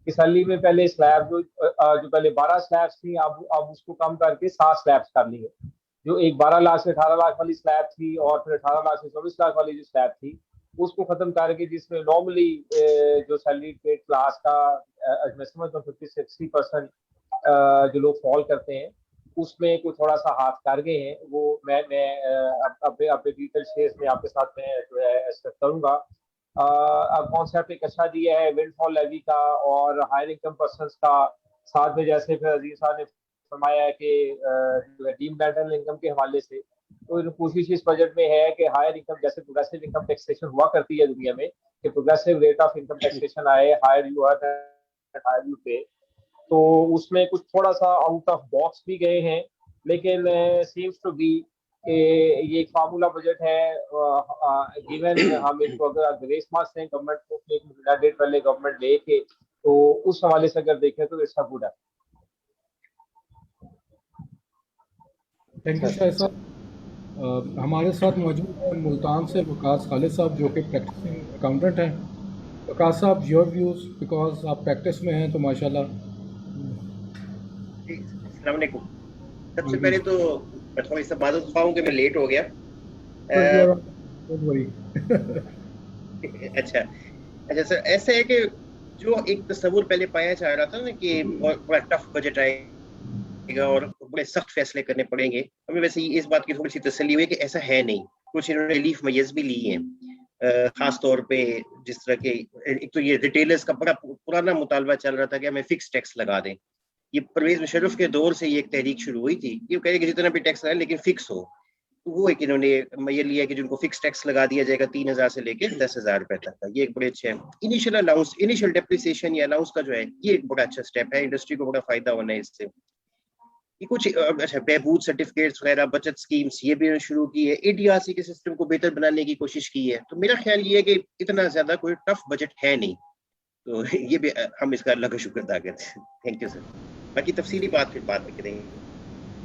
कि सैलरी में पहले स्लैब जो पहले 12 स्लैब्स थी, अब उसको कम करके 7 स्लैब्स कर ली है। जो एक 12 लाख से 18 लाख वाली स्लैब थी और फिर 18 लाख से 24 लाख वाली जो स्लैब थी, उसको खत्म करके जिसमें नॉर्मली जो सैलरी पेड क्लास का मैं समझता हूँ 50-60% जो लोग फॉल करते हैं, उसमें कोई थोड़ा सा हाथ कर गए हैं। वो मैं अपने अपने डिटेल शेयर्स में आपके साथ मैं जो है डिस्कस करूंगा। कॉन्सेप्ट एक अच्छा दिया है विंडफॉल लेवी का और हायर इनकम पर्सन का। साथ में जैसे फिर अजीज साहब ने फरमाया है कि डीम्ड नेशनल इनकम के हवाले से तो कोशिश इस बजट में है कि हायर इनकम, जैसे प्रोग्रेसिव इनकम टैक्सेशन हुआ करती है दुनिया में, कि progressive rate of income taxation आए, higher you earn higher you pay, तो उसमें कुछ थोड़ा सा आउट ऑफ बॉक्स भी गए हैं। लेकिन सीम्स टू बी ये एक फार्मूला बजट है। गिवन हम इसको अगर ग्रेस मार्क्स दें गवर्नमेंट को कि एक डेट पहले गवर्नमेंट लेके, तो उस हवाले से अगर देखें तो इट्स गुड है। थैंक यू शाह साहब। हमारे साथ मौजूद है मुल्तान से वकास खालिद साहब, जो कि प्रैक्टिसिंग अकाउंटेंट हैं। वकास साहब, योर व्यूज़, बिकॉज आप प्रैक्टिस में हैं तो माशाल्लाह। अस्सलाम वालेकुम। सबसे पहले तो मैं थोड़ी सा माजूर ख्वाह कि मैं लेट हो गया। अच्छा अच्छा सर, ऐसा है कि जो एक तस्वुर पहले पाया जा रहा था ना कि बड़ा टफ बजट आएगा और बड़े सख्त फैसले करने पड़ेंगे, हमें वैसे इस बात की थोड़ी सी तसल्ली हुई कि ऐसा है नहीं। कुछ इन्होंने रिलीफ मेजर्स भी ली हैं, खास तौर पे जिस तरह के, एक तो ये रिटेलर्स का बड़ा पुराना मुतालबा चल रहा था कि हमें फिक्स टैक्स लगा दें। ये परवेज मुशर्रफ के दौर से ये एक तहरीक शुरू हुई थी, ये कह रहे कि जितना भी टैक्स लगाए लेकिन फिक्स हो। तो वो एक इन्होंने ये लिया कि जिनको फिक्स टैक्स लगा दिया जाएगा 3,000 से लेकर 10,000 रुपए तक का, ये एक बड़े अच्छे हैं। इनिशियल अलाउंस, इनिशियल डेप्रिसिएशन या अलाउंस का जो है, ये एक बड़ा अच्छा स्टेप है, इंडस्ट्री को बड़ा फायदा होना है इससे। ये कुछ अच्छा बहबूद सर्टिफिकेट्स वगैरह, बचत स्कीम्स, ये भी शुरू की है, एडीआरसी के सिस्टम को बेहतर बनाने की कोशिश की है। तो मेरा ख्याल ये है कि इतना ज्यादा कोई टफ बजट है नहीं, तो ये भी हम इसका अल्लाह का शुक्र अदा करते हैं। थैंक यू सर, बाकी तफसीली बात फिर बाद में करेंगे।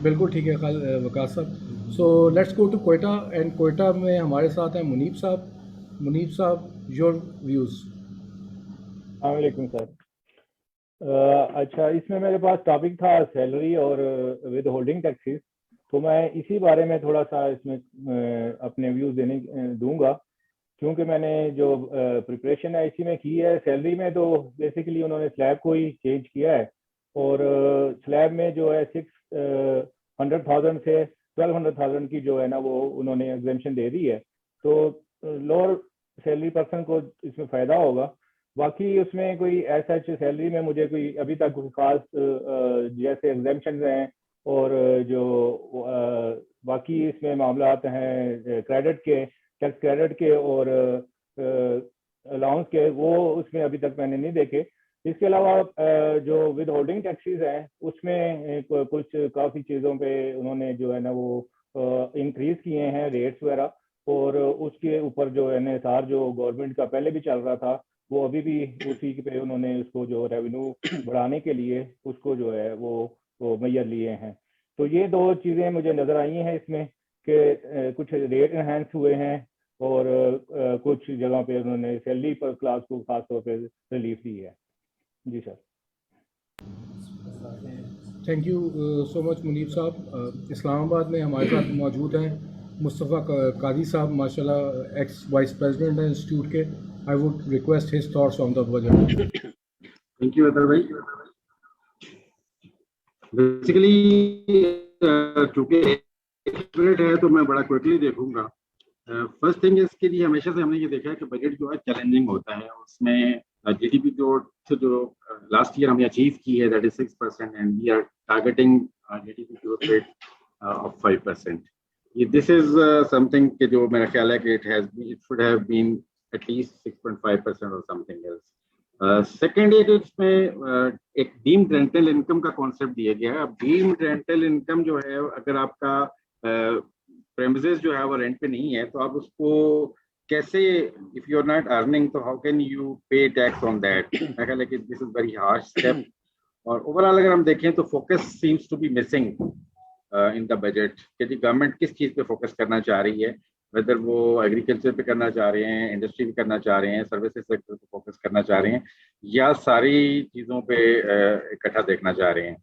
बिल्कुल ठीक है वकास साहब। So let's go to Quetta, and Quetta में हमारे साथ हैं मुनीब साहब। मुनीब साहब, योर व्यूज़। अस्सलाम वालेकुम सर। अच्छा, इसमें मेरे पास टॉपिक था सैलरी और विद होल्डिंग टैक्सेस, तो मैं इसी बारे में थोड़ा सा इसमें अपने व्यूज़ दूंगा, क्योंकि मैंने जो प्रिपरेशन है इसी में की है। सैलरी में तो बेसिकली उन्होंने स्लैब को ही चेंज किया है, और स्लैब में जो है 600,000 से 1200,000 की जो है ना वो उन्होंने एग्जेम्पशन दे दी है, तो लोअर सैलरी पर्सन को इसमें फ़ायदा होगा। बाकी उसमें कोई ऐसा सैलरी में मुझे कोई अभी तक खास जैसे एग्जेम्पशन हैं और जो बाकी इसमें मामलात हैं क्रेडिट के, टैक्स क्रेडिट के और अलाउंस के, वो उसमें अभी तक मैंने नहीं देखे। इसके अलावा जो विद होल्डिंग टैक्सेस हैं उसमें कुछ काफ़ी चीज़ों पे उन्होंने जो है ना वो इंक्रीज किए हैं रेट्स वगैरह, और उसके ऊपर जो है निसार जो गवर्नमेंट का पहले भी चल रहा था वो अभी भी उसी पे उन्होंने उसको जो रेवेन्यू बढ़ाने के लिए उसको जो है वो मैयर लिए हैं। तो ये दो चीज़ें मुझे नज़र आई हैं इसमें कि कुछ रेट इनहेंस हुए हैं और कुछ जगह पे उन्होंने सैलरी पर क्लास को खास तौर पे रिलीफ दी है। जी sir. Thank you so much Munib साहब। इस्लामाबाद में हमारे साथ मौजूद हैं मुस्तफ़ा कादी साहब, माशाल्लाह एक्स वाइस प्रेसिडेंट हैं इंस्टीट्यूट के। I would request his thoughts on the budget. Thank you Athar भाई। बेसिकली चूंकि स्पिरिट है तो मैं बड़ा क्विकली देखूंगा। फर्स्ट थिंग इसके लिए हमेशा से हमने ये देखा है कि बजट जो है चैलेंजिंग होता है। उसमें जीडीपी जो लास्ट ईयर हमने अचीव की है that is 6%, and we are targeting GDP growth rate of 5%। ये दिस इज समथिंग कि जो मेरा ख्याल है कि it should have been at least 6.5% और समथिंग एल्स। सेकेंड इसमें एक डीम्ड रेंटल इनकम का कॉन्सेप्ट दिया गया है। अब डीम्ड रेंटल इनकम जो है, अगर आपका प्रेमिसेस जो है वो रेंट पे नहीं है तो आप उसको कैसे, if you are not earning तो how can you pay tax on that. मैं ख्याल है कि this is very harsh step. और ओवरऑल अगर हम देखें तो focus seems to be missing in the budget कि गवर्नमेंट किस चीज़ पे फोकस करना चाह रही है, वेदर वो एग्रीकल्चर पे करना चाह रहे हैं, इंडस्ट्री पे करना चाह रहे हैं, सर्विसेज सेक्टर पे फोकस करना चाह रहे हैं। या सारी चीज़ों पे इकट्ठा देखना चाह रहे हैं।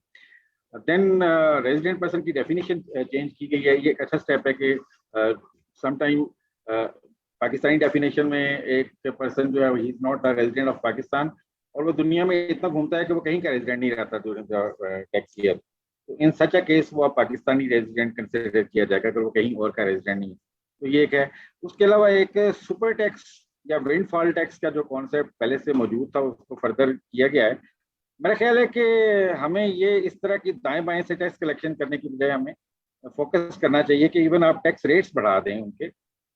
देन रेजिडेंट पर्सन की डेफिनेशन चेंज की गई है। ये एक अच्छा स्टेप है कि समटाइम पाकिस्तानी डेफिनेशन में एक पर्सन जो है he is not a resident of Pakistan, और वो दुनिया में इतना घूमता है कि वो कहीं का रेजिडेंट नहीं रहता ड्यूरिंग द टैक्स ईयर। तो इन सच अ केस वो पाकिस्तानी रेजिडेंट कंसिडर किया जाएगा अगर वो कहीं और का रेजिडेंट नहीं है। तो ये एक है। उसके अलावा एक सुपर टैक्स या विंडफॉल टैक्स का जो कॉन्सेप्ट पहले से मौजूद था उसको फर्दर किया गया है। मेरा ख्याल है कि हमें ये इस तरह की दाएं बाएं से टैक्स कलेक्शन करने की बजाय हमें फोकस करना चाहिए कि इवन आप टैक्स रेट्स बढ़ा दें उनके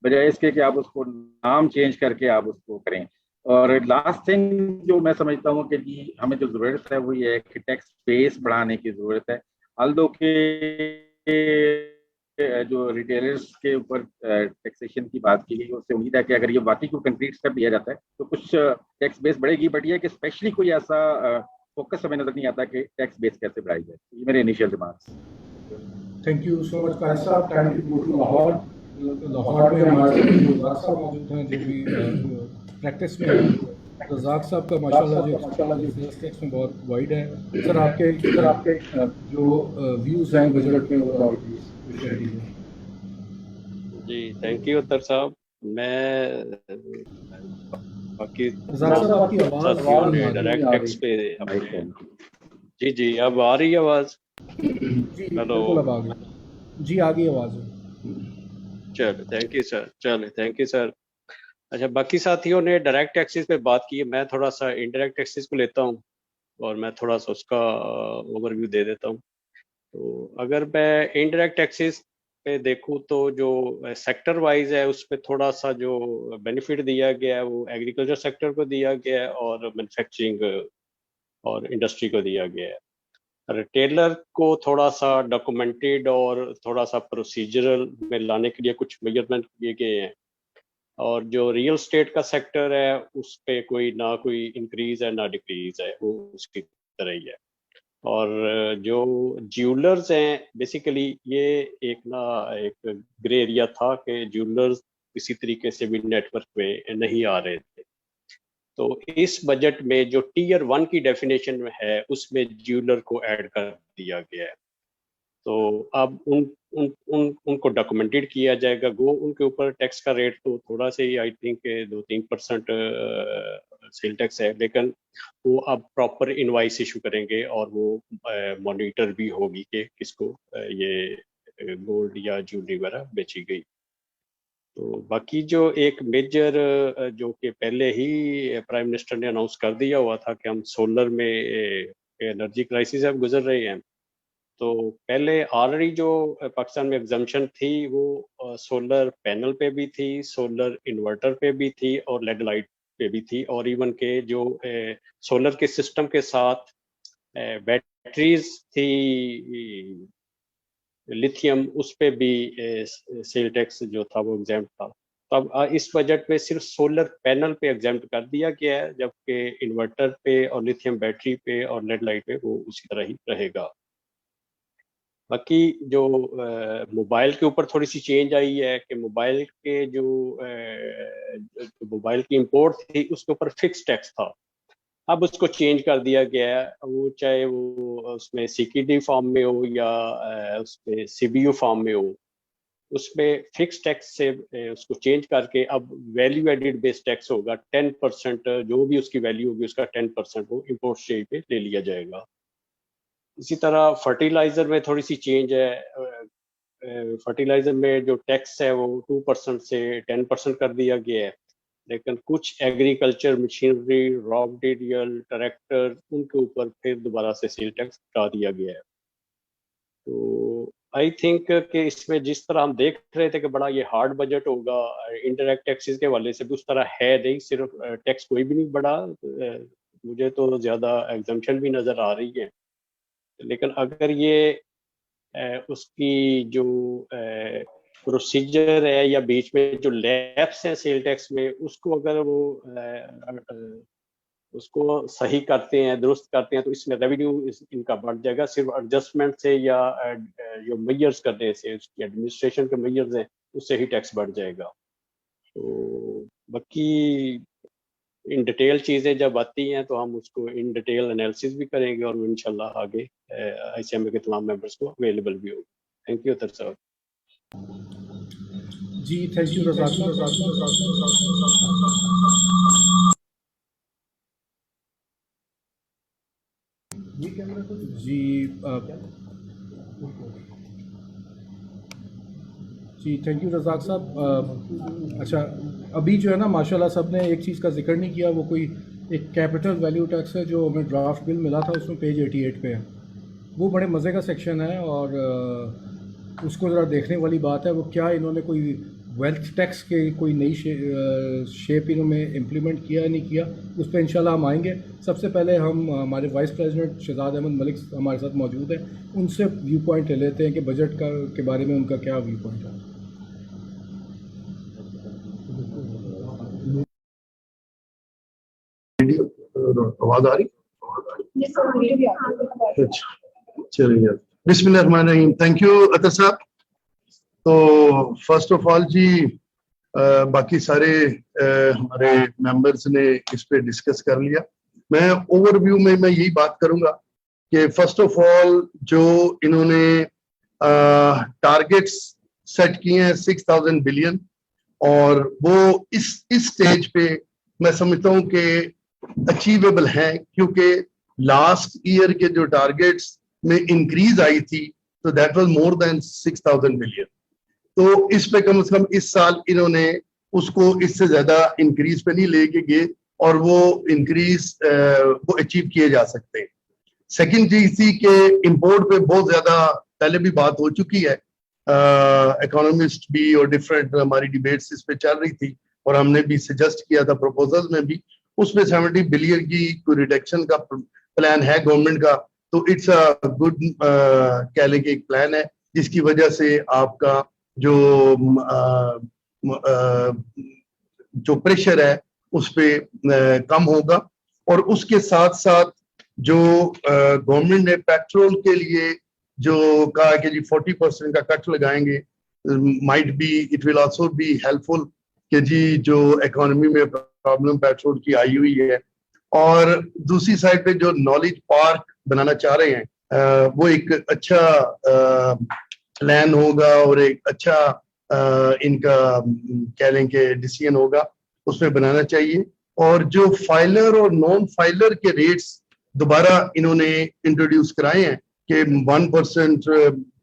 बजाय इसके कि आप उसको नाम चेंज करके आप उसको करें। और लास्ट थिंग जो मैं समझता हूँ कि जी हमें जो ज़रूरत है वो ये है कि टैक्स बेस बढ़ाने की ज़रूरत है। अल्दो के जो रिटेलर्स के ऊपर टैक्सेशन की बात की गई उससे उम्मीद है कि अगर ये वाकई को कंक्रीट स्टेप लिया जाता है तो कुछ टैक्स बेस बढ़ेगी। बट ये कि स्पेशली कोई ऐसा फोकस हमें नजर नहीं आता कि टैक्स बेस कैसे बढ़ाई जाए। ये मेरे initial remarks. Thank you so much Qazi साहब। Time to go to Lahore. Lahore में हमारे साथ रज़ाक साहब मौजूद हैं जो भी प्रैक्टिस में हैं। रज़ाक साहब का माशाल्लाह जो सेल्स टैक्स में बहुत वाइड है। सर आपके जो व्यूज़ हैं बजट पे वो आप प्लीज शेयर कीजिए। जी थैंक यू अतर साहब। मैं बाकी रज़ाक साहब आपकी साथियों ने आवाज़ डायरेक्ट टैक्स पे जी अब आ रही है आवाज़? जी हेलो, बिल्कुल अब आ गई। जी आ गई आवाज़। चलो थैंक यू सर। चलो थैंक यू सर। अच्छा, बाकी साथियों ने डायरेक्ट टैक्सेस पे बात की है, मैं थोड़ा सा इनडायरेक्ट टैक्सेस को लेता हूँ और मैं थोड़ा सा उसका ओवरव्यू दे देता हूँ। तो अगर मैं इनडायरेक्ट टैक्सेस पे देखूँ तो जो सेक्टर वाइज है उस पर थोड़ा सा जो बेनिफिट दिया गया है वो एग्रीकल्चर सेक्टर को दिया गया है और मैन्युफैक्चरिंग और इंडस्ट्री को दिया गया है। रिटेलर को थोड़ा सा डॉक्यूमेंटेड और थोड़ा सा प्रोसीजरल में लाने के लिए कुछ मेजरमेंट किए गए हैं। और जो रियल स्टेट का सेक्टर है उस पे कोई इंक्रीज है ना डिक्रीज है, वो उसकी तरह ही है। और जो ज्वेलर्स हैं बेसिकली ये एक ग्रे एरिया था कि ज्वेलर्स किसी तरीके से भी नेटवर्क में नहीं आ रहे थे। तो इस बजट में जो टीयर 1 की डेफिनेशन में है उसमें ज्वेलर को ऐड कर दिया गया है। तो अब उनको डॉक्यूमेंटेड किया जाएगा। उनके ऊपर टैक्स का रेट तो थोड़ा से ही आई थिंक 2-3% सेल टैक्स है, लेकिन वो अब प्रॉपर इनवाइस इशू करेंगे और वो मॉनिटर भी होगी कि किसको ये गोल्ड या ज्वेलरी वगैरह बेची गई। तो बाकी जो एक मेजर जो कि पहले ही प्राइम मिनिस्टर ने अनाउंस कर दिया हुआ था कि हम सोलर में एनर्जी क्राइसिस अब गुजर रहे हैं। तो पहले ऑलरेडी जो पाकिस्तान में एग्जम्पशन थी वो सोलर पैनल पे भी थी, सोलर इन्वर्टर पे भी थी और लेड लाइट पे भी थी। और इवन के जो सोलर के सिस्टम के साथ बैटरीज थी लिथियम, उस पे भी सेल टैक्स जो था वो एग्जाम्प्ट था। तो अब इस बजट में सिर्फ सोलर पैनल पे एग्जाम्प्ट कर दिया गया है, जबकि इन्वर्टर पे और लिथियम बैटरी पे और लेड लाइट पे वो उसी तरह ही रहेगा। बाकी जो मोबाइल के ऊपर थोड़ी सी चेंज आई है कि मोबाइल के जो मोबाइल की इंपोर्ट थी उसके ऊपर फिक्स टैक्स था, अब उसको चेंज कर दिया गया है। वो चाहे वो उसमें सीकेडी फॉर्म में हो या उसमें सीबीयू फॉर्म में हो, उसमें फिक्स टैक्स से उसको चेंज करके अब वैल्यू एडिड बेस्ड टैक्स होगा। 10% जो भी उसकी वैल्यू होगी उसका 10% वो इम्पोर्ट से पे ले लिया जाएगा। इसी तरह फर्टिलाइजर में थोड़ी सी चेंज है। फर्टिलाइजर में जो टैक्स है वो 2% से 10% कर दिया गया है, लेकिन कुछ agriculture machinery, raw material, tractor, उनके ऊपर फिर दोबारा से सेल टैक्स हटा दिया गया है। तो आई थिंक कि इसमें जिस तरह हम देख रहे थे कि बड़ा ये हार्ड बजट होगा, इनडायरेक्ट टैक्सेस के वाले से भी उस तरह है नहीं। सिर्फ टैक्स कोई भी नहीं बढ़ा, मुझे तो ज़्यादा एग्जम्पशन भी नज़र आ रही है। लेकिन अगर ये उसकी जो प्रोसीजर है या बीच में जो लैप्स हैं सेल टैक्स में, उसको अगर वो उसको सही करते हैं, दुरुस्त करते हैं, तो इसमें रेवेन्यू इनका बढ़ जाएगा। सिर्फ एडजस्टमेंट से या जो मेजर्स करने से, उसकी एडमिनिस्ट्रेशन के मेजर्स हैं, उससे ही टैक्स बढ़ जाएगा। तो बाकी इन डिटेल चीज़ें जब आती हैं तो हम उसको इन डिटेल एनालिसिस भी करेंगे और वो इंशाल्लाह आगे ICMA के तमाम मेंबर्स को अवेलेबल भी होगी। थैंक यू अतर साहब। जी थैंक यू रज़ाक साहब। जी थैंक यू रज़ाक साहब। अच्छा अभी जो है ना माशाल्लाह सब ने एक चीज़ का जिक्र नहीं किया, वो कोई एक कैपिटल वैल्यू टैक्स है जो हमें ड्राफ्ट बिल मिला था, उसमें पेज 88 पे है। वो बड़े मज़े का सेक्शन है और उसको ज़रा देखने वाली बात है। वो क्या इन्होंने कोई वेल्थ टैक्स के कोई नई शेप इन्होंने इम्प्लीमेंट किया नहीं किया, उस पर इंशाल्लाह हम आएंगे। सबसे पहले हम हमारे वाइस प्रेसिडेंट शहजाद अहमद मलिक हमारे साथ मौजूद हैं, उनसे व्यू पॉइंट ले लेते हैं कि बजट का के बारे में उनका क्या व्यू पॉइंट है। आवाज आ रही? चलिए बिस्मिल्लाहिर्रहमानिर्रहीम। थैंक यू अतर साहब। तो फर्स्ट ऑफ ऑल जी बाकी सारे हमारे मेंबर्स ने इस पे डिस्कस कर लिया। मैं ओवरव्यू में मैं यही बात करूंगा कि फर्स्ट ऑफ ऑल जो इन्होंने टारगेट्स सेट किए हैं 6000 बिलियन, और वो इस स्टेज पे मैं समझता हूँ कि अचीवेबल है, क्योंकि लास्ट ईयर के जो टारगेट्स में इंक्रीज आई थी तो that was more than 6000 billion. तो इस पे कम से कम इस साल इन्होंने उसको इससे ज्यादा इंक्रीज पे नहीं लेके गए और वो इंक्रीज वो अचीव किए जा सकते हैं। सेकंड चीज थी कि इंपोर्ट पे बहुत ज्यादा पहले भी बात हो चुकी है, इकोनॉमिस्ट भी और डिफरेंट हमारी डिबेट्स इस पे चल रही थी और हमने भी सजेस्ट किया था प्रपोजल्स में भी, उसमें 70 बिलियन की कोई रिडक्शन का प्लान है गवर्नमेंट का। तो इट्स अ गुड कह लें कि एक प्लान है जिसकी वजह से आपका जो प्रेशर है उस पे कम होगा। और उसके साथ साथ जो गवर्नमेंट ने पेट्रोल के लिए जो कहा कि जी 40% का कट लगाएंगे, might be it will also be helpful कि जी जो इकोनॉमी में प्रॉब्लम पेट्रोल की आई हुई है। और दूसरी साइड पे जो नॉलेज पार्क बनाना चाह रहे हैं वो एक अच्छा प्लान होगा और एक अच्छा इनका कह लें कि डिसीजन होगा, उसमें बनाना चाहिए। और जो फाइलर और नॉन फाइलर के रेट्स दोबारा इन्होंने इंट्रोड्यूस कराए हैं कि 1%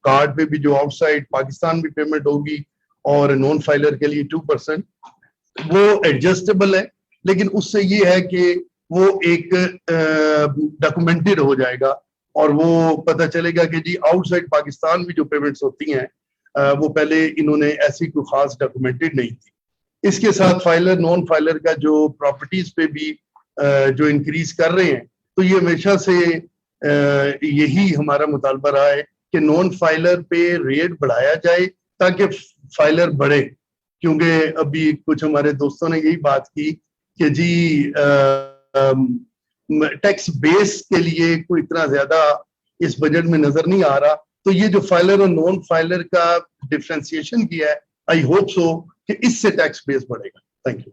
कार्ड पे भी जो आउटसाइड पाकिस्तान भी पेमेंट होगी और नॉन फाइलर के लिए 2%, वो एडजस्टेबल है, लेकिन उससे ये है कि वो एक डॉक्यूमेंटेड हो जाएगा और वो पता चलेगा कि जी आउटसाइड पाकिस्तान भी जो पेमेंट्स होती हैं वो पहले इन्होंने ऐसी कोई खास डॉक्यूमेंटेड नहीं थी। इसके साथ फाइलर नॉन फाइलर का जो प्रॉपर्टीज पे भी जो इंक्रीज कर रहे हैं, तो ये हमेशा से यही हमारा मुतालबा रहा है कि नॉन फाइलर पे रेट बढ़ाया जाए ताकि फाइलर बढ़े। क्योंकि अभी कुछ हमारे दोस्तों ने यही बात की कि जी टैक्स बेस के लिए कोई इतना ज्यादा इस बजट में नजर नहीं आ रहा। तो ये जो फाइलर और नॉन फाइलर का डिफरेंशिएशन किया है, आई होप सो कि इससे टैक्स बेस बढ़ेगा। Thank you.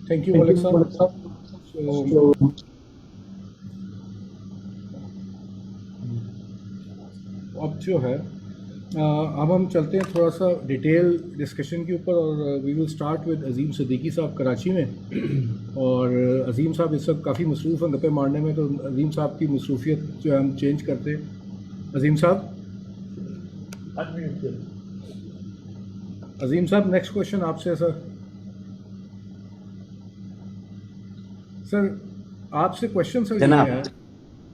Thank you Malik साहब। अब जो है अब हम चलते हैं थोड़ा सा डिटेल डिस्कशन के ऊपर और वी विल स्टार्ट विद अजीम सिद्दीकी साहब कराची में। और अजीम साहब इस वक्त काफ़ी मसरूफ़ हैं गप्पे मारने में, तो अजीम साहब की मसरूफियत जो है हम चेंज करते हैं। अजीम साहब नेक्स्ट क्वेश्चन आपसे सर आपसे क्वेश्चन सर ये है,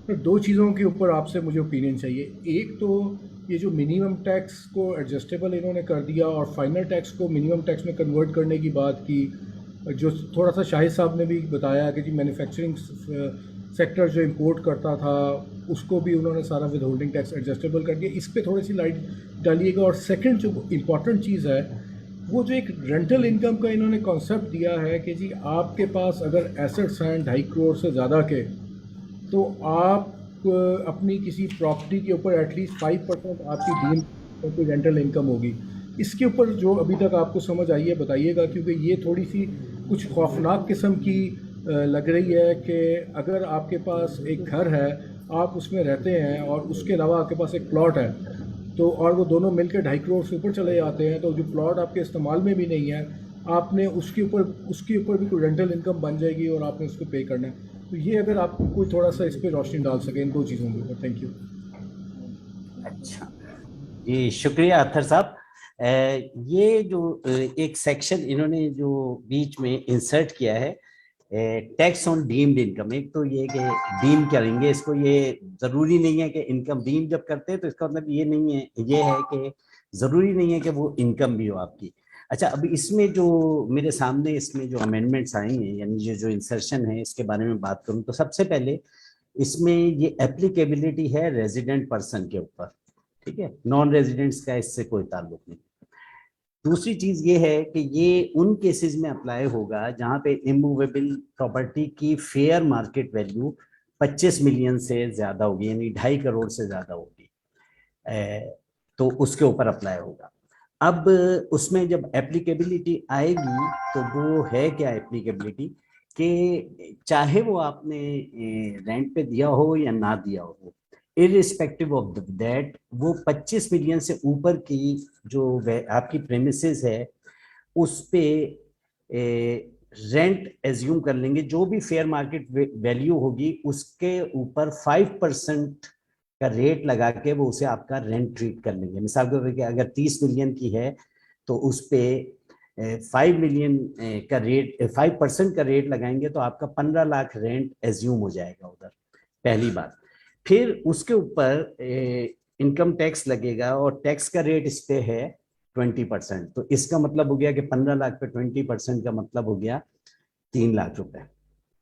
तो दो चीज़ों के ऊपर आपसे मुझे ओपिनियन चाहिए। एक तो ये जो मिनिमम टैक्स को एडजस्टेबल इन्होंने कर दिया और फाइनल टैक्स को मिनिमम टैक्स में कन्वर्ट करने की बात की, जो थोड़ा सा शाहिद साहब ने भी बताया कि जी मैन्युफैक्चरिंग सेक्टर जो इंपोर्ट करता था उसको भी उन्होंने सारा विद होल्डिंग टैक्स एडजस्टेबल कर दिया। इस पर थोड़ी सी लाइट डालिएगा। और सेकंड जो इम्पॉर्टेंट चीज़ है वो जो एक रेंटल इनकम का इन्होंने कॉन्सेप्ट दिया है कि जी आपके पास अगर एसेट्स हैं 2.5 करोड़ से ज़्यादा के, तो आप अपनी किसी प्रॉपर्टी के ऊपर एटलीस्ट 5% आपकी डीम कोई रेंटल इनकम होगी। इसके ऊपर जो अभी तक आपको समझ आई है बताइएगा, क्योंकि ये थोड़ी सी कुछ खौफनाक किस्म की लग रही है कि अगर आपके पास एक घर है, आप उसमें रहते हैं और उसके अलावा आपके पास एक प्लॉट है, तो और वो दोनों मिलकर 2.5 करोड़ से ऊपर चले जाते हैं, तो जो प्लॉट आपके इस्तेमाल में भी नहीं है, आपने उसके ऊपर भी कोई रेंटल इनकम बन जाएगी और आपने उसको पे करना है। तो ये अगर आप कोई थोड़ा सा इस पर रोशनी डाल सकें इन दो चीज़ों के ऊपर। Thank you. अच्छा जी, शुक्रिया अख्तर साहब। ये जो एक सेक्शन इन्होंने जो बीच में इंसर्ट किया है, टैक्स ऑन डीम्ड इनकम, एक तो ये कि डीम करेंगे इसको, ये जरूरी नहीं है कि इनकम डीम जब करते हैं तो इसका मतलब ये नहीं है, ये है कि जरूरी नहीं है कि वो इनकम भी हो आपकी। अच्छा, अभी इसमें जो मेरे सामने इसमें जो अमेंडमेंट्स आई हैं, यानी जो इंसर्शन है, इसके बारे में बात करूं तो सबसे पहले इसमें ये एप्लीकेबिलिटी है रेजिडेंट पर्सन के ऊपर, ठीक है, नॉन रेजिडेंट्स का इससे कोई ताल्लुक नहीं। दूसरी चीज ये है कि ये उन केसेस में अप्लाई होगा जहां पे इमूवेबल प्रॉपर्टी की फेयर मार्केट वैल्यू 25 मिलियन से ज्यादा होगी, यानी 2.5 करोड़ से ज्यादा होगी, तो उसके ऊपर अप्लाई होगा। अब उसमें जब एप्लीकेबिलिटी आएगी तो वो है क्या एप्लीकेबिलिटी, कि चाहे वो आपने रेंट पे दिया हो या ना दिया हो, इररिस्पेक्टिव ऑफ दैट, वो 25 मिलियन से ऊपर की जो आपकी प्रेमिसेस है उस पे रेंट एज्यूम कर लेंगे, जो भी फेयर मार्केट वैल्यू होगी उसके ऊपर 5% का रेट लगा के वो उसे आपका रेंट ट्रीट कर लेंगे। मिसाल के तौर पर अगर 30 मिलियन की है तो उस पे 5 मिलियन का रेट, 5% का रेट लगाएंगे तो आपका 15 लाख रेंट एज्यूम हो जाएगा उधर, पहली बात। फिर उसके ऊपर इनकम टैक्स लगेगा और टैक्स का रेट इस पे है 20%, तो इसका मतलब हो गया कि 15 लाख पे 20% का मतलब हो गया 3 लाख रुपए।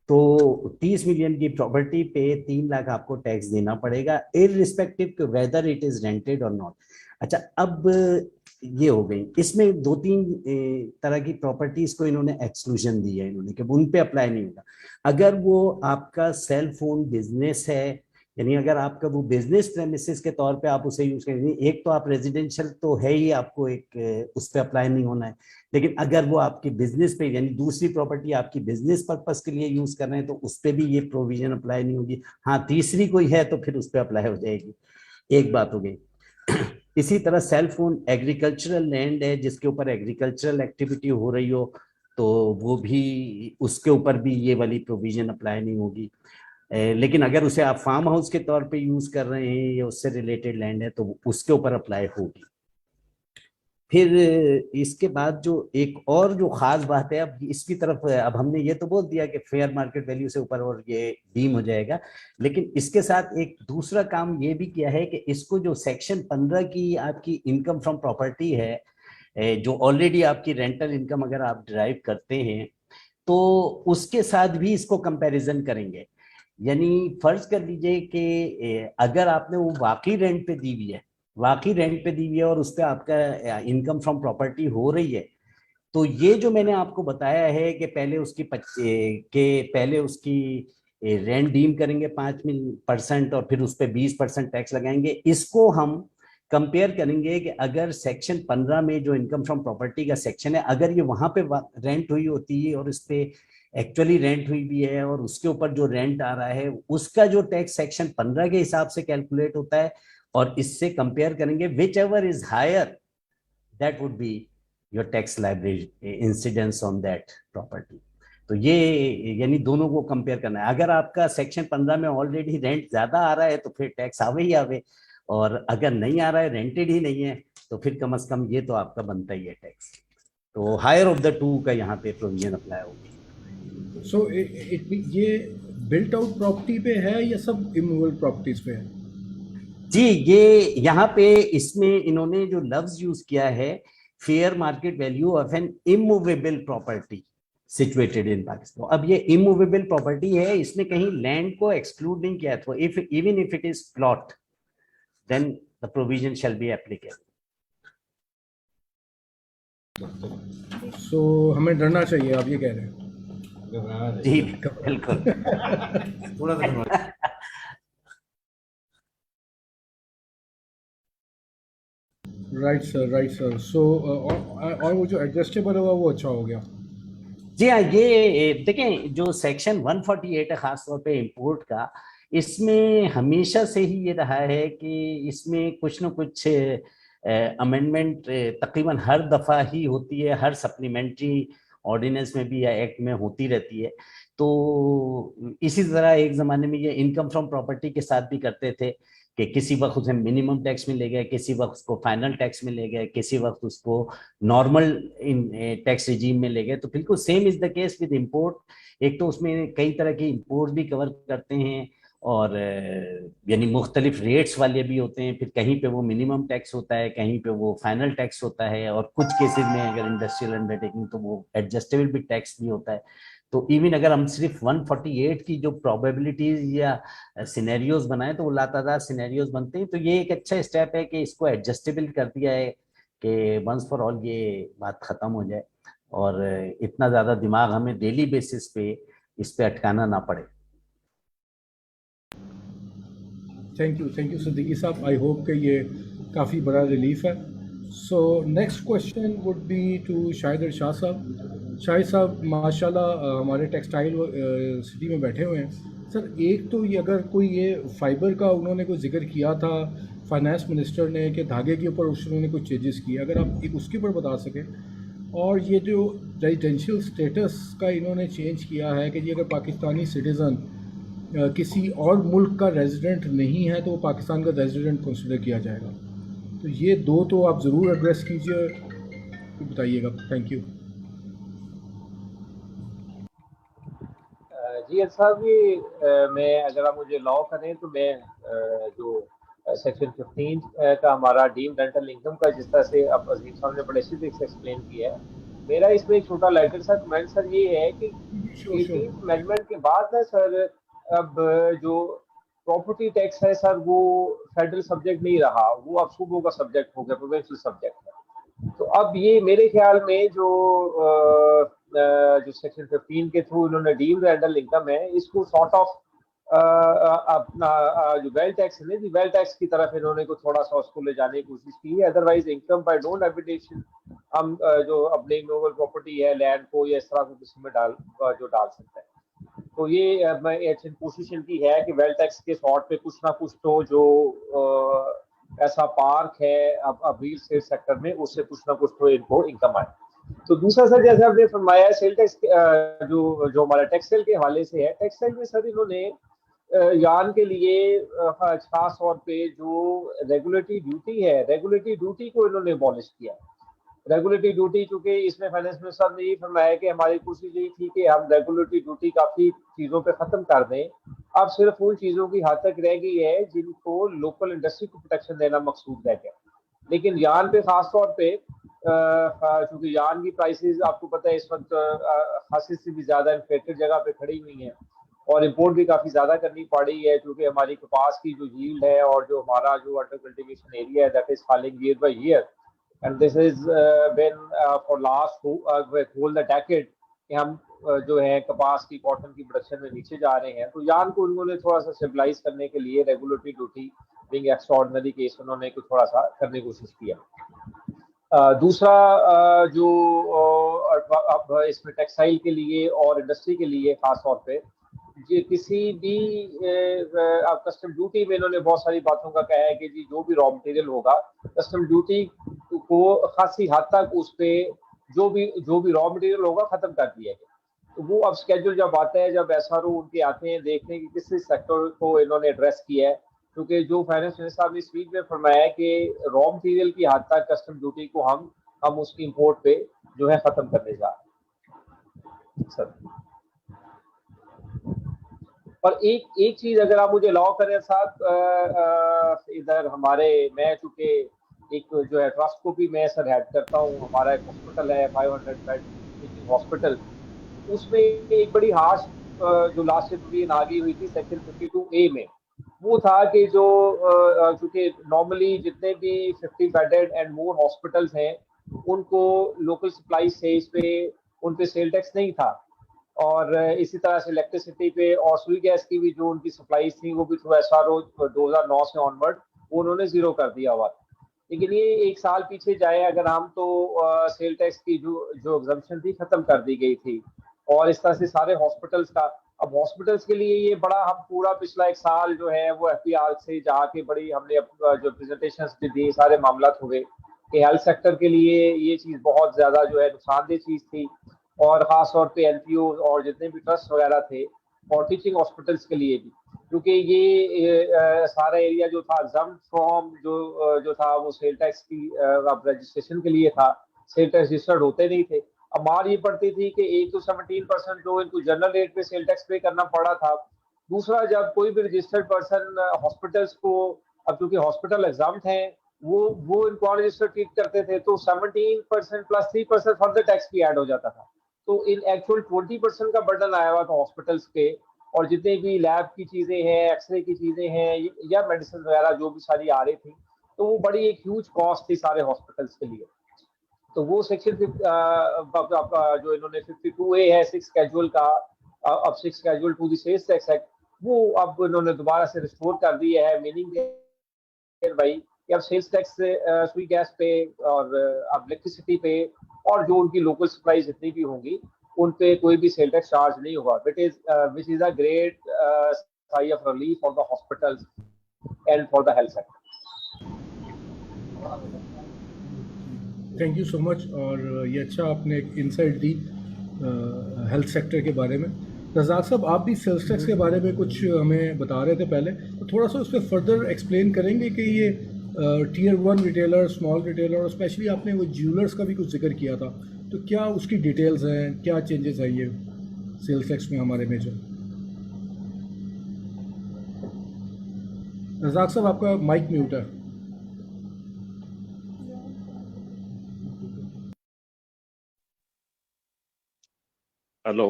तो 30 मिलियन की प्रॉपर्टी पे 3 लाख आपको टैक्स देना पड़ेगा, irrespective whether it is rented और नॉट। अच्छा, अब ये हो गई, इसमें 2-3 तरह की प्रॉपर्टीज को इन्होंने एक्सक्लूजन दी है इन्होंने, कि उन पे अप्लाई नहीं होगा। अगर वो आपका सेल्फ ओन बिजनेस है, यानी अगर आपका वो बिजनेस प्रेमिसेस के तौर पे आप उसे यूज करेंगे, एक तो आप रेजिडेंशियल तो है ही, आपको एक उस पर अप्लाई नहीं होना है, लेकिन अगर वो आपकी बिजनेस पे, यानी दूसरी प्रॉपर्टी आपकी बिजनेस पर्पस के लिए यूज कर रहे हैं तो उस पर भी ये प्रोविजन अप्लाई नहीं होगी। हाँ, तीसरी कोई है तो फिर उस पर अप्लाई हो जाएगी, एक बात हो गई। इसी तरह सेल्फ ओन एग्रीकल्चरल लैंड है जिसके ऊपर एग्रीकल्चरल एक्टिविटी हो रही हो, तो वो भी, उसके ऊपर भी ये वाली प्रोविजन अप्लाई नहीं होगी। लेकिन अगर उसे आप फार्म हाउस के तौर पे यूज कर रहे हैं या उससे रिलेटेड लैंड है तो उसके ऊपर अप्लाई होगी। फिर इसके बाद जो एक और जो खास बात है, अब इसकी तरफ, अब हमने ये तो बोल दिया कि फेयर मार्केट वैल्यू से ऊपर और ये डीम हो जाएगा, लेकिन इसके साथ एक दूसरा काम ये भी किया है कि इसको जो सेक्शन 15 की आपकी इनकम फ्रॉम प्रॉपर्टी है, जो ऑलरेडी आपकी रेंटल इनकम अगर आप ड्राइव करते हैं तो उसके साथ भी इसको कंपैरिजन करेंगे। यानी फर्ज कर लीजिए कि अगर आपने वो वाकई रेंट पे दी हुई है, और उस पर आपका इनकम फ्रॉम प्रॉपर्टी हो रही है, तो ये जो मैंने आपको बताया है कि पहले उसकी रेंट डीम करेंगे 5% और फिर उस पर 20% टैक्स लगाएंगे, इसको हम कंपेयर करेंगे कि अगर सेक्शन 15 में जो इनकम फ्रॉम प्रॉपर्टी का सेक्शन है, अगर ये वहां पे रेंट हुई होती है और इस पे एक्चुअली रेंट हुई भी है और उसके ऊपर जो रेंट आ रहा है उसका जो टैक्स सेक्शन 15 के हिसाब से कैलकुलेट होता है, और इससे कंपेयर करेंगे, which ever is higher that would be your tax liability incidence on that property. तो ये यानी दोनों को कंपेयर करना है। अगर आपका सेक्शन 15 में ऑलरेडी रेंट ज्यादा आ रहा है तो फिर टैक्स आवे ही आवे, और अगर नहीं आ रहा है, रेंटेड ही नहीं है, तो फिर कम से कम ये तो आपका बनता ही है टैक्स। तो हायर ऑफ द टू का यहाँ पे प्रोविजन अप्लाई होगी। सो ये बिल्ट आउट प्रॉपर्टी पे है या सब इमूवेबल प्रॉपर्टीज पे है? जी, ये यहाँ पे इसमें इन्होंने जो लफ्ज यूज किया है, fair market value of N immovable property situated in Pakistan. अब ये इमूवेबल प्रॉपर्टी है, इसने कहीं लैंड को एक्सक्लूड नहीं किया, तो if even if it is plot then the provision shall be applicable. So हमें डरना चाहिए, आप ये कह रहे हैं? जी बिल्कुल। थोड़ा सा राइट सर। सो और वो जो एडजस्टेबल होगा वो अच्छा हो गया। जी हाँ, ये देखें जो सेक्शन 148 है खासतौर पे इंपोर्ट का, इसमें हमेशा से ही ये रहा है कि इसमें कुछ न कुछ अमेंडमेंट तकरीबन हर दफा ही होती है, हर सप्लीमेंट्री ऑर्डिनेंस में भी या एक्ट में होती रहती है। तो इसी तरह एक जमाने में ये इनकम फ्रॉम प्रॉपर्टी के साथ भी करते थे कि किसी वक्त उसे मिनिमम टैक्स में ले गए, किसी वक्त उसको फाइनल टैक्स में ले गए, किसी वक्त उसको नॉर्मल इन टैक्स रिजीम में ले गए। तो बिल्कुल same is the case with import. एक तो उसमें कई तरह के इंपोर्ट भी कवर करते हैं और यानी मुख्तलिफ रेट्स वाले भी होते हैं, फिर कहीं पे वो मिनिमम टैक्स होता है, कहीं पे वो फाइनल टैक्स होता है, और कुछ केसेस में अगर इंडस्ट्रियल अंडरटेकिंग तो वो एडजस्टेबल भी टैक्स भी होता है। तो इवन अगर हम सिर्फ 148 की जो प्रोबेबिलिटीज या सिनेरियोज बनाए तो वो लातादार सिनेरियोज बनते हैं। तो ये एक अच्छा स्टेप है कि इसको एडजस्टेबल कर दिया है कि वंस फॉर ऑल ये बात खत्म हो जाए और इतना ज्यादा दिमाग हमें डेली बेसिस पे इस पे अटकाना ना पड़े। थैंक यू सिद्दीकी साहब। आई होप कि ये काफ़ी बड़ा रिलीफ है। So next question would be to Shahid Irshad साहब। शाहिद साहब माशाल्लाह हमारे टेक्सटाइल सिटी में बैठे हुए हैं। सर एक तो ये अगर कोई ये फाइबर का उन्होंने कोई जिक्र किया था फाइनेंस मिनिस्टर ने कि धागे के ऊपर उन्होंने कुछ चेंजेस किए, अगर आप एक उसके ऊपर बता सकें। और ये जो रेजिडेंशियल स्टेटस का इन्होंने चेंज किया है कि जी अगर पाकिस्तानी सिटीज़न किसी और मुल्क का रेजिडेंट नहीं है तो वो पाकिस्तान का रेजिडेंट कंसिडर किया जाएगा। तो ये दो तो आप ज़रूर एड्रेस कीजिए, तो बताइएगा। Thank you. जी साहब, ये मैं अगर आप मुझे लॉ करें तो मैं जो सेक्शन 15 का हमारा डीम्ड रेंटल इनकम का जिस तरह से अब अजीम साहब ने बड़े सीधे से एक्सप्लेन किया है, मेरा इसमें एक छोटा लाइटर सा कमेंट सर ये है कि 18th अमेंडमेंट के बाद ना सर अब जो प्रॉपर्टी टैक्स है सर वो फेडरल सब्जेक्ट नहीं रहा, वो अब सूबों का सब्जेक्ट हो गया, प्रोविंशियल सब्जेक्ट है। तो अब ये मेरे ख्याल में जो सेक्शन 15 के थ्रू इन्होंने डीम्ड रेंटल इनकम है इसको सॉर्ट ऑफ अपना जो वेल्थ टैक्स है जी, वेल्थ टैक्स की तरफ इन्होंने को थोड़ा सा उसको ले जाने की कोशिश की है। Otherwise income by non habitation हम जो अपने इमूवेबल प्रॉपर्टी है लैंड को या इस तरह को किसी में डाल सकते हैं। तो ये कोशिश इनकी है कि वेल्थ टैक्स के सॉर्ट पे कुछ ना कुछ तो जो ऐसा पार्क है अब रियल एस्टेट सेक्टर में उससे कुछ ना कुछ तो इनको इनकम आए। तो दूसरा सर जैसे आपने फरमाया सेल टैक्स जो हमारा टेक्सटाइल के हवाले से है, टेक्सटाइल में सर इन्होंने यार्न के लिए खास तौर पे जो रेगुलेटरी ड्यूटी है, रेगुलेटरी ड्यूटी को इन्होंने अबॉलिश किया। रेगुलेटरी ड्यूटी चूंकि इसमें फाइनेंस मिनिस्टर ने ये फरमाया कि हमारी कोशिश यही थी कि हम रेगुलेटरी ड्यूटी काफी चीजों पे खत्म कर दें, अब सिर्फ उन चीजों की हद तक रह गई है जिनको लोकल इंडस्ट्री को प्रोटेक्शन देना मकसूद रह गया। लेकिन यार्न पे खास तौर पे चूंकि यार्न की प्राइसेस आपको पता है इस वक्त खासी से भी ज्यादा इन्फ्लेटेड जगह पे खड़ी हुई हैं और इम्पोर्ट भी काफी ज्यादा करनी पड़ी है क्योंकि हमारी कपास की जो यील्ड है और जो हमारा जो अंडर कल्टीवेशन एरिया है that is falling year by year and this is been for last whole the decade कि हम जो है कपास की कॉटन की प्रोडक्शन में नीचे जा रहे हैं। तो यार्न को उन्होंने थोड़ा सा स्टेबलाइज करने के लिए regulatory duty being extraordinary case उन्होंने कुछ थोड़ा सा करने की कोशिश किया। दूसरा जो अब इसमें टेक्सटाइल के लिए और इंडस्ट्री के लिए खास तौर पे किसी भी कस्टम ड्यूटी में इन्होंने बहुत सारी बातों का कहा है कि जी जो भी रॉ मटेरियल होगा कस्टम ड्यूटी को खासी हद तक उस पे जो भी रॉ मटेरियल होगा खत्म कर दिया गया। तो वो अब स्केड्यूल जब आता है, जब एसआरओ उनके आते हैं देखने की किस सेक्टर को इन्होंने एड्रेस किया है, क्योंकि जो फाइनेंस मिनिस्टर साहब ने स्पीच में फरमाया है कि रॉ मटेरियल की हद तक कस्टम ड्यूटी को हम उसकी इंपोर्ट पे जो है खत्म करने जा रहे हैं सर। और एक चीज अगर आप मुझे लॉ करें साहब, इधर हमारे मैं चूंकि एक जो है ट्रस्ट को भी मैं सर हेड करता हूँ, हमारा एक हॉस्पिटल है 500 बेड हॉस्पिटल, उसमें एक बड़ी हार्श जो लास्ट ईयर आ गई हुई थी सेक्शन 52A में, वो था कि जो चूंकि नॉर्मली जितने भी 50 बेडेड एंड मोर हॉस्पिटल्स हैं उनको लोकल सप्लाई से इस पे उन पे सेल टैक्स नहीं था, और इसी तरह से इलेक्ट्रिसिटी पे और सुई गैस की भी जो उनकी सप्लाई थी वो भी थ्रू एसआरओ 2009 से ऑनवर्ड उन्होंने जीरो कर दिया हुआ था। लेकिन ये एक साल पीछे जाए अगर हम, तो सेल टैक्स की जो एग्जम्पशन थी खत्म कर दी गई थी, और इस तरह से सारे हॉस्पिटल्स का, अब हॉस्पिटल्स के लिए ये बड़ा, हम पूरा पिछला एक साल जो है वो FPR से जाके बड़ी हमने जो प्रेजेंटेशन दी, सारे मामला हुए कि हेल्थ सेक्टर के लिए ये चीज बहुत ज्यादा जो है नुकसानदेह चीज थी, और खास तौर पे NPO और जितने भी ट्रस्ट वगैरह थे, और टीचिंग हॉस्पिटल्स के लिए भी, क्योंकि ये सारा एरिया जो था एग्जाम फ्रॉम जो था वो सेल टैक्स की रजिस्ट्रेशन के लिए था, सेल टैक्स रजिस्टर्ड होते नहीं थे। अब मार ये पड़ती थी कि एक तो 17% जो इनको जनरल रेट पे सेल टैक्स पे करना पड़ा था, दूसरा जब कोई भी रजिस्टर्ड पर्सन हॉस्पिटल्स को, अब क्योंकि हॉस्पिटल एग्जाम थे, वो इनको रजिस्टर्ड ट्रीट करते थे, तो 17% प्लस 3% फर्दर टैक्स भी ऐड हो जाता था, तो इन एक्चुअल 20% का बर्डन आया हुआ था हॉस्पिटल्स पे। और जितने भी लैब की चीजें हैं, एक्सरे की चीजें हैं, या मेडिसिन वगैरह जो भी सारी आ रही थी, तो वो बड़ी एक ह्यूज कॉस्ट थी सारे हॉस्पिटल्स के लिए। तो वो सेक्शन जो इन्होंने 52A है 6 स्केड्यूल का, अब 6 schedule to the sales tax act, वो अब इन्होंने दोबारा से रिस्टोर कर दिया है, मीनिंग भाई कि अब सेल्स टैक्स सुई गैस पे और अब इलेक्ट्रिसिटी पे और जो उनकी लोकल सप्लाई जितनी भी होंगी उन पे कोई भी सेल टैक्स चार्ज नहीं होगा, which is a great sigh of relief for the hospitals and for the health sector. Thank you so much. और ये अच्छा आपने एक इंसाइट दी हेल्थ सेक्टर के बारे में। रज़ाक साहब, आप भी सेल्स टैक्स के बारे में कुछ हमें बता रहे थे पहले, तो थोड़ा सा उस पर फर्दर एक्सप्लेन करेंगे कि ये Tier 1 रिटेलर, स्मॉल रिटेलर, और स्पेशली आपने वो ज्वेलर्स का भी कुछ जिक्र किया था, तो क्या उसकी डिटेल्स हैं, क्या चेंजेस है ये सेल्स टैक्स में हमारे में जो। रज़ाक साहब आपका माइक म्यूट है। हेलो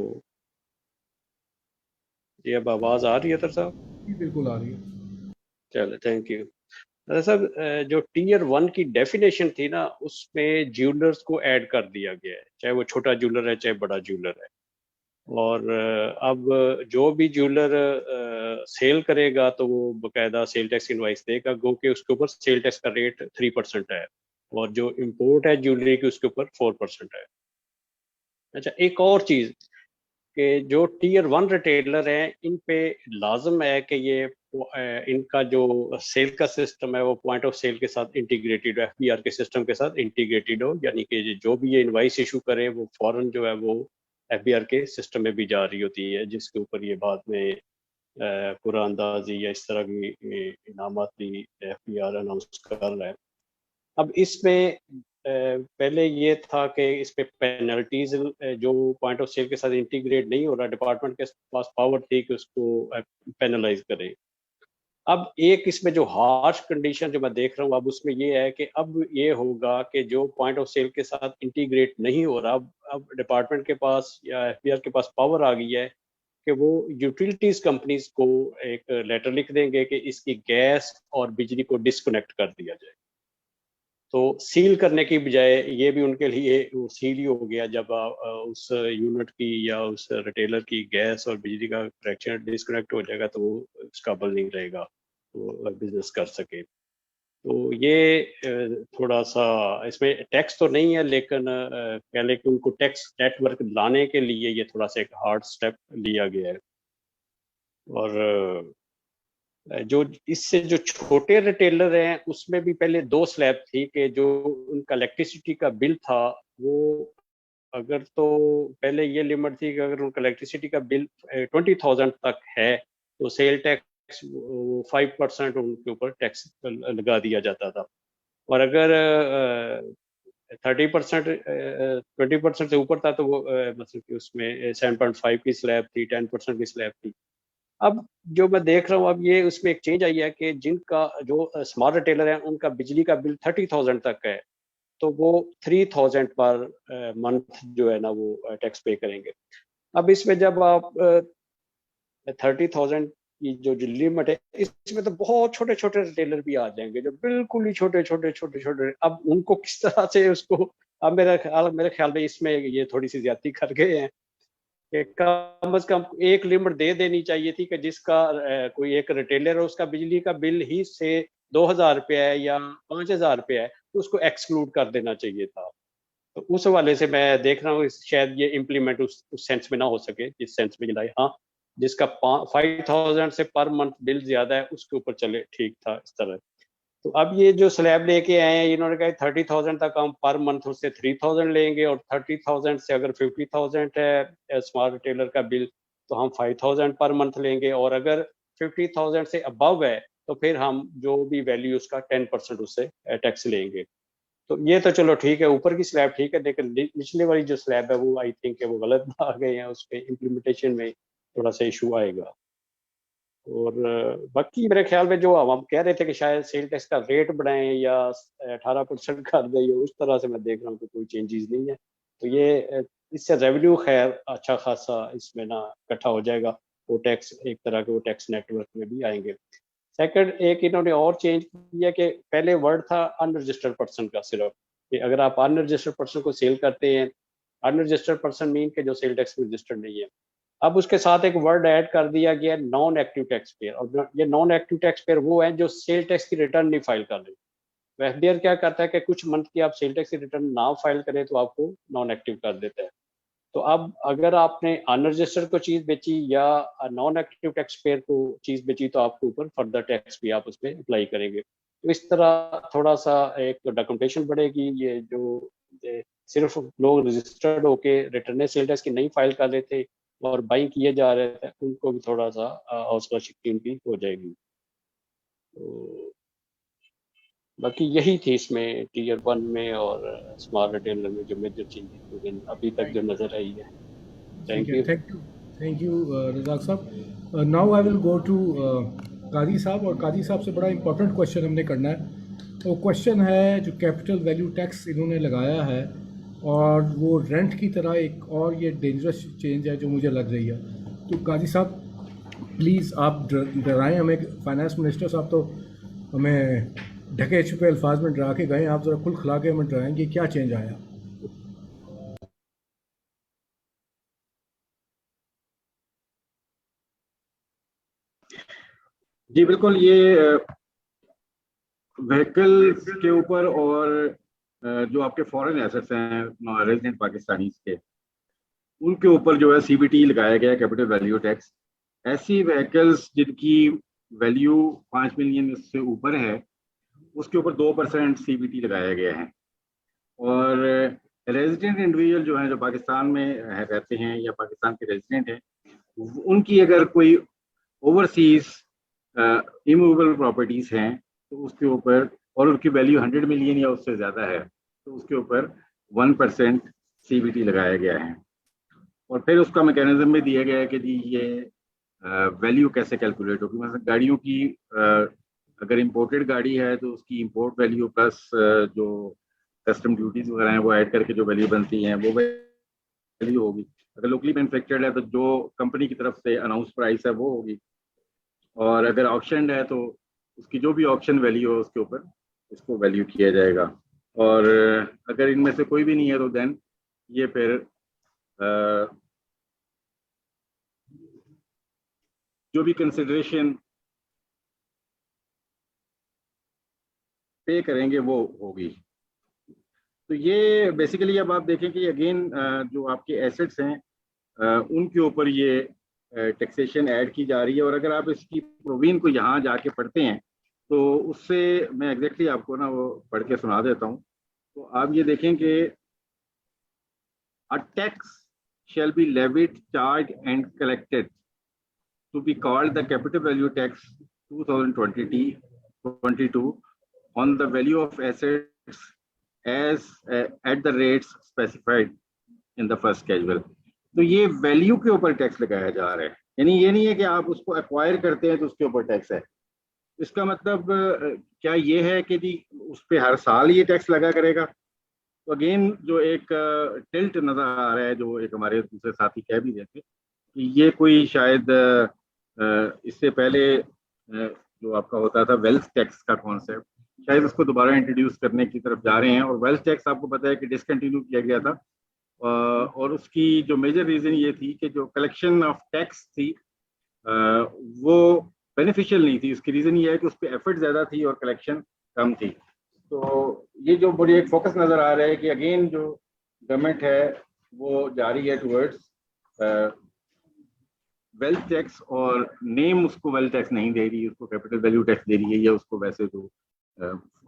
जी, अब आवाज आ रही है साहब? जी बिल्कुल आ रही है। चलो थैंक यू साहब। जो Tier 1 की डेफिनेशन थी ना, उसमें ज्वेलर्स को ऐड कर दिया गया है, चाहे वो छोटा ज्वेलर है चाहे बड़ा ज्वेलर है। और अब जो भी ज्वेलर सेल करेगा तो वो बकायदा सेल टैक्स इनवाइस देगा, क्योंकि उसके ऊपर सेल टैक्स का रेट 3% है, और जो इंपोर्ट है ज्वेलरी की उसके ऊपर 4% है। अच्छा, एक और चीज़ कि जो Tier 1 रिटेलर हैं, इन पे लाजम है कि ये इनका जो सेल का सिस्टम है वो पॉइंट ऑफ सेल के साथ इंटीग्रेटेड हो, FBR के सिस्टम के साथ इंटीग्रेटेड हो, यानी कि जो भी ये इनवाइस इशू करे वो फौरन जो है वो FBR के सिस्टम में भी जा रही होती है, जिसके ऊपर ये बाद में कुरानंदाजी या इस तरह की इनामात भी FBR अनाउंस कर रहा है। अब इसमें पहले ये था कि इस पे पेनल्टीज जो पॉइंट ऑफ सेल के साथ इंटीग्रेट नहीं हो रहा, डिपार्टमेंट के पास पावर थी कि उसको पेनलाइज करे। अब एक इसमें जो हार्श कंडीशन जो मैं देख रहा हूँ अब उसमें ये है कि अब ये होगा कि जो पॉइंट ऑफ सेल के साथ इंटीग्रेट नहीं हो रहा, अब डिपार्टमेंट के पास या FBR के पास पावर आ गई है कि वो यूटिलिटीज कंपनीज को एक लेटर लिख देंगे कि इसकी गैस और बिजली को डिस्कनेक्ट कर दिया जाए। तो सील करने की बजाय ये भी उनके लिए वो सील ही हो गया, जब उस यूनिट की या उस रिटेलर की गैस और बिजली का कनेक्शन डिस्कनेक्ट हो जाएगा तो वो उसका बल नहीं रहेगा, तो बिजनेस कर सके। तो ये थोड़ा सा इसमें टैक्स तो नहीं है, लेकिन कह लें कि उनको टैक्स नेटवर्क लाने के लिए ये थोड़ा सा एक हार्ड स्टेप लिया गया है। और जो इससे जो छोटे रिटेलर हैं उसमें भी पहले 2 स्लैब थी कि जो उनका इलेक्ट्रिसिटी का बिल था वो, अगर तो पहले ये लिमिट थी कि अगर उनका इलेक्ट्रिसिटी का बिल 20,000 तक है तो सेल टैक्स 5% उनके ऊपर टैक्स लगा दिया जाता था, और अगर 30% 20% से ऊपर था तो वो मतलब कि उसमें 7.5 की स्लैब थी, 10% की स्लैब थी। अब जो मैं देख रहा हूँ अब ये उसमें एक चेंज आई है कि जिनका जो स्मॉल रिटेलर है उनका बिजली का बिल 30,000 तक है तो वो 3,000 पर मंथ जो है ना वो टैक्स पे करेंगे। अब इसमें जब आप 30,000 की जो लिमिट है इसमें तो बहुत छोटे छोटे रिटेलर भी आ जाएंगे जो बिल्कुल ही छोटे। अब उनको किस तरह से उसको, अब मेरे ख्याल में इसमें ये थोड़ी सी ज्यादती कर गए हैं कि कम से कम एक लिमिट दे देनी चाहिए थी कि जिसका कोई एक रिटेलर है उसका बिजली का बिल ही से 2000 रुपये है या 5000 रुपये है तो उसको एक्सक्लूड कर देना चाहिए था। तो उस हवाले से मैं देख रहा हूँ शायद ये इम्प्लीमेंट उस सेंस में ना हो सके जिस सेंस में लाई। हाँ, जिसका 5000 से पर मंथ बिल ज्यादा है उसके ऊपर चले, ठीक था इस तरह। तो अब ये जो स्लैब लेके आए हैं, इन्होंने कहा 30,000 तक हम पर मंथ उससे 3000 लेंगे, और 30,000 से अगर 50,000 है स्मॉल रिटेलर का बिल तो हम 5,000 पर मंथ लेंगे, और अगर 50,000 से अबव है तो फिर हम जो भी वैल्यू उसका 10% उससे टैक्स लेंगे। तो ये तो चलो ठीक है, ऊपर की स्लैब ठीक है, लेकिन निचले वाली जो स्लैब है वो आई थिंक वो गलत आ गए हैं, उसके इम्प्लीमेंटेशन में थोड़ा सा इशू आएगा। और बाकी मेरे ख्याल में जो हम कह रहे थे कि शायद सेल टैक्स का रेट बढ़ाएं या 18% कर दें, उस तरह से मैं देख रहा हूँ कि कोई चेंजेस नहीं है। तो ये इससे रेवेन्यू खैर अच्छा खासा इसमें ना इकट्ठा हो जाएगा, वो टैक्स एक तरह के वो टैक्स नेटवर्क में भी आएंगे। सेकंड, एक इन्होंने और चेंज किया कि पहले वर्ड था अनरजिस्टर्ड पर्सन का, सिर्फ कि अगर आप अनरजिस्टर्ड पर्सन को सेल करते हैं, अनरजिस्टर्ड पर्सन मीन के जो सेल टैक्स में रजिस्टर्ड नहीं है। अब उसके साथ एक वर्ड ऐड कर दिया गया नॉन एक्टिव टैक्स पेयर, और ये नॉन एक्टिव टैक्स पेयर वो है जो सेल टैक्स की रिटर्न नहीं फाइल कर रहे। एफडीआर क्या करता है कि कुछ मंथ की आप सेल टैक्स की रिटर्न ना फाइल करें तो आपको नॉन एक्टिव कर देता है। तो अब अगर आपने अनरजिस्टर्ड को चीज बेची या नॉन एक्टिव टैक्स पेयर को चीज बेची तो आपके ऊपर फर्दर टैक्स भी आप उसमें अप्लाई करेंगे। तो इस तरह थोड़ा सा एक डॉक्यूमेंटेशन बढ़ेगी। ये जो सिर्फ लोग रजिस्टर्ड होके रिटर्न सेल टैक्स की नहीं फाइल कर रहे थे और बाइंग किए जा रहे थे, उनको भी थोड़ा सा हौसला शिकनी उनकी हो जाएगी। तो बाकी यही थी इसमें टीयर 1 में और स्मॉल रिटेलर में जो मेजर चेंजेस अभी तक जो नजर आई है। थैंक यू रज़ाक साहब। Now I will go to Qadi साहब, और कादी साहब से बड़ा इंपॉर्टेंट क्वेश्चन हमने करना है। वो क्वेश्चन है जो कैपिटल वैल्यू टैक्स इन्होंने लगाया है, और वो रेंट की तरह एक और ये डेंजरस चेंज है जो मुझे लग रही है। तो कादी साहब प्लीज़ आप डराएं हमें, फाइनेंस मिनिस्टर साहब तो हमें ढके छुपे अल्फाज में डरा के गए, आप ज़रा खुल खिला के हमें डराएंगे क्या चेंज आया। जी बिल्कुल, ये व्हीकल्स के ऊपर और जो आपके फॉरेन एसेट्स हैं रेजिडेंट पाकिस्तानी के, उनके ऊपर जो है सीबीटी लगाया गया है, कैपिटल वैल्यू टैक्स। ऐसी व्हीकल्स जिनकी वैल्यू 5 मिलियन से ऊपर है उसके ऊपर 2% सीबीटी लगाया गया है। और रेजिडेंट इंडिविजुअल जो हैं, जो पाकिस्तान में रहते हैं या पाकिस्तान के रेजिडेंट हैं, उनकी अगर कोई ओवरसीज इमूवेबल प्रॉपर्टीज हैं तो उसके ऊपर, और उनकी वैल्यू 100 मिलियन या उससे ज़्यादा है तो उसके ऊपर 1% सीबीटी लगाया गया है। और फिर उसका मैकेनिज्म भी दिया गया है कि जी ये वैल्यू कैसे कैलकुलेट होगी। मतलब गाड़ियों की अगर इंपोर्टेड गाड़ी है तो उसकी इंपोर्ट वैल्यू प्लस जो कस्टम ड्यूटीज वगैरह हैं वो ऐड करके जो वैल्यू बनती हैं वो वैल्यू होगी। अगर लोकली मैन्युफैक्चर्ड है तो जो कंपनी की तरफ से अनाउंस प्राइस है वो होगी, और अगर ऑक्शन है तो उसकी जो भी ऑक्शन वैल्यू हो उसके ऊपर इसको वैल्यू किया जाएगा। और अगर इनमें से कोई भी नहीं है तो देन ये फिर जो भी कंसिडरेशन पे करेंगे वो होगी। तो ये बेसिकली अब आप देखें कि अगेन जो आपके एसेट्स हैं उनके ऊपर ये टैक्सेशन ऐड की जा रही है। और अगर आप इसकी प्रोविजन को यहाँ जाके पढ़ते हैं तो उससे मैं एग्जैक्टली आपको ना वो पढ़ के सुना देता हूँ। तो आप ये देखें कि a tax shall be levied, charged and collected to be called the capital value tax 2022 on the value of assets as at the rates specified in the first schedule। तो ये वैल्यू के ऊपर टैक्स लगाया जा रहा है, यानी ये नहीं है कि आप उसको एक्वायर करते हैं तो उसके ऊपर टैक्स है। इसका मतलब क्या ये है कि जी उस पर हर साल ये टैक्स लगा करेगा? तो अगेन जो एक टिल्ट नजर आ रहा है, जो एक हमारे दूसरे साथी कह भी देते कि ये कोई शायद इससे पहले जो आपका होता था वेल्थ टैक्स का कॉन्सेप्ट, शायद उसको दोबारा इंट्रोड्यूस करने की तरफ जा रहे हैं। और वेल्थ टैक्स आपको पता है कि डिसकंटिन्यू किया गया था, और उसकी जो मेजर रीजन ये थी कि जो कलेक्शन ऑफ टैक्स थी वो बेनिफिशियल नहीं थी। उसकी रीज़न ये है कि उस पर एफर्ट ज़्यादा थी और कलेक्शन कम थी। तो ये जो बड़ी एक फोकस नज़र आ रहा है कि अगेन जो गवर्नमेंट है वो जा रही है टुवर्ड्स वेल्थ टैक्स, और नेम उसको वेल्थ टैक्स नहीं दे रही, उसको कैपिटल वैल्यू टैक्स दे रही है, या उसको वैसे तो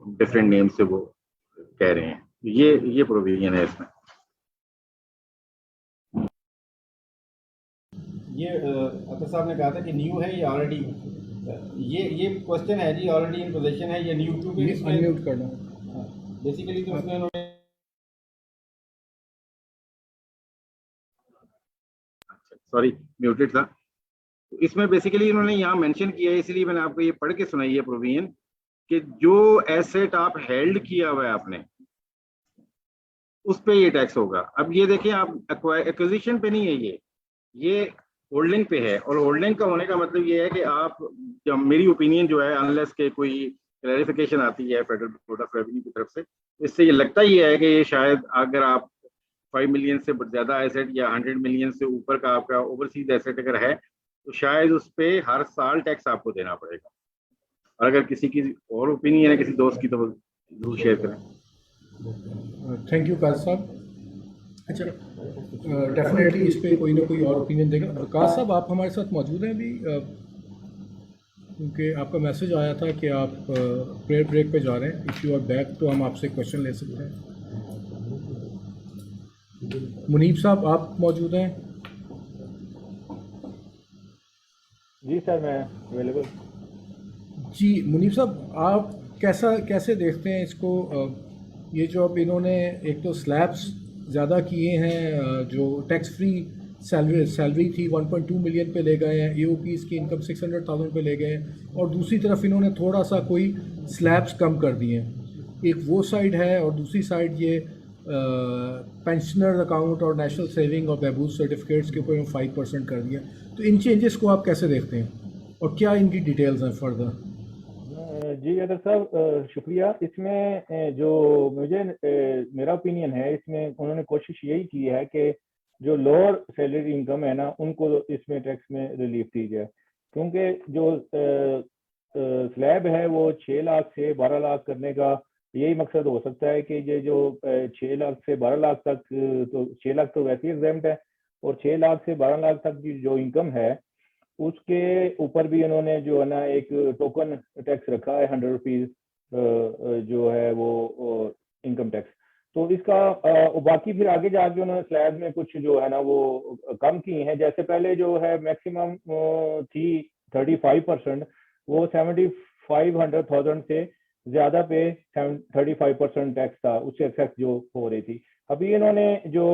डिफरेंट नेम से वो कह रहे हैं। ये प्रोविजन है इसमें। ये अतर साहब ने कहा था कि न्यू है, ये ऑलरेडी ये क्वेश्चन है जी, ऑलरेडी इन पोजीशन है, ये न्यू टू पे अनम्यूट करना। बेसिकली तो उसमें उन्होंने सॉरी म्यूटेड था। इसमें बेसिकली इन्होंने यहाँ मेंशन किया है, इसलिए मैंने आपको ये पढ़ के सुनाई है प्रोविजन, कि जो एसेट आप हेल्ड किया हुआ है आपने, उस पे ये टैक्स होगा। अब ये देखें, आप एक्विजिशन पे नहीं है, ये होल्डिंग पे है। और होल्डिंग का होने का मतलब ये है कि आप, जब मेरी ओपिनियन जो है, अनलेस के कोई क्लैरिफिकेशन आती है फेडरल बोर्ड ऑफ रेवेन्यू की तरफ से, इससे ये लगता ही है कि ये शायद अगर आप 5 मिलियन से ज़्यादा एसेट या 100 मिलियन से ऊपर का आपका ओवरसीज एसेट अगर है, तो शायद उस पर हर साल टैक्स आपको देना पड़ेगा। और अगर किसी की और ओपिनियन है किसी दोस्त की, तो जरूर शेयर करें। थैंक यू काज साहब। अच्छा, डेफिनेटली इस पे कोई ना कोई और ओपिनियन देगा। काज साहब, आप हमारे साथ मौजूद हैं अभी? क्योंकि आपका मैसेज आया था कि आप प्रेयर ब्रेक पे जा रहे हैं। इफ़ यू आर बैक तो हम आपसे क्वेश्चन ले सकते हैं। मुनीब साहब, आप मौजूद हैं? जी सर, मैं अवेलेबल। जी मुनीब साहब, आप कैसे देखते हैं इसको? ये जो अब इन्होंने एक तो स्लैब्स ज़्यादा किए हैं, जो टैक्स फ्री सैलरी थी 1.2 मिलियन पे ले गए हैं, AOPs की इनकम 600,000 पे ले गए हैं, और दूसरी तरफ इन्होंने थोड़ा सा कोई स्लैब्स कम कर दिए हैं। एक वो साइड है, और दूसरी साइड ये पेंशनर अकाउंट और नेशनल सेविंग और बहबूद सर्टिफिकेट्स के ऊपर 5% कर दिया। तो इन चेंजेस को आप कैसे देखते हैं, और क्या इनकी डिटेल्स हैं फर्दर? जी अदर साहब, शुक्रिया। इसमें जो मुझे मेरा ओपिनियन है, इसमें उन्होंने कोशिश यही की है कि जो लोअर सैलरी इनकम है ना, उनको इसमें टैक्स में रिलीफ दी जाए। क्योंकि जो स्लैब है वो 6 लाख से 12 लाख करने का यही मकसद हो सकता है कि ये जो 6 लाख से 12 लाख तक, तो 6 लाख तो वैसे ही एग्जेम्प्ट है, और 6 लाख से 12 लाख तक की जो इनकम है उसके ऊपर भी उन्होंने जो है ना एक टोकन टैक्स रखा है 100 रुपीज, जो है वो इनकम टैक्स। तो इसका बाकी फिर आगे जाके उन्होंने स्लैब में कुछ जो है ना वो कम की हैं। जैसे पहले जो है मैक्सिमम थी 35%, वो 75,000 से ज्यादा पे 35% टैक्स था, उससे एक्सेस जो हो रही थी। अभी इन्होंने जो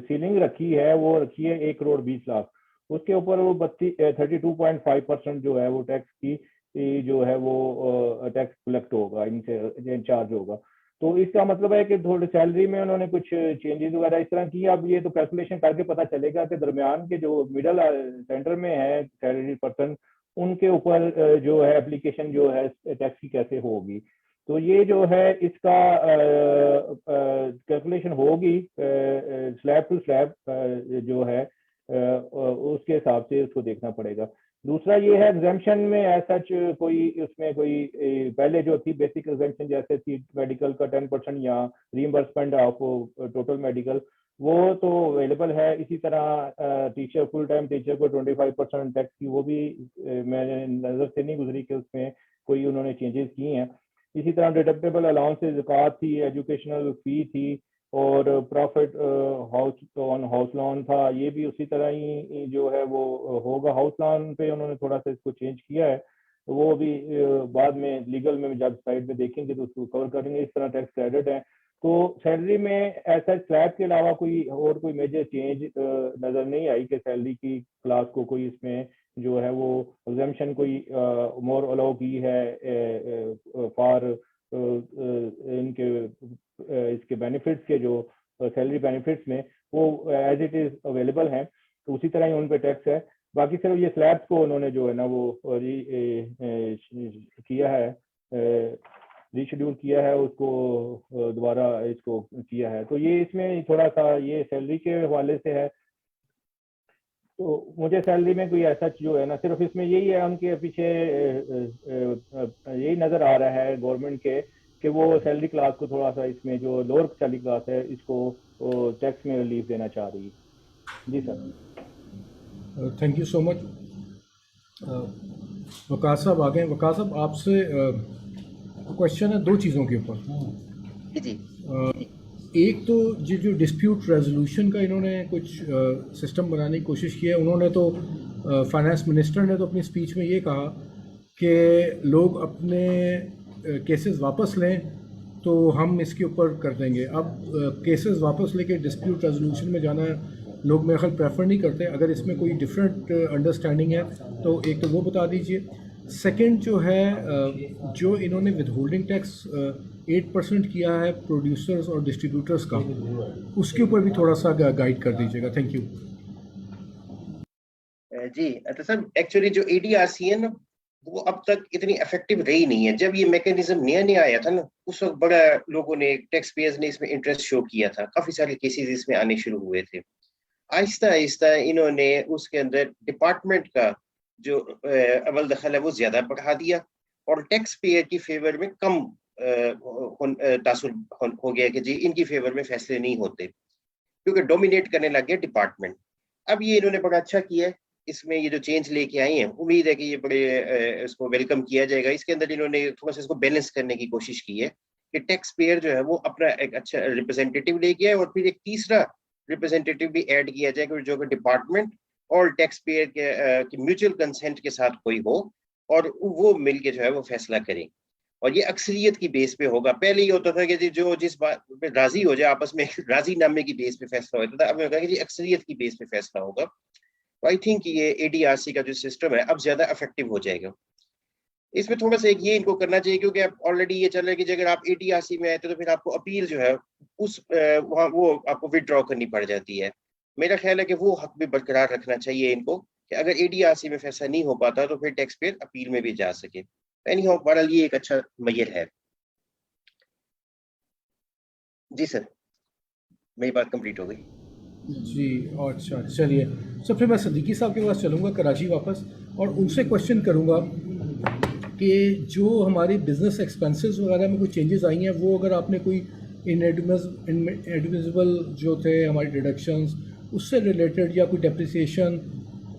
सीलिंग रखी है वो रखी है 1 करोड़ 20 लाख, उसके ऊपर वो 32.5% जो है वो टैक्स की जो है वो टैक्स कलेक्ट होगा, इनसे चार्ज होगा। तो इसका मतलब है कि थोड़ी सैलरी में उन्होंने कुछ चेंजेस वगैरह इस तरह की। अब ये तो कैलकुलेशन करके पता चलेगा कि दरमियान के जो मिडल सेंटर में है सैलरी पर्सन, उनके ऊपर जो है एप्लीकेशन जो है टैक्स की कैसे होगी। तो ये जो है इसका कैलकुलेशन होगी स्लैब टू स्लैब जो है उसके हिसाब से उसको देखना पड़ेगा। दूसरा ये है एग्जाम्पशन में ऐसा कोई उसमें कोई पहले जो थी बेसिक एग्जाम्पशन जैसे थी मेडिकल का 10% या रीइंबर्समेंट ऑफ टोटल मेडिकल, वो तो अवेलेबल है। इसी तरह टीचर, फुल टाइम टीचर को 25% टैक्स की, वो भी मैंने नजर से नहीं गुजरी कि उसमें कोई उन्होंने चेंजेस किए हैं। इसी तरह डिडक्टेबल अलाउंसेज ज़कात थी, एजुकेशनल फी थी, और प्रॉफिट हाउस लोन था, ये भी उसी तरह ही जो है वो होगा। हाउस लोन पे उन्होंने थोड़ा सा इसको चेंज किया है, तो वो भी बाद में लीगल में जब साइड में देखेंगे तो उसको कवर करेंगे। इस तरह टैक्स क्रेडिट है। तो सैलरी में ऐसा स्लैब के अलावा कोई मेजर चेंज नजर नहीं आई कि सैलरी की क्लास को कोई इसमें जो है वो एग्जाम्पशन कोई मोर अलाउ की है फॉर इनके इसके बेनिफिट्स के जो सैलरी बेनिफिट्स में वो एज इट इज अवेलेबल हैं, तो उसी तरह ही उन पे टैक्स है। बाकी सिर्फ ये स्लैब्स को उन्होंने जो है ना वो किया है, रीशेड्यूल किया है, उसको दोबारा इसको किया है। तो ये इसमें थोड़ा सा ये सैलरी के हवाले से है। तो मुझे सैलरी में कोई ऐसा जो है ना, सिर्फ इसमें यही है उनके पीछे यही नजर आ रहा है गवर्नमेंट के कि वो सैलरी क्लास को थोड़ा सा, इसमें जो लोअर सैलरी क्लास है इसको टैक्स में रिलीफ देना चाह रही है। जी sir. Thank you so much. Waqar साहब आ गए। वकार साहब आपसे क्वेश्चन है दो चीज़ों के ऊपर। जी एक तो ये जो डिस्प्यूट रेजोल्यूशन का इन्होंने कुछ सिस्टम बनाने की कोशिश की है। उन्होंने तो फाइनेंस मिनिस्टर ने तो अपनी स्पीच में ये कहा कि लोग अपने केसेस वापस लें तो हम इसके ऊपर कर देंगे। अब केसेस वापस लेके डिस्प्यूट रेजोल्यूशन में जाना लोग मेरे ख्याल प्रेफर नहीं करते। अगर इसमें कोई डिफरेंट अंडरस्टैंडिंग है तो एक तो वो बता दीजिए। सेकंड जो है, जो इन्होंने विदहोल्डिंग टैक्स 8% किया है प्रोड्यूसर्स और डिस्ट्रीब्यूटर्स का, उसके ऊपर भी थोड़ा सा गाइड कर दीजिएगा। Thank you. जी तो सर, एक्चुअली जो ADRC है ना, वो अब तक इतनी इफेक्टिव रही नहीं है। जब ये मैकेनिज्म नया नया आया था ना, उस वक्त बड़ा लोगों ने, टैक्स पेयर्स ने इसमें इंटरेस्ट शो किया था। काफी सारे केसेस इसमें आने शुरू हुए थे। आहिस्ता आहिस्ता इन्होंने उसके अंदर डिपार्टमेंट का जो अव्वल दखल है वो ज्यादा बढ़ा दिया और टैक्स पेयर की फेवर में कम तासुर हो गया कि जी इनकी फेवर में फैसले नहीं होते, क्योंकि डोमिनेट करने लग गया डिपार्टमेंट। अब ये इन्होंने बड़ा अच्छा किया है, इसमें ये जो चेंज लेके आई हैं, उम्मीद है कि ये बड़े इसको वेलकम किया जाएगा। इसके अंदर इन्होंने थोड़ा सा इसको बैलेंस करने की कोशिश की है कि टैक्स पेयर जो है वो अपना एक अच्छा रिप्रेजेंटेटिव लेके आए और फिर एक तीसरा रिप्रेजेंटेटिव भी ऐड किया जाए जो कि डिपार्टमेंट और टैक्स पेयर के म्यूचुअल कंसेंट के साथ कोई हो और वो मिलके जो है वो फैसला करें। और ये अक्सरियत की बेस पे होगा। पहले ये होता था कि जो जिस बात पे राजी हो जाए आपस में, राजी नामे की बेस पे फैसला होता था। अब होगा कि जी अक्सरियत की बेस पे फैसला होगा। तो आई थिंक ये ADRC का जो सिस्टम है अब ज्यादा इफेक्टिव हो जाएगा। इसमें थोड़ा सा एक ये इनको करना चाहिए, क्योंकि अब ऑलरेडी ये चल रहा है कि अगर आप ADRC में आए तो फिर आपको अपील जो है उस वहाँ वो आपको विड्रॉ करनी पड़ जाती है। मेरा ख्याल है कि वो हक भी बरकरार रखना चाहिए इनको कि अगर ADRC में फैसला नहीं हो पाता तो फिर टैक्स पेयर अपील में भी जा सके। एनीहाउ, बहरहाल ये एक अच्छा मैयर है। जी सर, मेरी बात कंप्लीट हो गई। जी अच्छा, चलिए सर, फिर मैं सिद्दीकी साहब के पास चलूँगा कराची वापस और उनसे क्वेश्चन करूँगा कि जो हमारी बिजनेस एक्सपेंसेस वगैरह में कोई चेंजेस आई हैं, वो अगर आपने कोई इनएडमिसिबल जो थे हमारी डिडक्शंस, उससे रिलेटेड या कोई डेप्रिसिएशन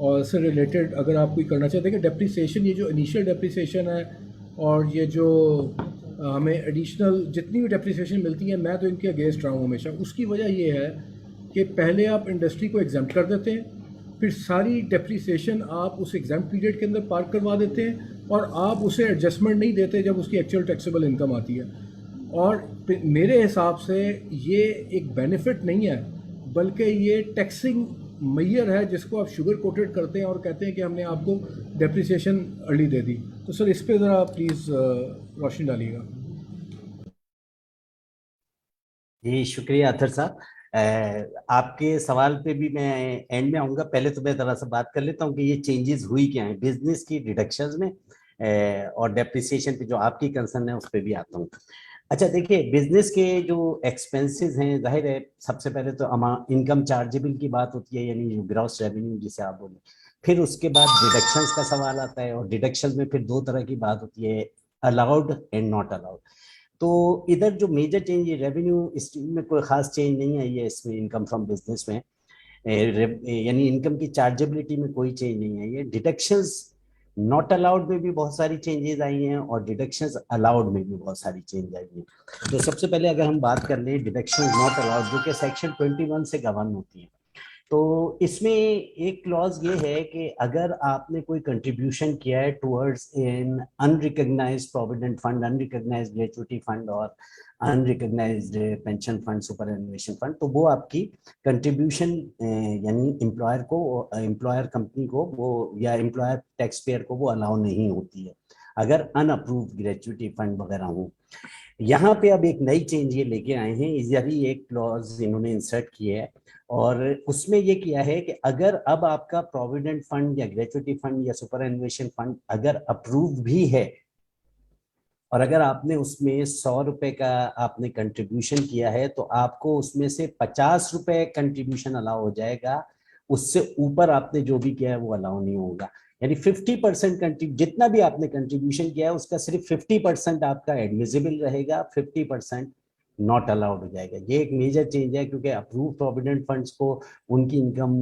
और से रिलेटेड अगर आप कोई करना चाहते हैं कि डेप्रिसिएशन, ये जो इनिशियल डेप्रिसिएशन है और ये जो हमें एडिशनल जितनी भी डेप्रिसिएशन मिलती है, मैं तो इनके अगेंस्ट रहा हूँ हमेशा। उसकी वजह ये है कि पहले आप इंडस्ट्री को एग्जाम्प्ट कर देते हैं, फिर सारी डेप्रिसिएशन आप उस एग्जाम पीरियड के अंदर पार्क करवा देते हैं और आप उसे एडजस्टमेंट नहीं देते जब उसकी एक्चुअल टैक्सेबल इनकम आती है। और मेरे हिसाब से ये एक बेनिफिट नहीं है, बल्कि ये टैक्सिंग मैयर है जिसको आप शुगर कोटेड करते हैं और कहते हैं कि हमने आपको डेप्रिसिएशन अर्ली दे दी। तो सर इस पे ज़रा प्लीज़ रोशनी डालिएगा। जी शुक्रिया अतर साहब। आपके सवाल पे भी मैं एंड में आऊँगा। पहले तो मैं ज़रा सा बात कर लेता हूँ कि ये चेंजेस हुई क्या है बिजनेस की डिडक्शंस में, और डेप्रिसिएशन पे जो आपकी कंसर्न है उस पर भी आता हूँ। अच्छा देखिए, बिजनेस के जो एक्सपेंसेस हैं, जाहिर है सबसे पहले तो इनकम चार्जेबल की बात होती है, यानी जो ग्रॉस रेवेन्यू जिसे आप बोले। फिर उसके बाद डिडक्शंस का सवाल आता है और डिडक्शंस में फिर दो तरह की बात होती है, अलाउड एंड नॉट अलाउड। तो इधर जो मेजर चेंज है रेवेन्यू स्ट्रीम में कोई खास चेंज नहीं आई है इसमें, इनकम फ्रॉम बिजनेस में, यानी इनकम की चार्जेबिलिटी में कोई चेंज नहीं आई है। डिडक्शंस नॉट अलाउड में भी बहुत सारी चेंजेस आई हैं और डिडक्शंस अलाउड में भी बहुत सारी चेंज आई हैं। तो सबसे पहले अगर हम बात कर लें डिडक्शंस नॉट अलाउड, जो कि सेक्शन 21 से गवर्न होती है, तो इसमें एक क्लॉज ये है कि अगर आपने कोई कंट्रीब्यूशन किया है towards in unrecognised provident fund, unrecognised gratuity fund और unrecognised pension fund, superannuation fund, तो वो आपकी कंट्रीब्यूशन यानी एम्प्लॉयर को, एम्प्लॉयर कंपनी को वो या एम्प्लॉयर टैक्स पेयर को वो अलाउ नहीं होती है अगर अनअप्रूव्ड ग्रेचुइटी फंड वगैरह हो। यहाँ पे अब एक नई चेंज ये लेके आए हैं, इधर एक क्लॉज इन्होंने इंसर्ट किया है और उसमें ये किया है कि अगर अब आपका प्रोविडेंट फंड या ग्रेचुइटी फंड या सुपरएनुएशन फंड अगर अप्रूव्ड भी है और अगर आपने उसमें 100 रुपए का आपने कंट्रीब्यूशन किया है, तो आपको उसमें से 50 रुपए कंट्रीब्यूशन अलाउ हो जाएगा उससे ऊपर आपने जो भी किया है वो अलाउ नहीं होगा। यानी 50% जितना भी आपने कंट्रीब्यूशन किया है उसका सिर्फ 50% आपका एडमिजिबल रहेगा, 50% नॉट अलाउड हो जाएगा। ये एक मेजर चेंज है, क्योंकि अप्रूव प्रोविडेंट फंड्स को उनकी इनकम,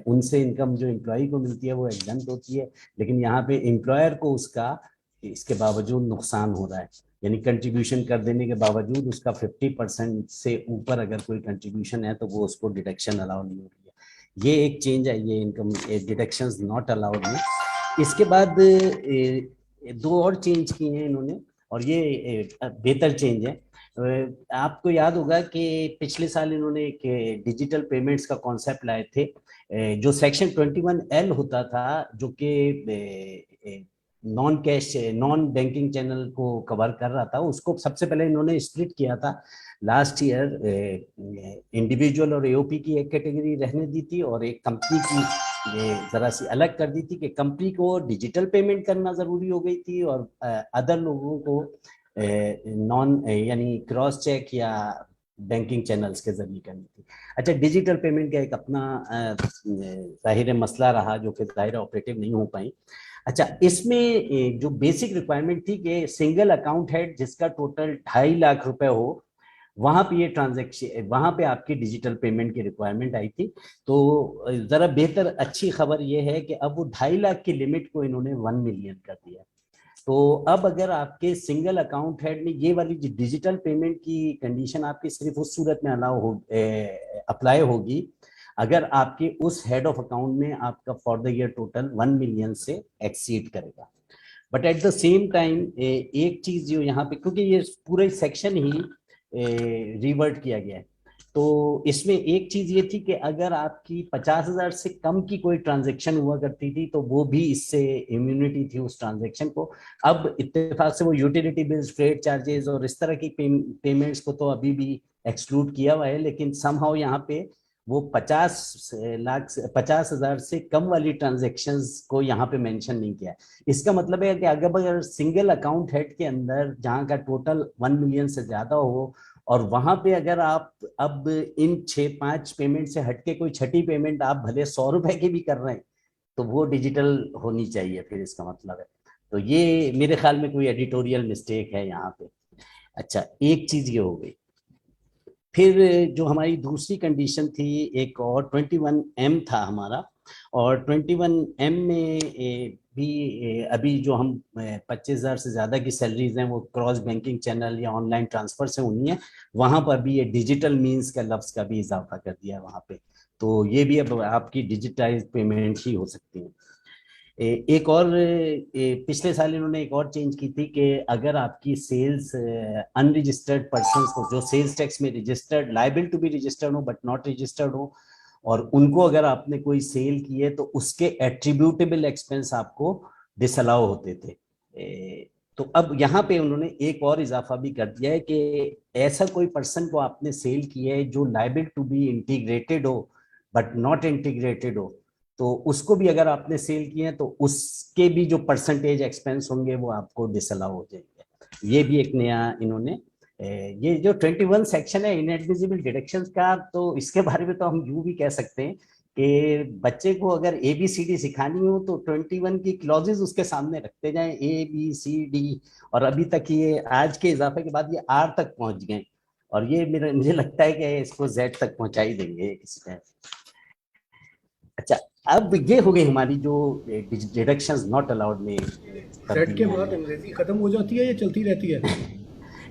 उनसे इनकम जो एम्प्लॉय को मिलती है वो एग्जम्प्ट होती है, लेकिन यहाँ पे एम्प्लॉयर को उसका इसके बावजूद नुकसान हो रहा है। यानी कंट्रीब्यूशन कर देने के बावजूद उसका 50% से ऊपर अगर कोई कंट्रीब्यूशन है तो वो उसको डिडक्शन अलाउ नहीं हो रही है। ये एक चेंज है, ये इनकम डिडक्शंस नॉट अलाउड में। इसके बाद दो और चेंज किए हैं इन्होंने, और ये बेहतर चेंज है। आपको याद होगा कि पिछले साल इन्होंने एक डिजिटल पेमेंट्स का कॉन्सेप्ट लाए थे, जो सेक्शन 21L होता था, जो कि non cash non banking channel को कवर कर रहा था। उसको सबसे पहले इन्होंने स्प्लिट किया था लास्ट ईयर, इंडिविजुअल और एओपी की एक कैटेगरी रहने दी थी और एक कंपनी की जरा सी अलग कर दी थी, कि कंपनी को डिजिटल पेमेंट करना जरूरी हो गई थी और अदर लोगों को नॉन यानी क्रॉस चेक या बैंकिंग चैनल्स के जरिए करनी थी। अच्छा, डिजिटल पेमेंट का एक अपना जाहिर मसला रहा, जो कि जाहिर ऑपरेटिव नहीं हो पाई। अच्छा, इसमें जो बेसिक रिक्वायरमेंट थी कि सिंगल अकाउंट हेड जिसका टोटल 2.5 लाख रुपए हो, वहां पे ये ट्रांजैक्शन, वहां पे आपकी डिजिटल पेमेंट की रिक्वायरमेंट आई थी। तो जरा बेहतर अच्छी खबर ये है कि अब वो 2.5 लाख की लिमिट को इन्होंने 1 मिलियन कर दिया। तो अब अगर आपके सिंगल अकाउंट हेड में ये वाली डिजिटल पेमेंट की कंडीशन आपकी सिर्फ उस सूरत में अप्लाई होगी अगर आपके उस हेड ऑफ अकाउंट में आपका for the year total 1 million से एक्सीड करेगा। But at the same time एक चीज जो यहाँ पे, क्योंकि ये पूरा सेक्शन ही रिवर्ट किया गया है, तो इसमें एक चीज ये थी कि अगर आपकी 50,000 से कम की कोई ट्रांजैक्शन हुआ करती थी तो वो भी इससे इम्यूनिटी थी उस ट्रांजैक्शन को। अब इत्तेफाक से वो यूटिलिटी बिल्स, फ्रेट चार्जेस और इस तरह की पेमेंट्स को तो अभी भी एक्सक्लूड किया हुआ है, लेकिन समहाउ यहाँ पे वो 50,000 से कम वाली ट्रांजैक्शंस को यहाँ पे मेंशन नहीं किया है। इसका मतलब है कि अगर सिंगल अकाउंट हेड के अंदर जहाँ का टोटल 1 मिलियन से ज्यादा हो और वहां पे अगर आप अब इन 6-5 पेमेंट से हटके कोई छठी पेमेंट आप भले 100 रुपए की भी कर रहे हैं तो वो डिजिटल होनी चाहिए, फिर इसका मतलब है। तो ये मेरे ख्याल में कोई एडिटोरियल मिस्टेक है यहाँ पे। अच्छा, एक चीज ये हो गई। फिर जो हमारी दूसरी कंडीशन थी, एक और 21M था हमारा, और 21M में भी अभी जो हम 25,000 से ज्यादा की सैलरीज हैं वो क्रॉस बैंकिंग चैनल या ऑनलाइन ट्रांसफर से होनी है, वहां पर भी ये डिजिटल मीन्स का लफ्ज का भी इजाफा कर दिया है वहां पे। तो ये भी अब आपकी डिजिटाइज पेमेंट ही हो सकती है। एक और पिछले साल इन्होंने एक और चेंज की थी कि अगर आपकी सेल्स अनरजिस्टर्ड पर्सन्स को जो सेल्स टैक्स में registered, liable to be registered हो बट नॉट रजिस्टर्ड हो, और उनको अगर आपने कोई सेल की है तो उसके एट्रीब्यूटेबल एक्सपेंस आपको डिसअलाउ होते थे। तो अब यहाँ पे उन्होंने एक और इजाफा भी कर दिया है कि ऐसा कोई पर्सन को आपने सेल किया है जो लायबल टू बी इंटीग्रेटेड हो बट नॉट इंटीग्रेटेड हो, तो उसको भी अगर आपने सेल किए हैं तो उसके भी जो परसेंटेज एक्सपेंस होंगे वो आपको डिसअलाउ हो जाएंगे। ये भी एक नया इन्होंने, ये जो 21 सेक्शन है इनएडमिसिबल डिडक्शंस का, तो इसके बारे में तो हम यूं भी कह सकते हैं कि बच्चे को अगर ABCD सिखानी हो तो 21 की क्लॉजेज उसके सामने रखते जाएं, ABCD, और अभी तक ये आज के इजाफे के बाद ये R तक पहुंच गए, और ये मुझे लगता है कि इसको Z तक पहुंचा ही देंगे किसी टाइम। अच्छा, अब ये हो गई हमारी जो डिडक्शंस नॉट अलाउड में। Z के बाद अंग्रेजी खत्म हो जाती है या चलती रहती है?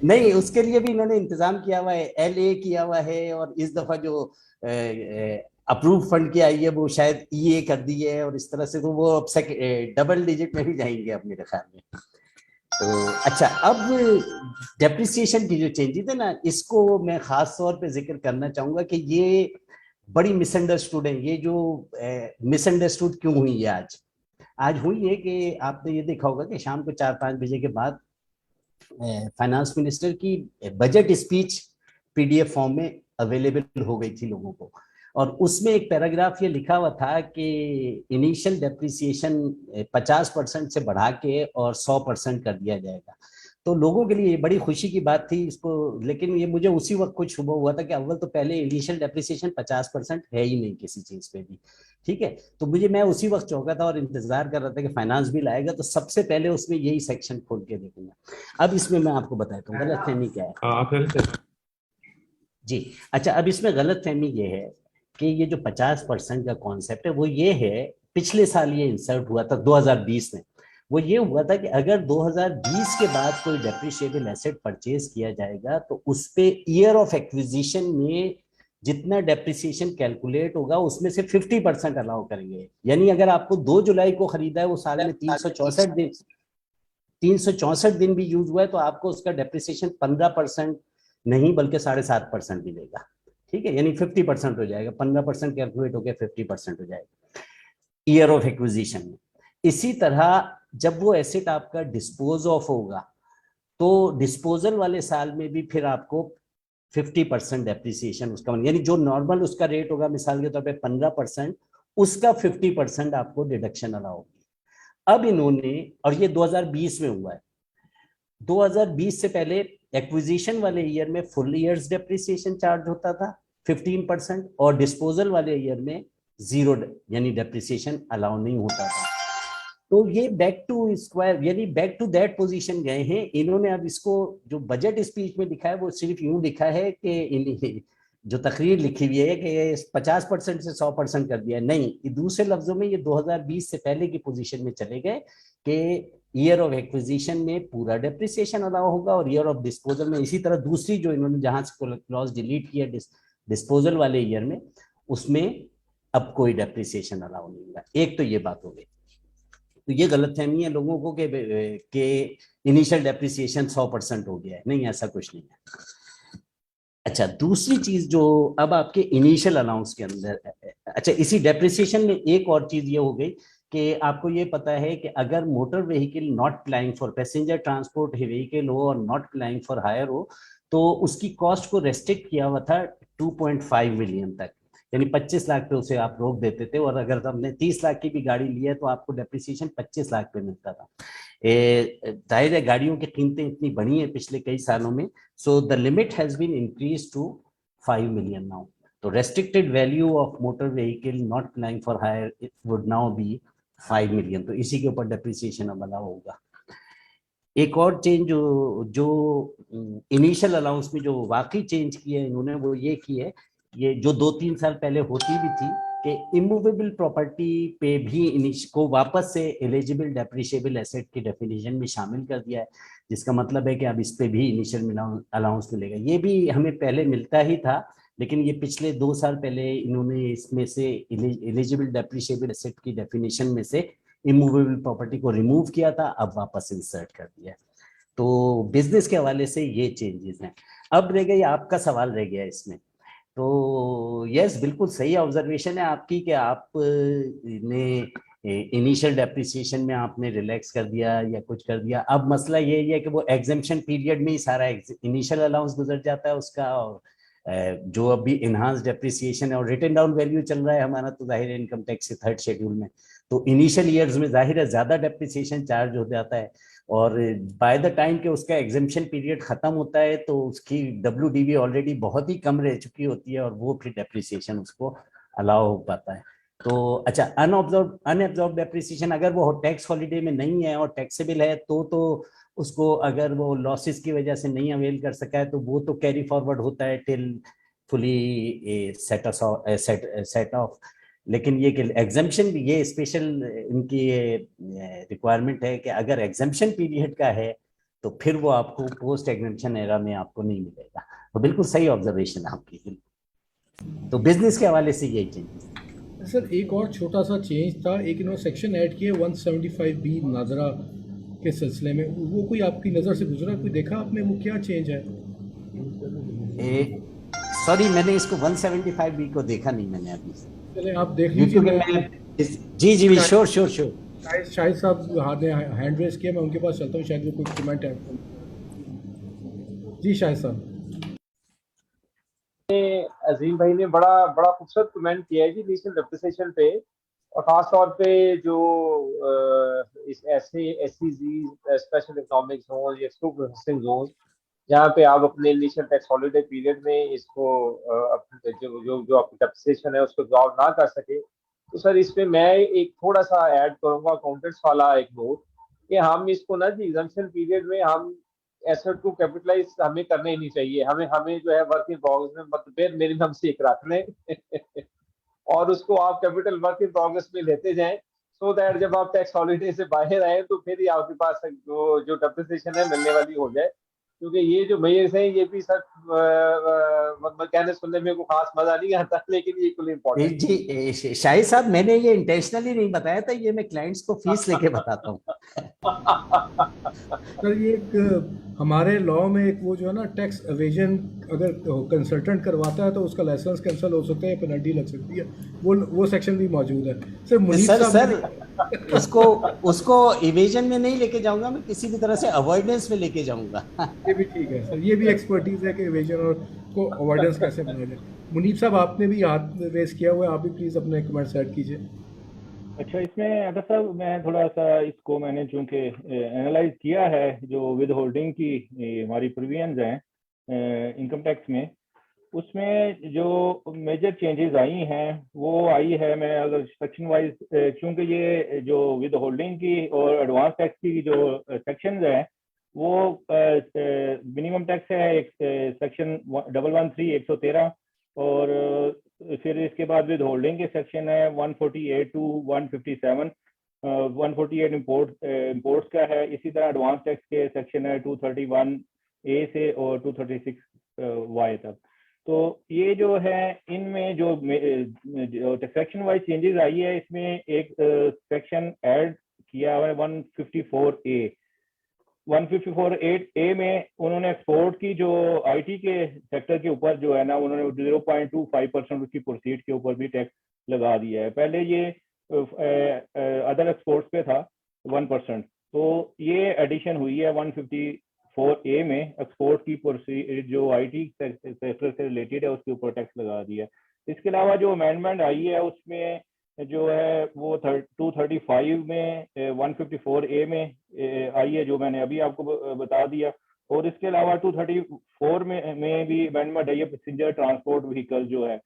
नहीं, उसके लिए भी इन्होंने इंतजाम किया हुआ है, LA किया हुआ है, और इस दफा जो अप्रूव फंड की आई है वो शायद EA कर दी है, और इस तरह से तो वो अब डबल डिजिट में भी जाएंगे अब मेरे ख्याल में। तो अच्छा, अब डेप्रिसिएशन की जो चेंजेस है ना, इसको मैं खास तौर पे जिक्र करना चाहूंगा कि ये बड़ी मिसअंडरस्टूड है। ये जो मिसअंडरस्टूड क्यों हुई है आज हुई है कि आपने ये देखा होगा कि शाम को 4-5 बजे के बाद फाइनेंस मिनिस्टर की बजट स्पीच PDF फॉर्म में अवेलेबल हो गई थी लोगों को, और उसमें एक पैराग्राफ ये लिखा हुआ था कि इनिशियल डेप्रिसिएशन 50% से बढ़ा के और 100% कर दिया जाएगा। तो लोगों के लिए ये बड़ी खुशी की बात थी इसको, लेकिन ये मुझे उसी वक्त कुछ शुभ हुआ था कि अव्वल तो पहले इनिशियल डेप्रिसिएशन 50% है ही नहीं किसी चीज पे भी, ठीक है। तो मैं उसी वक्त चौंका था और इंतजार कर रहा था कि फाइनेंस बिल आएगा तो सबसे पहले उसमें यही सेक्शन खोल के देखूंगा। अब इसमें मैं आपको बताता हूँ गलतफहमी क्या है जी। अच्छा, अब इसमें गलतफहमी ये है कि ये जो 50% का कॉन्सेप्ट है वो ये है, पिछले साल ये इंसर्ट हुआ था 2020 में। वो ये हुआ था कि अगर 2020 के बाद कोई डेप्रिशिएबल एसेट परचेज किया जाएगा तो उस पे ईयर ऑफ एक्विजिशन में जितना डेप्रिसिएशन कैलकुलेट होगा उसमें से 50% अलाउ करेंगे। यानी अगर आपको 2 जुलाई को खरीदा है, वो साल में 364 दिन भी यूज हुआ है, तो आपको उसका डेप्रिसिएशन 15% नहीं बल्कि 7.5% मिलेगा, ठीक है। यानी 50% हो जाएगा, 15% कैलकुलेट होकर 50% हो जाएगा ईयर ऑफ एक्विजिशन में। इसी तरह जब वो एसेट आपका डिस्पोज ऑफ होगा तो डिस्पोजल वाले साल में भी फिर आपको 50% डेप्रिसिएशन उसका, यानी जो नॉर्मल उसका रेट होगा मिसाल के तौर पे 15%, उसका 50% आपको डिडक्शन अलाउ होगी। अब इन्होंने, और ये 2020 में हुआ है, 2020 से पहले एक्विजिशन वाले ईयर में फुल ईयर्स डेप्रिसिएशन चार्ज होता था 15% और डिस्पोजल वाले ईयर में 0 यानी डेप्रिसिएशन अलाउ नहीं होता था। तो ये बैक टू स्क्वायर यानी बैक टू दैट पोजीशन गए हैं इन्होंने। अब इसको जो बजट स्पीच में लिखा है वो सिर्फ यूं लिखा है कि जो तकरीर लिखी हुई है कि 50% से 100% कर दिया है, नहीं, दूसरे लफ्जों में ये 2020 से पहले की पोजीशन में चले गए कि ईयर ऑफ एक्विजिशन में पूरा डेप्रिसिएशन अलाउ होगा और ईयर ऑफ डिस्पोजल में इसी तरह दूसरी जो इन्होंने जहां से क्लॉज डिलीट किया डिस्पोजल वाले ईयर में, उसमें अब कोई डेप्रिसिएशन अलाउ नहीं होगा। एक तो ये बात हो गई। तो ये गलतफहमी है लोगों को कि इनिशियल डेप्रिसिएशन 100% हो गया है, नहीं, ऐसा कुछ नहीं है। अच्छा, दूसरी चीज जो अब आपके इनिशियल अलाउंस के अंदर, अच्छा इसी डेप्रिसिएशन में एक और चीज ये हो गई कि आपको ये पता है कि अगर motor vehicle not plying for passenger transport vehicle हो और नॉट प्लाइंग फॉर हायर हो तो उसकी कॉस्ट को रेस्ट्रिक्ट किया हुआ था 2.5 मिलियन तक, यानी 25 लाख पे उसे आप रोक देते थे। और अगर हमने 30 लाख की भी गाड़ी ली है तो आपको डेप्रिसिएशन 25 लाख पे मिलता था। जाहिर है गाड़ियों की कीमतें इतनी बढ़ी हैं पिछले कई सालों में, so the limit has been increase to 5 million now. तो restricted value of motor vehicle not plying for hire it would now be 5 million. तो इसी के ऊपर डेप्रिसिएशन अब अलाउ होगा। एक और चेंज जो इनिशियल अलाउंस में जो वाकई चेंज किया है इन्होंने वो ये की है, ये जो 2-3 साल पहले होती भी थी कि इमूवेबल प्रॉपर्टी पे भी को वापस से एलिजिबल डेप्रिशिएबल एसेट की डेफिनेशन में शामिल कर दिया है, जिसका मतलब है कि अब इस पे भी इनिशियल अलाउंस मिलेगा। ये भी हमें पहले मिलता ही था, लेकिन ये पिछले 2 साल पहले इन्होंने इसमें से एलिजिबल डेप्रिशिएबल एसेट की डेफिनेशन में से इमूवेबल प्रॉपर्टी को रिमूव किया था, अब वापस इंसर्ट कर दिया। तो बिजनेस के हवाले से ये चेंजेस हैं। अब रह गई आपका सवाल रह गया इसमें। तो यस, बिल्कुल सही ऑब्जर्वेशन है आपकी कि आप ने इनिशियल डेप्रिसिएशन में आपने रिलैक्स कर दिया या कुछ कर दिया। अब मसला ये है कि वो एग्जेम्पशन पीरियड में ही सारा इनिशियल अलाउंस गुजर जाता है उसका, और जो अभी इनहांस डेप्रिसिएशन है और रिटन डाउन वैल्यू चल रहा है हमारा, तो जाहिर है इनकम टैक्स के 3rd शेड्यूल में, तो इनिशियल ईयर्स में जाहिर है ज्यादा डेप्रिसिएशन चार्ज हो जाता है और बाय द टाइम के उसका एग्जेम्पशन पीरियड खत्म होता है तो उसकी WDV ऑलरेडी बहुत ही कम रह चुकी होती है और वो फिर डेप्रिसिएशन उसको अलाउ हो पाता है। तो अच्छा, अनअब्जॉर्ब डेप्रिसिएशन अगर वो टैक्स हॉलीडे में नहीं है और टैक्सेबल है तो उसको अगर वो लॉसेस की वजह से नहीं अवेल कर सका है तो वो तो कैरी फॉरवर्ड होता है टिल फुली सेट ऑफ। लेकिन ये कि एग्जाम्पशन भी, ये स्पेशल इनकी रिक्वायरमेंट है कि अगर एग्जाम्पशन पीरियड का है तो फिर वो आपको पोस्ट एग्जाम्पशन एरा में आपको नहीं मिलेगा। तो बिल्कुल सही ऑब्जर्वेशन है आपकी। तो बिजनेस के हवाले से यही चेंज। सर एक और छोटा सा चेंज था, एक इन्होंने सेक्शन ऐड किया 175B नाजरा के सिलसिले में, वो कोई आपकी नज़र से गुजरा, कोई देखा आपने, वो क्या चेंज है? सॉरी, मैंने इसको 175B को देखा नहीं मैंने अभी। चले आप देख लीजिए। जी श्योर। शाहिद साहब हाथ ने हैंड रेस किया, मैं उनके पास चलता हूँ, शायद वो कुछ कमेंट है। जी शाहिद साहब। अजीम भाई ने बड़ा खूबसूरत कमेंट किया है जी इनिशियल डेप्रिसिएशन पे, और ख़ास तौर पे जो इस ऐसे एसईजी स्पेशल इकोनॉमिक जोन या एक्सक्लूसिव प्रोसेसिंग जोन, जहाँ पे आप अपने इनिशियल टैक्स हॉलिडे पीरियड में इसको अपने जो जो जो आपकी टैक्सेशन है उसको जॉब ना कर सके, तो सर इसमें मैं एक थोड़ा सा ऐड करूंगा अकाउंटेंट्स वाला एक नोट, कि हम इसको ना जी एग्जम्पशन पीरियड में हम एसेट को कैपिटलाइज हमें करने ही नहीं चाहिए, हमें हमें जो है वर्क इन प्रोग्रेस में मतलब मिनिमम से एक रख लें और उसको आप कैपिटल वर्क इन प्रोग्रेस में लेते जाएं, सो दैट जब आप टैक्स हॉलिडे से बाहर आए तो फिर ही आपके पास जो डेप्रिसिएशन है मिलने वाली हो जाए। क्योंकि ये जो मेजर्स हैं ये भी सर मतलब कहने सुनने में कोई खास मजा नहीं आता, लेकिन ये इक्वली इम्पोर्टेंट है। जी शाहिद साहब, मैंने ये इंटेंशनली नहीं बताया था, ये मैं क्लाइंट्स को फीस लेके बताता हूँ। सर ये एक हमारे लॉ में एक वो जो है ना टैक्स एवेजन, अगर कंसल्टेंट करवाता है तो उसका लाइसेंस कैंसिल हो सकता है, पेनल्टी लग सकती है, वो सेक्शन भी मौजूद है। सर मुनीफ सर साहब उसको इवेजन में नहीं लेके जाऊंगा, मैं किसी भी तरह से अवॉइडेंस में लेके जाऊंगा। ये भी ठीक है सर, ये भी एक्सपर्टीज है कि इवेजन और को अवॉइडेंस कैसे बनाया जाए। मुनीफ साहब आपने भी हाथ रेस किया हुआ है, आप भी प्लीज़ अपने कमेंट्स ऐड कीजिए। अच्छा, इसमें अगर साहब मैं थोड़ा सा इसको मैंने चूंकि एनालाइज किया है, जो विद होल्डिंग की हमारी प्रोविजंस हैं इनकम टैक्स में, उसमें जो मेजर चेंजेस आई हैं वो आई है, मैं अगर सेक्शन वाइज, क्योंकि ये जो विद होल्डिंग की और एडवांस टैक्स की जो सेक्शंस हैं वो मिनिमम टैक्स है एक सेक्शन 113 और फिर इसके बाद विद होल्डिंग के सेक्शन है 148 टू 157। 148 इंपोर्ट्स का है, इसी तरह एडवांस टैक्स के सेक्शन है 231 ए से और 236 वाई तक। तो ये जो है इनमें जो सेक्शन वाइज चेंजेस आई है, इसमें एक सेक्शन ऐड किया हुआ है 154A। 154A में उन्होंने एक्सपोर्ट की जो आईटी के सेक्टर के ऊपर जो है ना, उन्होंने 0.25% उसकी प्रोसीड के ऊपर भी टैक्स लगा दिया है। पहले ये अदर एक्सपोर्ट्स पे था 1%, तो ये एडिशन हुई है 154A में, एक्सपोर्ट की प्रोसीड जो आईटी सेक्टर से रिलेटेड है उसके ऊपर टैक्स लगा दिया है। इसके अलावा जो अमेंडमेंट आई है उसमें जो है वो 235 में 154A में आई है, जो मैंने अभी आपको बता दिया। और इसके अलावा 234 में भी अमेंडमेंट आई है, पैसेंजर ट्रांसपोर्ट व्हीकल जो है।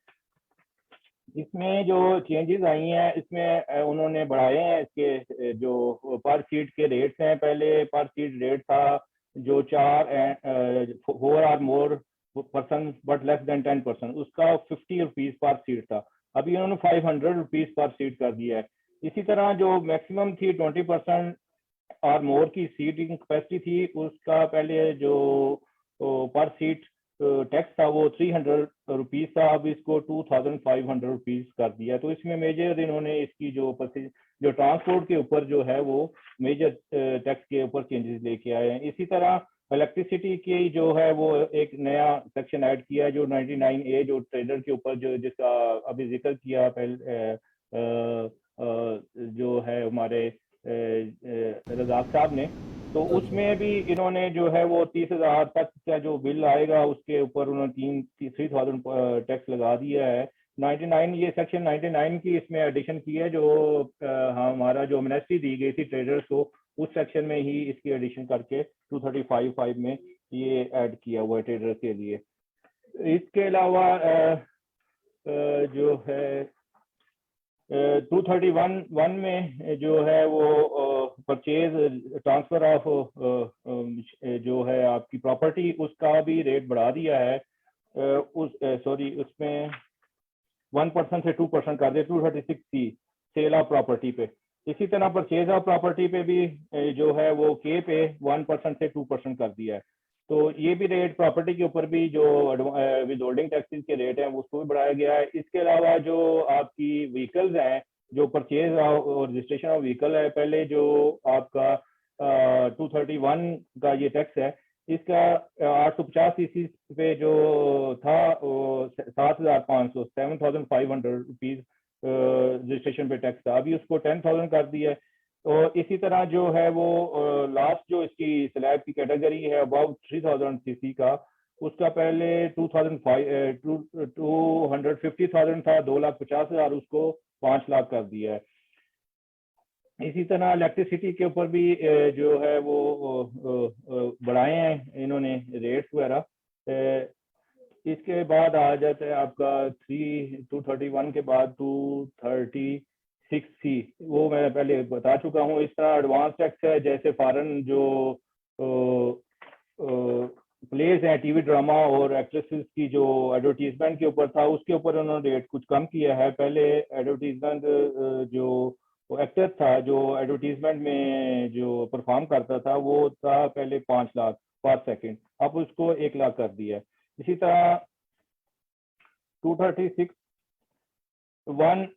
इसमें जो चेंजेस आई हैं, इसमें उन्होंने बढ़ाए हैं इसके जो पर सीट के रेट्स हैं। पहले पर सीट रेट था जो 4 और more person but less than 10%, उसका 50 रुपीज पर सीट था, अभी उन्होंने 500 रुपीज पर सीट कर दिया है। इसी तरह जो मैक्सिमम थी 20% और मोर की सीटिंग कैपेसिटी थी, उसका पहले जो पर सीट टैक्स था वो 300 रुपीज था, अब इसको 2500 रुपीज कर दिया। तो इसमें मेजर इन्होंने इसकी जो ट्रांसपोर्ट के ऊपर जो है वो मेजर टैक्स के ऊपर चेंजेस लेके आए हैं। इसी तरह इलेक्ट्रिसिटी की जो है वो एक नया सेक्शन ऐड किया है, जो 99A जो ट्रेडर के ऊपर जो जिसका अभी जिक्र किया पहले जो है हमारे रजाक साहब ने, तो उसमें भी इन्होंने जो है वो 30,000 तक का जो बिल आएगा उसके ऊपर उन्होंने 3,000 टैक्स लगा दिया है। 99 ये सेक्शन 99 की इसमें एडिशन की है, जो हमारा जो एमनेस्टी दी गई थी ट्रेडर्स को, उस सेक्शन में ही इसकी एडिशन करके 235(5) में ये ऐड किया हुआ है ट्रेडर्स के लिए। इसके अलावा जो है 231(1) में जो है वो परचेज ट्रांसफर ऑफ जो है आपकी प्रॉपर्टी, उसका भी रेट बढ़ा दिया है। उसमें 1% से 2% कर दिया, 236C सेल ऑफ प्रॉपर्टी पे। इसी तरह परचेज ऑफ प्रॉपर्टी पे भी जो है वो के पे 1% से 2% कर दिया है। तो ये भी रेट प्रॉपर्टी के ऊपर भी जो विद होल्डिंग टैक्सेस के रेट हैं उसको भी बढ़ाया गया है। इसके अलावा जो आपकी व्हीकल्स हैं, जो परचेज और रजिस्ट्रेशन ऑफ व्हीकल है, पहले जो आपका 231 का ये टैक्स है, इसका 850cc पे जो था वो 7,500 7,500 रुपीज रजिस्ट्रेशन पे टैक्स था, अभी उसको 10,000 कर दिया है। तो इसी तरह जो है वो लास्ट जो इसकी स्लैब की कैटेगरी है अबव 3,000 cc का, उसका पहले 250,000 था, 2,50,000, उसको 5 लाख कर दिया है। इसी तरह इलेक्ट्रिसिटी के ऊपर भी जो है वो बढ़ाए हैं इन्होंने रेट्स वगैरह। इसके बाद आ जाता है आपका 231 के बाद 236C, वो मैं पहले बता चुका हूँ। इस तरह एडवांस टैक्स है, जैसे फॉरेन जो प्लेस हैं, टीवी ड्रामा और एक्ट्रेसेस की जो एडवर्टीजमेंट के ऊपर था, उसके ऊपर उन्होंने रेट कुछ कम किया है। पहले एडवर्टीजमेंट जो एक्टर था जो एडवर्टीजमेंट में जो परफॉर्म करता था वो था पहले 5 लाख पर सेकंड, अब उसको 1 लाख कर दिया है। इसी तरह 236(1)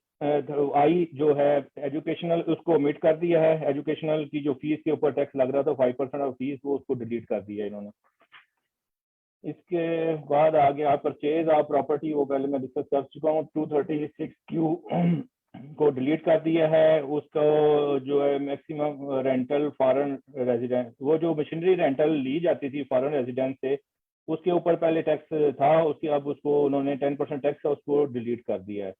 जो है एजुकेशनल, उसको ओमिट कर दिया है। एजुकेशनल की जो फीस के ऊपर टैक्स लग रहा था 5% ऑफ फीस, वो उसको डिलीट कर दिया इन्होंने। इसके बाद आगे आप परचेज ऑफ प्रॉपर्टी, वो पहले मैं डिस्कस कर चुका हूँ। 236Q को डिलीट कर दिया है। उसको जो है मैक्सिमम रेंटल फॉरेन रेजिडेंट, वो जो मशीनरी रेंटल ली जाती थी फॉरेन रेजिडेंट से, उसके ऊपर पहले टैक्स था, उसके अब उसको उन्होंने 10% टैक्स उसको डिलीट कर दिया है।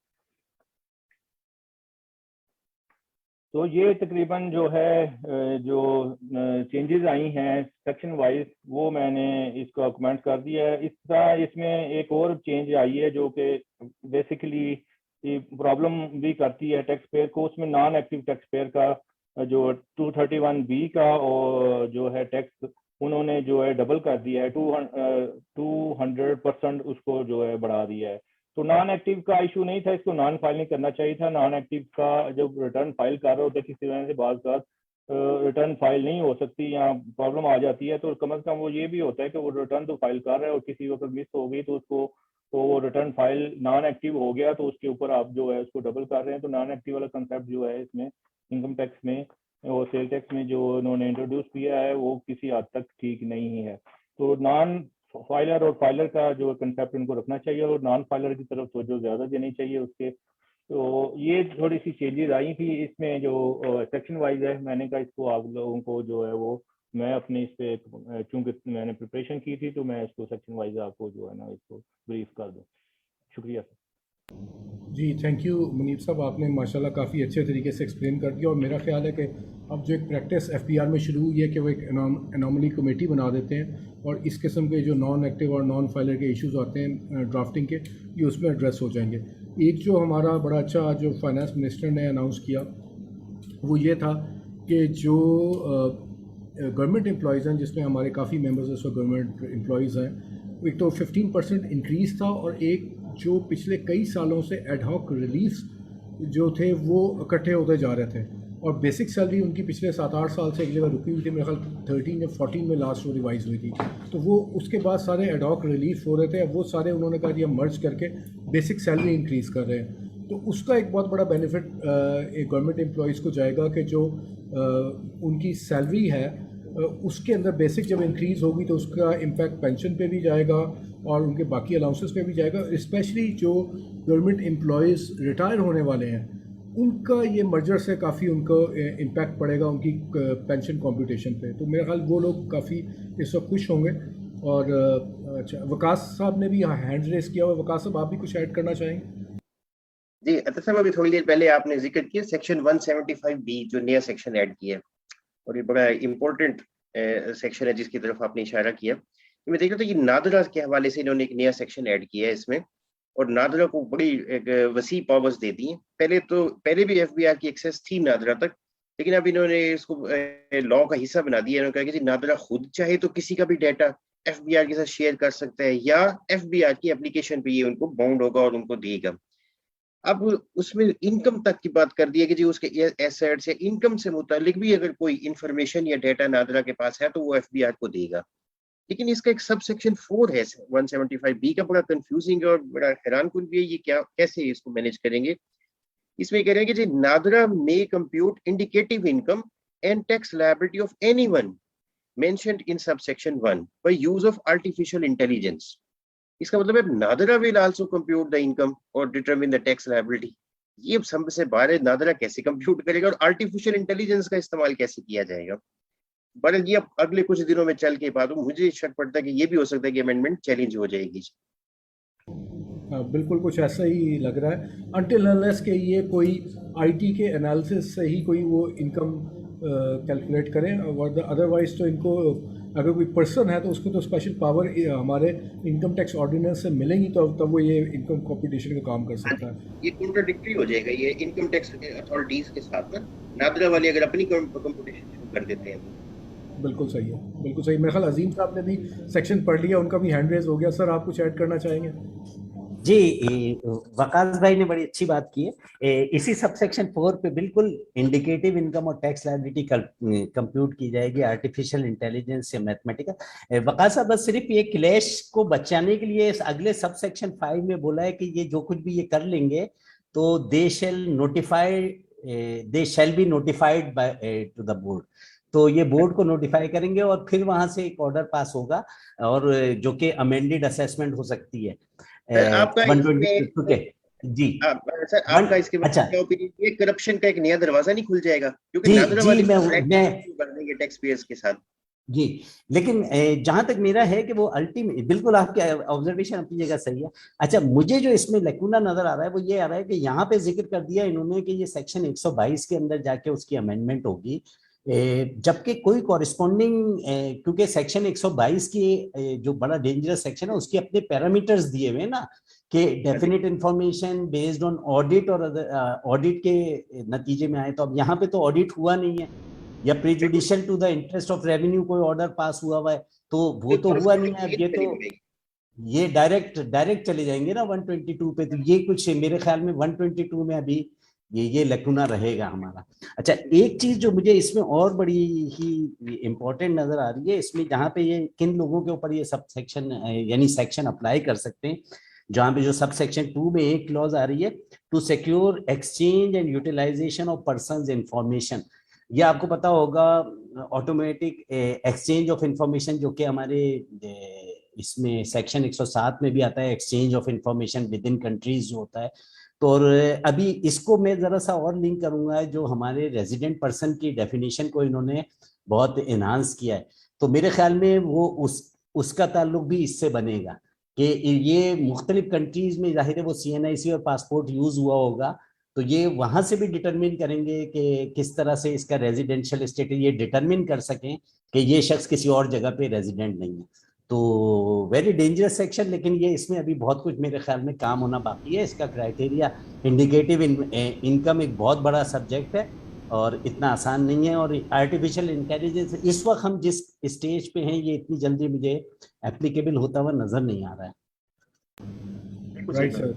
तो ये तकरीबन जो है जो चेंजेस आई हैं सेक्शन वाइज, वो मैंने इसको कमेंट कर दिया है। इस तरह इसमें एक और चेंज आई है जो कि बेसिकली प्रॉब्लम भी करती है टैक्स पेयर को। उसमें नॉन एक्टिव टैक्स पेयर का जो 231B का और जो है टैक्स उन्होंने जो है डबल कर दिया है, 200% उसको जो है बढ़ा दिया है। तो नॉन एक्टिव का इशू नहीं था, इसको नॉन फाइलिंग करना चाहिए था। नॉन एक्टिव का जब रिटर्न फाइल कर रहे होते किसी वजह से बात रिटर्न फाइल नहीं हो सकती या प्रॉब्लम आ जाती है, तो कम से कम वो ये भी होता है कि वो रिटर्न तो फाइल कर रहे हैं और किसी वक्त मिस हो गई तो उसको तो रिटर्न फाइल नॉन एक्टिव हो गया तो उसके ऊपर आप जो है उसको डबल कर रहे हैं। तो नॉन एक्टिव वाला कंसेप्ट जो है इसमें इनकम टैक्स में और सेल टैक्स में जो उन्होंने इंट्रोड्यूस किया है वो किसी हद तक ठीक नहीं है। तो नॉन फाइलर और फाइलर का जो कंसेप्ट उनको रखना चाहिए और नॉन फाइलर की तरफ तो जो ज़्यादा देनी चाहिए उसके। तो ये थोड़ी सी चेंजेस आई थी इसमें जो सेक्शन वाइज है। मैंने कहा इसको आप लोगों को जो है वो मैं अपने इस पे चूँकि मैंने प्रिपरेशन की थी तो मैं इसको सेक्शन वाइज आपको जो है ना इसको ब्रीफ कर दूँ। शुक्रिया सर। जी थैंक यू मुनीब साहब, आपने माशाल्लाह काफ़ी अच्छे तरीके से एक्सप्लेन कर दिया। और मेरा ख्याल है कि अब जो एक प्रैक्टिस FBR में शुरू हुई है कि वो एक एनॉमली कमेटी बना देते हैं और इस किस्म के जो नॉन एक्टिव और नॉन फाइलर के इश्यूज आते हैं ड्राफ्टिंग के, ये उसमें एड्रेस हो जाएंगे। एक जो हमारा बड़ा अच्छा जो फाइनेंस मिनिस्टर ने अनाउंस किया वो ये था कि जो गवर्नमेंट एम्प्लॉयज़ हैं, जिसमें हमारे काफ़ी मेम्बर्स इस वक्त गवर्नमेंट एम्प्लॉयज़ हैं, एक तो 15% इंक्रीज़ था और एक जो पिछले कई सालों से एडहॉक रिलीफ्स जो थे वो इकट्ठे होते जा रहे थे और बेसिक सैलरी उनकी पिछले 7-8 साल से एक जगह रुकी हुई थी। मेरे ख्याल 13 या 14 में लास्ट वो रिवाइज़ हुई थी। तो वो उसके बाद सारे एडहॉक रिलीफ हो रहे थे, वो सारे उन्होंने कहा ये मर्ज करके बेसिक सैलरी इंक्रीज़ कर रहे हैं। तो उसका एक बहुत बड़ा बेनिफिट गवर्नमेंट एम्प्लॉयज़ को जाएगा कि जो उनकी सैलरी है उसके अंदर बेसिक जब इंक्रीज़ होगी तो उसका इम्पैक्ट पेंशन पे भी जाएगा और उनके बाकी अलाउंसेस पे भी जाएगा। स्पेशली जो गवर्नमेंट एम्प्लॉयज़ रिटायर होने वाले हैं उनका ये मर्जर से काफ़ी उनको इम्पैक्ट पड़ेगा उनकी पेंशन कॉम्पिटिशन पे। तो मेरा ख्याल वो लोग काफ़ी इस वक्त खुश होंगे। और अच्छा, वकास साहब ने भी यहाँ हैंड रेस किया हुआ। वकास साहब आप भी कुछ ऐड करना चाहेंगे? जी अतर साहब, अभी थोड़ी देर पहले आपने जिक्र किया सेक्शन 175B जो नया सेक्शन ऐड किया और ये बड़ा इम्पोर्टेंट सेक्शन है जिसकी तरफ आपने इशारा किया। मैं देख रहा था कि नादरा के हवाले से इन्होंने एक नया सेक्शन ऐड किया है इसमें और नादरा को बड़ी एक वसी पावर्स दे दी हैं। पहले भी FBR की एक्सेस थी नादरा तक, लेकिन अब इन्होंने इसको लॉ का हिस्सा बना दिया। इन्होंने कहा कि नादरा खुद चाहे तो किसी का भी डाटा FBR के साथ शेयर कर सकता है या FBR की एप्लीकेशन पे ये उनको बाउंड होगा और उनको देगा। अब उसमें इनकम तक की बात कर दी है कि जी उसके एसेट्स या इनकम से मुतालिक भी अगर कोई इंफॉर्मेशन या डाटा नादरा के पास है तो वो FBR को देगा। लेकिन इसका एक सब सेक्शन 4 है 175B का, बड़ा कंफ्यूजिंग है और बड़ा हैरानकुन भी है। ये क्या कैसे इसको मैनेज करेंगे? इसमें कह रहे हैं कि जी NADRA may compute indicative income and tax liability of anyone mentioned in subsection 1 by use of artificial intelligence. इसका मतलब है NADRA will also compute the income और डिटरमिन द टैक्स लायबिलिटी। ये सबसे बाहर है, नादरा कैसे कंप्यूट करेगा और आर्टिफिशियल इंटेलिजेंस का इस्तेमाल कैसे किया जाएगा? बहरहाल ये अब अगले कुछ दिनों में चल के बाद मुझे शक पड़ता है कि ये भी हो सकता है कि अमेंडमेंट चैलेंज हो जाएगी। बिल्कुल कुछ ऐसा ही लग रहा है, अनटिल अनलेस के ये कोई आईटी के एनालिसिस से ही कोई वो इनकम कैलकुलेट करें, और अदरवाइज तो इनको अगर कोई पर्सन है तो उसको तो स्पेशल पावर हमारे इनकम टैक्स ऑर्डिनेंस से मिलेंगी, तो तब वो ये इनकम कॉम्पिटिशन का काम कर सकता है। ये कॉन्ट्राडिक्टरी हो जाएगा ये इनकम टैक्स अथॉरिटीज के साथ ना, नादरा वाले अगर अपनी कॉम्पिटिशन शुरू कर देते हैं। बिल्कुल सही है, बिल्कुल सही। मेरे ख्याल अजीम साहब ने भी सेक्शन पढ़ लिया, उनका भी हैंड रेज हो गया। सर आप कुछ ऐड करना चाहेंगे? जी, वकास भाई ने बड़ी अच्छी बात की है। इसी सबसेक्शन 4 पे बिल्कुल इंडिकेटिव इनकम और टैक्स लायबिलिटी कंप्यूट की जाएगी आर्टिफिशियल इंटेलिजेंस या मैथमेटिकल। वकास साहब बस सिर्फ ये क्लैश को बचाने के लिए अगले सबसेक्शन 5 में बोला है कि ये जो कुछ भी ये कर लेंगे तो they shall be notified by to the board. तो ये बोर्ड को नोटिफाई करेंगे और फिर वहां से एक ऑर्डर पास होगा, और जो कि अमेंडेड असेसमेंट हो सकती है। आपका जी सर, आपका इसके बारे में क्या ओपिनियन? ये करप्शन का एक नया दरवाजा नहीं खुल जाएगा? क्योंकि मैं टैक्स पेयर्स के साथ जी, लेकिन जहां तक मेरा है कि वो अल्टीमेट, बिल्कुल आपके ऑब्जर्वेशन अपनी जगह सही है। अच्छा, मुझे जो इसमें लैकुना नजर आ रहा है वो ये आ रहा है कि यहाँ पे जिक्र कर दिया इन्होंने कि ये सेक्शन 122 के अंदर जाके उसकी अमेंडमेंट होगी, जबकि कोई कॉरिस्पॉन्डिंग, क्योंकि सेक्शन 122 की जो बड़ा डेंजरस सेक्शन है उसके अपने पैरामीटर्स दिए हुए ना, कि definite information based on audit और ऑडिट के नतीजे में आए। तो अब यहाँ पे तो ऑडिट हुआ नहीं है, या prejudicial to the interest of revenue कोई ऑर्डर पास हुआ है, तो वो तो हुआ नहीं है। अब ये तो ये डायरेक्ट चले जाएंगे ना 122 पे, तो ये कुछ मेरे ख्याल में 122 में अभी ये लैकुना रहेगा हमारा। अच्छा, एक चीज जो मुझे इसमें और बड़ी ही इम्पोर्टेंट नजर आ रही है इसमें, जहाँ पे ये किन लोगों के ऊपर ये सब सेक्शन यानी सेक्शन अप्लाई कर सकते हैं, जहाँ पे जो सब सेक्शन 2 में एक क्लॉज आ रही है, to secure exchange and utilization of persons information. ये आपको पता होगा ऑटोमेटिक एक्सचेंज ऑफ इंफॉर्मेशन, जो कि हमारे इसमें सेक्शन 107 में भी आता है, exchange of information with in countries जो होता है। तो और अभी इसको मैं जरा सा और लिंक करूंगा, जो हमारे रेजिडेंट पर्सन की डेफिनेशन को इन्होंने बहुत इनहांस किया है, तो मेरे ख्याल में वो उसका ताल्लुक भी इससे बनेगा कि ये मुख्तलिफ कंट्रीज में जाहिर है वो CNIC और पासपोर्ट यूज हुआ होगा, तो ये वहां से भी डिटरमिन करेंगे कि किस तरह से इसका रेजिडेंशियल स्टेटस ये डिटरमिन कर सकें कि ये शख्स किसी और जगह पे रेजिडेंट नहीं है। तो वेरी डेंजरस सेक्शन, लेकिन ये इसमें अभी बहुत कुछ मेरे ख्याल में काम होना बाकी है। इसका क्राइटेरिया इंडिकेटिव इनकम एक बहुत बड़ा सब्जेक्ट है और इतना आसान नहीं है, और आर्टिफिशियल इंटेलिजेंस इस वक्त हम जिस स्टेज पे हैं ये इतनी जल्दी मुझे एप्लीकेबल होता हुआ नजर नहीं आ रहा है। Right sir,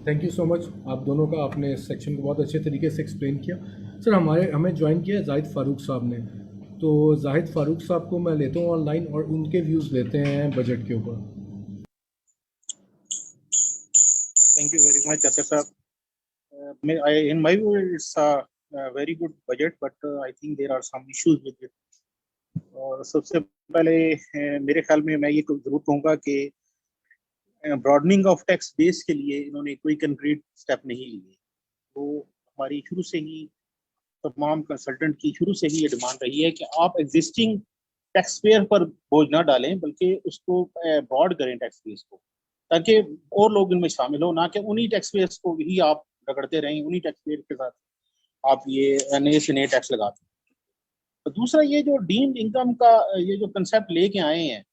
thank you so much आप दोनों का, आपने इस सेक्शन को बहुत अच्छे तरीके से एक्सप्लेन किया। सर हमें ज्वाइन किया है जाहिद फारूक साहब ने, तो जाहिद फारूक साहब को मैं लेता हूँ ऑनलाइन और उनके व्यूज़ लेते हैं बजट के ऊपर। थैंक यू वेरी मच असर साहब। In my view it's a very good budget, but I think there are some issues with it. और सबसे पहले मेरे ख्याल में मैं ये जरूर कहूँगा कि ब्रॉडनिंग ऑफ टैक्स बेस के लिए इन्होंने कोई कंक्रीट स्टेप नहीं लिए। तो हमारी शुरू से ही तमाम कंसल्टेंट की शुरू से ही ये डिमांड रही है कि आप एग्जिस्टिंग टैक्स पेयर पर बोझ ना डालें, बल्कि उसको ब्रॉड करें टैक्स बेस को, ताकि और लोग इनमें शामिल हो, ना कि उन्हीं टैक्स पेयर्स को ही आप रगड़ते रहें, उन्हीं टैक्स पेयर के साथ आप ये नए से नए टैक्स लगाते हैं। तो दूसरा, ये जो डीम्ड इनकम का ये जो कंसेप्ट लेके आए हैं,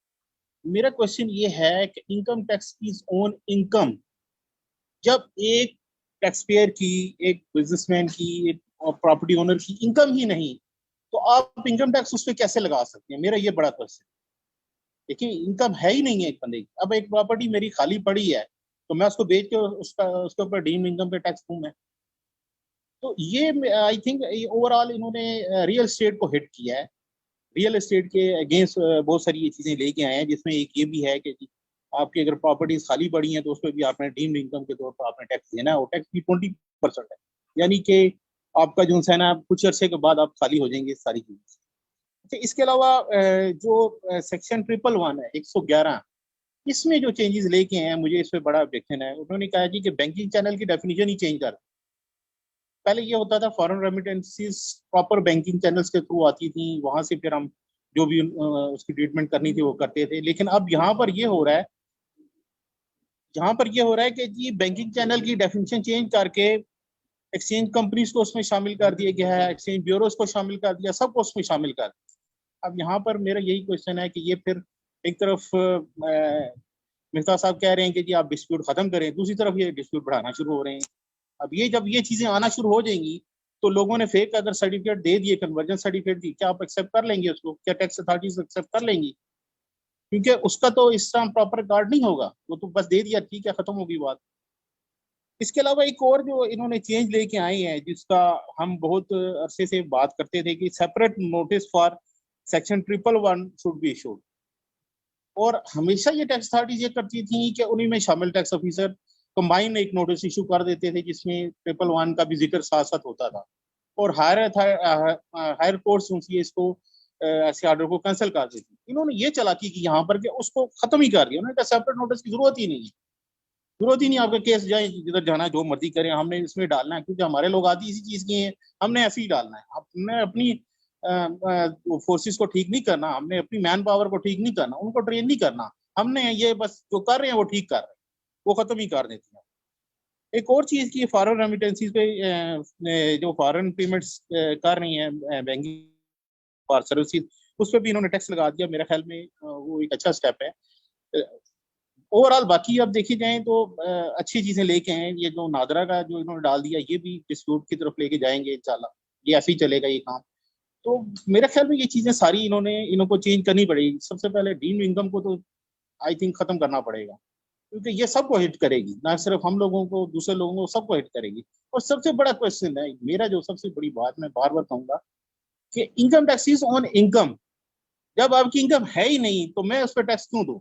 मेरा क्वेश्चन ये है कि income tax is on income. जब एक टैक्स पेयर की, एक बिजनेसमैन की, एक प्रॉपर्टी ओनर की इनकम ही नहीं, तो आप इनकम टैक्स उस पर कैसे लगा सकते हैं? मेरा ये बड़ा क्वेश्चन। देखिए, इनकम है ही नहीं है एक बंदे की। अब एक प्रॉपर्टी मेरी खाली पड़ी है तो मैं उसको बेच के उसके ऊपर डीम्ड इनकम पे टैक्स दूं मैं? तो ये आई थिंक ओवरऑल इन्होंने रियल एस्टेट को हिट किया है। रियल एस्टेट के अगेंस्ट बहुत सारी ये चीजें लेके आए हैं, जिसमें एक ये भी है कि आपकी अगर प्रॉपर्टीज खाली पड़ी हैं तो उस पर भी आपने डीम्ड इनकम के तौर पर आपने टैक्स देना है, और टैक्स भी 20% है, यानी कि आपका जो है ना कुछ अर्से के बाद आप खाली हो जाएंगे सारी चीजें। अच्छा, इसके अलावा जो सेक्शन 111 है 111, इसमें जो चेंजेस लेके हैं मुझे इस पर बड़ा ऑब्जेक्शन है। उन्होंने कहा जी कि बैंकिंग चैनल की डेफिनेशन ही चेंज कर। पहले ये होता था foreign remittances proper banking channels के थ्रू आती थी, वहां से फिर हम जो भी उसकी ट्रीटमेंट करनी थी वो करते थे। लेकिन अब यहाँ पर ये हो रहा है यहाँ पर ये हो रहा है कि जी बैंकिंग चैनल की डेफिनेशन चेंज करके एक्सचेंज कंपनीज को उसमें शामिल कर दिया गया है, एक्सचेंज ब्यूरोज को शामिल कर दिया, सबको उसमें शामिल कर दिया। अब यहाँ पर मेरा यही क्वेश्चन है कि ये फिर एक तरफ मेहता साहब कह रहे हैं कि जी आप डिस्प्यूट खत्म करें, दूसरी तरफ ये डिस्प्यूट बढ़ाना शुरू हो रहे हैं। अब ये जब ये चीजें आना शुरू हो जाएंगी तो लोगों ने फेक अगर सर्टिफिकेट दे दिए, कन्वर्जन सर्टिफिकेट दी, क्या आप एक्सेप्ट कर लेंगे उसको? क्या टैक्स अथॉरिटीज एक्सेप्ट कर लेंगी? क्योंकि उसका तो इस तरह प्रॉपर कार्ड नहीं होगा, वो तो बस दे दिया, ठीक है, खत्म होगी बात। इसके अलावा एक और जो इन्होंने चेंज लेके आए हैं, जिसका हम बहुत अरसे से बात करते थे कि separate notice for section 111 should be issued. और हमेशा ये टैक्स अथॉरिटीज ये करती थी कि उन्हीं में शामिल टैक्स ऑफिसर कंबाइन एक नोटिस इशू कर देते थे जिसमें 111 का भी जिक्र साथ साथ होता था, और हायर कोर्ट्स उनसे इसको ऐसे ऑर्डर को कैंसिल कर देती। इन्होंने ये चालाकी की यहाँ पर कि उसको खत्म ही कर दिया। उन्होंने कहा सेपरेट नोटिस की जरूरत ही नहीं है, जरूरत ही नहीं, आपका केस जाए जिधर जाना है, जो मर्जी करें, हमने इसमें डालना है क्योंकि हमारे लोग आदि इसी चीज की हैं, हमने ऐसे ही डालना है। हमने अपनी फोर्सेस को ठीक नहीं करना, हमने अपनी मैन पावर को ठीक नहीं करना, उनको ट्रेन नहीं करना, हमने ये बस जो कर रहे हैं वो ठीक कर रहे हैं, वो खत्म ही कर देती है। एक और चीज की फॉरेन रेमिटेंसीज पे जो फॉरेन पेमेंट्स कर रही हैं बैंकिंग फॉर सर्विसेज, उस पर भी इन्होंने टैक्स लगा दिया। मेरे ख्याल में वो एक अच्छा स्टेप है। ओवरऑल बाकी अब देखी जाए तो अच्छी चीजें लेके आए। ये जो नादरा का जो इन्होंने डाल दिया, ये भी डिस्प्यूट की तरफ लेके जाएंगे इंशाल्लाह, ये ऐसे ही चलेगा ये काम। तो मेरे ख्याल में ये चीजें सारी इनको चेंज करनी पड़ेगी। सबसे पहले डीम्ड इनकम को तो आई थिंक खत्म करना पड़ेगा, क्योंकि ये सबको हिट करेगी, ना सिर्फ हम लोगों को, दूसरे लोगों को, सबको हिट करेगी। और सबसे बड़ा क्वेश्चन है मेरा, जो सबसे बड़ी बात मैं बार बार कहूंगा कि इनकम टैक्सेस ऑन इनकम, जब आपकी इनकम है ही नहीं तो मैं उस पर टैक्स क्यों दूं?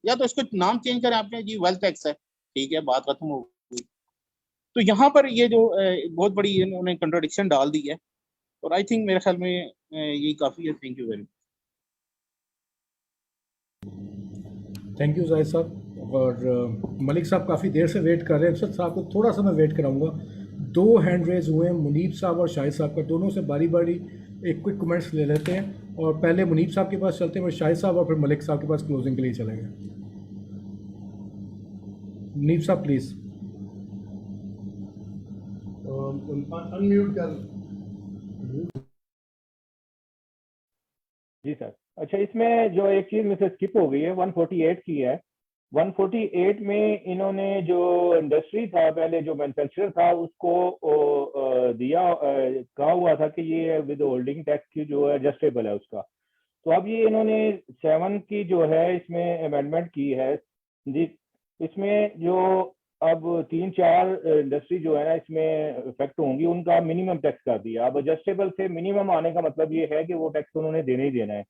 या तो इसको नाम चेंज करें आपने, जी वेल्थ टैक्स है, ठीक है, बात खत्म हो गई। तो यहाँ पर ये जो बहुत बड़ी इन्होंने कंट्राडिक्शन डाल दी है, और आई थिंक मेरे ख्याल में यही काफी है। Thank you very much. Thank you Zahid साहब। और मलिक साहब काफ़ी देर से वेट कर रहे हैं, सर साहब को थोड़ा सा मैं वेट कराऊंगा। 2 हैंड रेज हुए हैं, मुनीब साहब और शाहिद साहब का, दोनों से बारी बारी एक क्विक कमेंट्स ले लेते हैं। और पहले मुनीब साहब के पास चलते हैं, फिर शाहिद साहब, और फिर मलिक साहब के पास क्लोजिंग के लिए चलेंगे। मुनीब साहब प्लीज़ अनम्यूट कर। जी सर। अच्छा, इसमें जो एक चीज मुझसे स्किप हो गई है, 148 की है। 148 में इन्होंने जो इंडस्ट्री था, पहले जो मैन्युफैक्चरर था, उसको दिया, कहा हुआ था कि ये विद होल्डिंग टैक्स की जो है एडजस्टेबल है उसका। तो अब ये इन्होंने 7 की जो है इसमें अमेंडमेंट की है जी। इसमें जो अब 3-4 इंडस्ट्री जो है ना इसमें इफेक्ट होंगी, उनका मिनिमम टैक्स कर दिया। अब एडजस्टेबल से मिनिमम आने का मतलब ये है कि वो टैक्स उन्होंने देना ही देना है।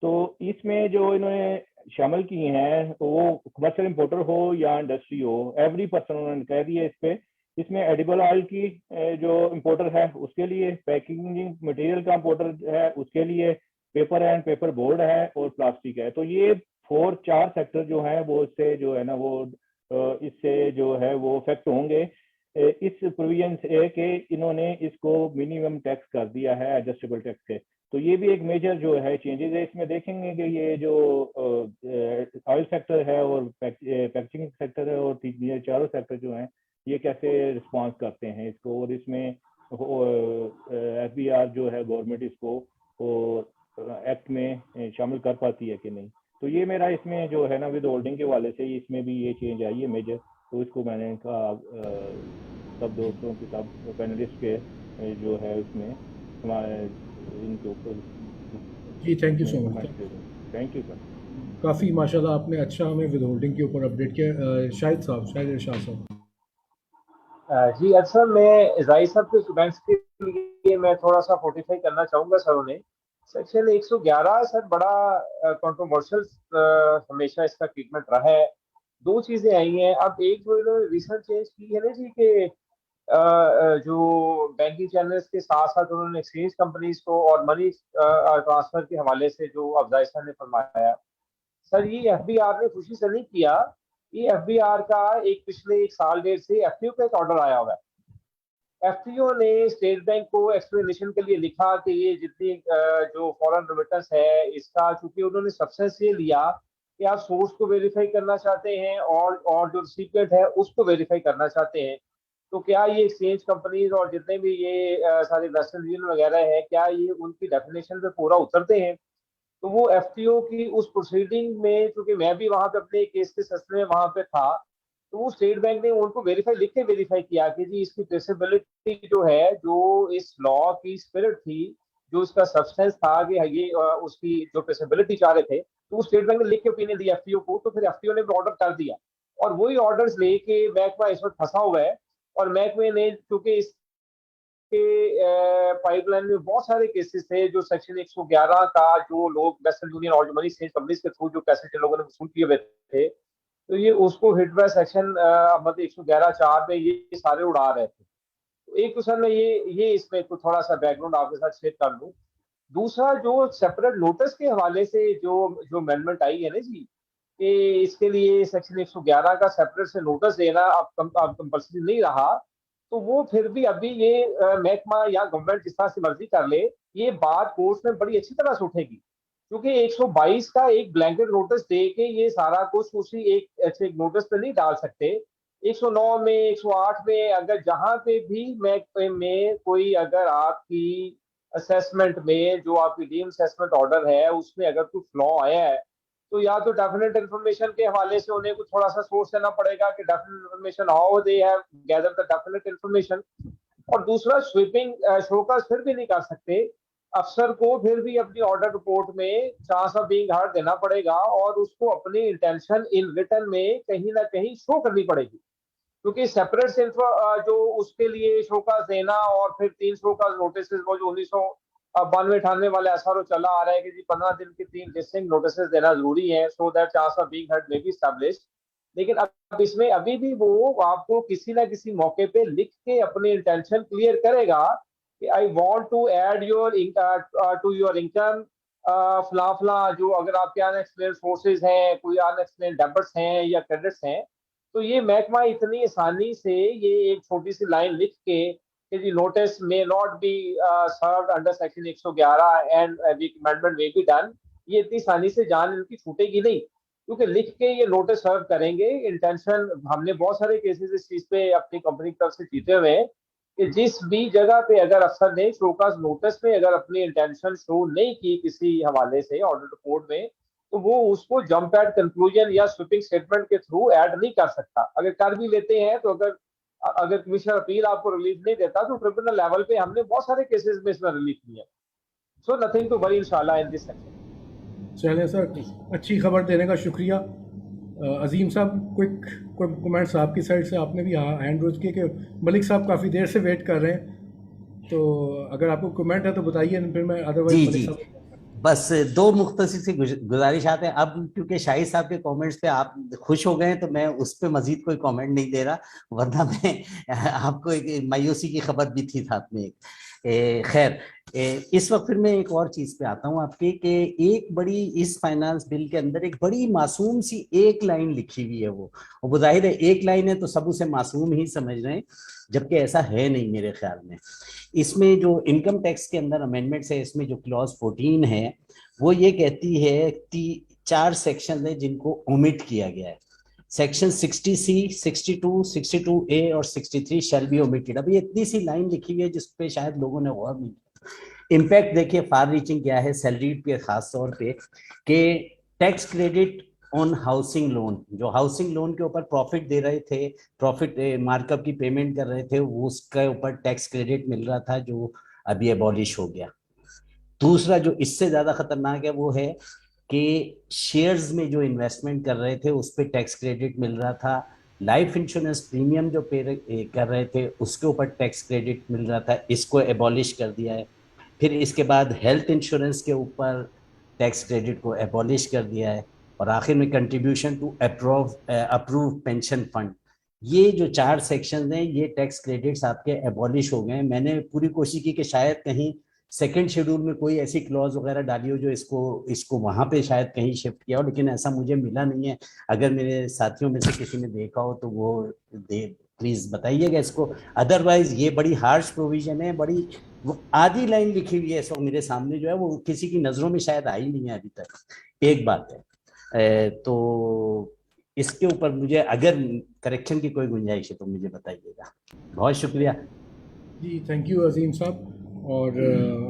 तो इसमें जो इन्होंने शामिल की हैं, तो वो कमर्शियल इंपोर्टर हो या इंडस्ट्री हो, एवरी पर्सन उन्होंने कह दिया इस पे। इसमें एडिबल ऑयल की जो इंपोर्टर है उसके लिए, पैकेजिंग मटेरियल का इंपोर्टर है उसके लिए, पेपर एंड पेपर बोर्ड है, और प्लास्टिक है। तो ये 4 सेक्टर जो है वो इससे जो है ना वो इससे जो है वो इफेक्ट होंगे इस प्रोविजन से कि इन्होंने इसको मिनिमम टैक्स कर दिया है एडजस्टेबल टैक्स से। तो ये भी एक मेजर जो है चेंजेस है। इसमें देखेंगे कि ये जो ऑयल सेक्टर है और पैकेजिंग सेक्टर है और ये चारों सेक्टर जो हैं ये कैसे रिस्पॉन्स करते हैं इसको, और इसमें FBR जो है गवर्नमेंट इसको एक्ट में शामिल कर पाती है कि नहीं। तो ये मेरा इसमें जो है ना विद होल्डिंग के वाले से इसमें भी ये चेंज आई है मेजर। तो इसको मैंने कहा सब दोस्तों के, सब पैनलिस्ट के जो है उसमें हमारे इनके ऊपर। जी thank you so much. Thank you sir. काफ़ी माशाल्लाह आपने अच्छा हमें विद होल्डिंग के ऊपर अपडेट किया। शाहिद साहब, शाहिद इरशाद साहब। जी अच्छा, मैं जाहिद साहब के स्टूडेंट्स के लिए मैं थोड़ा सा फोर्टिफाई करना चाहूँगा। सर उन्हें सेक्शन 111 सर बड़ा कंट्रोवर्शियल हमेशा इसका ट्रीटमेंट रहा है। 2 चीज़ें आई हैं। अब एक जो इन्होंने रिसेंट चेंज की है ना जी, कि जो बैंकिंग चैनल्स के साथ साथ उन्होंने एक्सचेंज कंपनीज को और मनी ट्रांसफर के हवाले से जो अफजाई सर ने फरमाया, सर ये FBR ने खुशी से नहीं किया। ये FBR का पिछले 1 साल डेढ़ से FTO का एक ऑर्डर आया हुआ है। FTO ने स्टेट बैंक को एक्सप्लेनेशन के लिए लिखा कि ये जितनी जो फॉरेन रेमिटेंस है इसका, चूंकि उन्होंने सब्सटेंस ये लिया कि आप सोर्स को वेरीफाई करना चाहते हैं और जो रिसिपिएंट है उसको वेरीफाई करना चाहते हैं, तो क्या ये एक्सचेंज कंपनीज और जितने भी ये सारे वेस्टर्न यूनियन वगैरह है, क्या ये उनकी डेफिनेशन पे पूरा उतरते हैं? तो वो एफटीओ की उस प्रोसीडिंग में, क्योंकि मैं भी वहां पे अपने केस के सिलसिले में वहां पे था, तो वो स्टेट बैंक ने उनको वेरीफाई लिख के वेरीफाई किया कि जी इसकी ट्रेसेबिलिटी जो है, जो इस लॉ की स्पिरिट थी, जो इसका सब्सटेंस था कि ये उसकी जो ट्रेसेबिलिटी चाह रहे थे, तो स्टेट बैंक ने लिख के ओपिनियन दिया एफटीओ को, तो फिर एफटीओ ने ऑर्डर कर दिया और वही ऑर्डर्स लेके महकमा इस वक्त फंसा हुआ है। और महकमे ने, क्योंकि इस के पाइपलाइन में बहुत सारे केसेस थे जो सेक्शन 111 का, जो लोग वेस्टर्न यूनियन और जो मनी एक्सचेंज कंपनीज के थ्रू जो पैसे इन लोगों ने वसूल किए हुए थे, तो ये उसको हिट बाय सेक्शन मतलब 111(4) में ये सारे उड़ा रहे थे। तो एक तो सर मैं ये इसमें तो थोड़ा सा बैकग्राउंड आपके साथ शेयर कर लूँ। दूसरा, जो सेपरेट नोटिस के हवाले से जो जो अमेंडमेंट आई है ना जी, कि इसके लिए सेक्शन 111 का सेपरेट से नोटिस देना अब कंपल्सरी नहीं रहा, तो वो फिर भी अभी ये महकमा या गवर्नमेंट जिस तरह से मर्जी कर ले, ये बात कोर्ट में बड़ी अच्छी तरह से उठेगी, क्योंकि 122 का एक ब्लैंकेट नोटिस दे के ये सारा कुछ उसी एक ऐसे नोटिस पे नहीं डाल सकते। 109 में, 108 में, अगर जहां पे भी महकमे में कोई, अगर आपकी असेसमेंट में जो आपकी डीम असेसमेंट ऑर्डर है उसमें अगर कुछ फ्लॉ आया है, तो या तो डेफिनेट इन्फॉर्मेशन के हवाले से उन्हें कुछ थोड़ा सा सोर्स देना पड़ेगा कि definite information how they have gather the definite information. और दूसरा, स्वीपिंग शोकस फिर भी नहीं कर सकते, अफसर को फिर भी अपनी ऑर्डर रिपोर्ट में चांस ऑफ बीइंग हर्ड देना पड़ेगा और उसको अपनी इंटेंशन इन रिटर्न में कहीं ना कहीं शो करनी पड़ेगी, क्योंकि सेपरेट से जो उसके लिए शोकास देना और फिर 3 शोकास नोटिस, वो जो 1992-98 वाले एसआरओ चला आ रहा है कि जी 15 दिन की 3 डिस्टिंक्ट नोटिस देना जरूरी है, so that chance of being heard may be established. लेकिन अब इसमें अभी भी वो आपको किसी ना किसी मौके पे लिख के अपनी इंटेंशन क्लियर करेगा कि I want to add your to your income फला फला, जो अगर आपके अनएक्सप्लेन सोर्सेज हैं, कोई अनएक्सप्लेन डेबिट्स हैं या क्रेडिट्स हैं, तो ये महकमा इतनी आसानी से ये एक छोटी सी लाइन लिख के कि जी notice may not be served under section 111 and amendment may be done, ये इतनी आसानी से जान इनकी छूटेगी नहीं, क्योंकि लिख के ये नोटिस सर्व करेंगे। इंटेंशन, हमने बहुत सारे केसेस इस चीज पे अपनी कंपनी की तरफ से जीते हुए हैं कि जिस भी जगह पे अगर अफसर ने शोकास नोटिस में अगर अपनी इंटेंशन शो नहीं की किसी हवाले से ऑर्डर रिपोर्ट में, तो वो उसको जंप एट कंक्लूजन या स्वीपिंग स्टेटमेंट के थ्रू ऐड नहीं कर सकता। अगर कर भी लेते हैं तो अगर कमिश्नर अपील आपको रिलीफ नहीं देता, तो ट्रिब्यूनल लेवल पे हमने बहुत सारे केसेस में इसमें रिलीफ लिया। सो नथिंग टू वरी इंशाल्लाह इन दिस सेक्शन। चलिए सर, अच्छी खबर देने का शुक्रिया। अजीम साहब, क्विक कमेंट्स आपकी साइड से, आपने भी हैंड रोज किए कि मलिक साहब काफ़ी देर से वेट कर रहे हैं, तो अगर आपको कमेंट है तो बताइए, फिर मैं अदरवाइज जी बस 2 मुख्तसर सी गुजारिशात हैं। अब क्योंकि शाहिद साहब के कमेंट्स पे आप खुश हो गए तो मैं उस पर मजीद कोई कमेंट नहीं दे रहा, वरना मैं आपको एक मायूसी की खबर भी थी साथ में। खैर, इस वक्त फिर मैं एक और चीज़ पे आता हूँ आपके, कि एक बड़ी, इस फाइनेंस बिल के अंदर एक बड़ी मासूम सी एक लाइन लिखी हुई है, वो जाहिर है एक लाइन है तो सब उसे मासूम ही समझ रहे हैं, जबकि ऐसा है नहीं मेरे ख्याल में। इसमें जो इनकम टैक्स के अंदर अमेंडमेंट्स है, इसमें जो क्लॉज 14 है वो ये कहती है 4 सेक्शन है जिनको ओमिट किया गया है। सेक्शन 60C, 62, 62A और 63 शैल बी ओमिटेड। अब ये इतनी सी लाइन लिखी हुई है जिस पे शायद लोगों ने गौर नहीं किया। इम्पैक्ट देखिए फार रीचिंग क्या है सैलरीड पे, खास तौर पे कि tax credit on housing loan, जो हाउसिंग लोन के ऊपर प्रॉफिट दे रहे थे, प्रॉफिट मार्कअप की पेमेंट कर रहे थे, वो उसके ऊपर टैक्स क्रेडिट मिल रहा था, जो अभी एबॉलिश हो गया। दूसरा जो इससे ज्यादा खतरनाक है वो है कि शेयर्स में जो इन्वेस्टमेंट कर रहे थे उस पर टैक्स क्रेडिट मिल रहा था, लाइफ इंश्योरेंस प्रीमियम जो पे कर रहे थे उसके ऊपर टैक्स क्रेडिट मिल रहा था, इसको एबॉलिश कर दिया है। फिर इसके बाद हेल्थ इंश्योरेंस के ऊपर टैक्स क्रेडिट को एबॉलिश कर दिया है, और आखिर में contribution to approve pension fund. ये जो 4 सेक्शन हैं ये टैक्स क्रेडिट्स आपके एबॉलिश हो गए। मैंने पूरी कोशिश की कि शायद कहीं सेकंड शेड्यूल में कोई ऐसी क्लॉज वगैरह डाली हो जो इसको वहां पे शायद कहीं शिफ्ट किया हो, लेकिन ऐसा मुझे मिला नहीं है। अगर मेरे साथियों में से किसी ने देखा हो तो वो प्लीज बताइएगा इसको। अदरवाइज ये बड़ी हार्श प्रोविजन है, बड़ी आधी लाइन लिखी हुई है, सो मेरे सामने जो है वो किसी की नजरों में शायद आई नहीं है अभी तक। एक बात है। तो इसके ऊपर मुझे अगर करेक्शन की कोई गुंजाइश है तो मुझे बताइएगा। बहुत शुक्रिया जी, थैंक यू अजीम साहब। और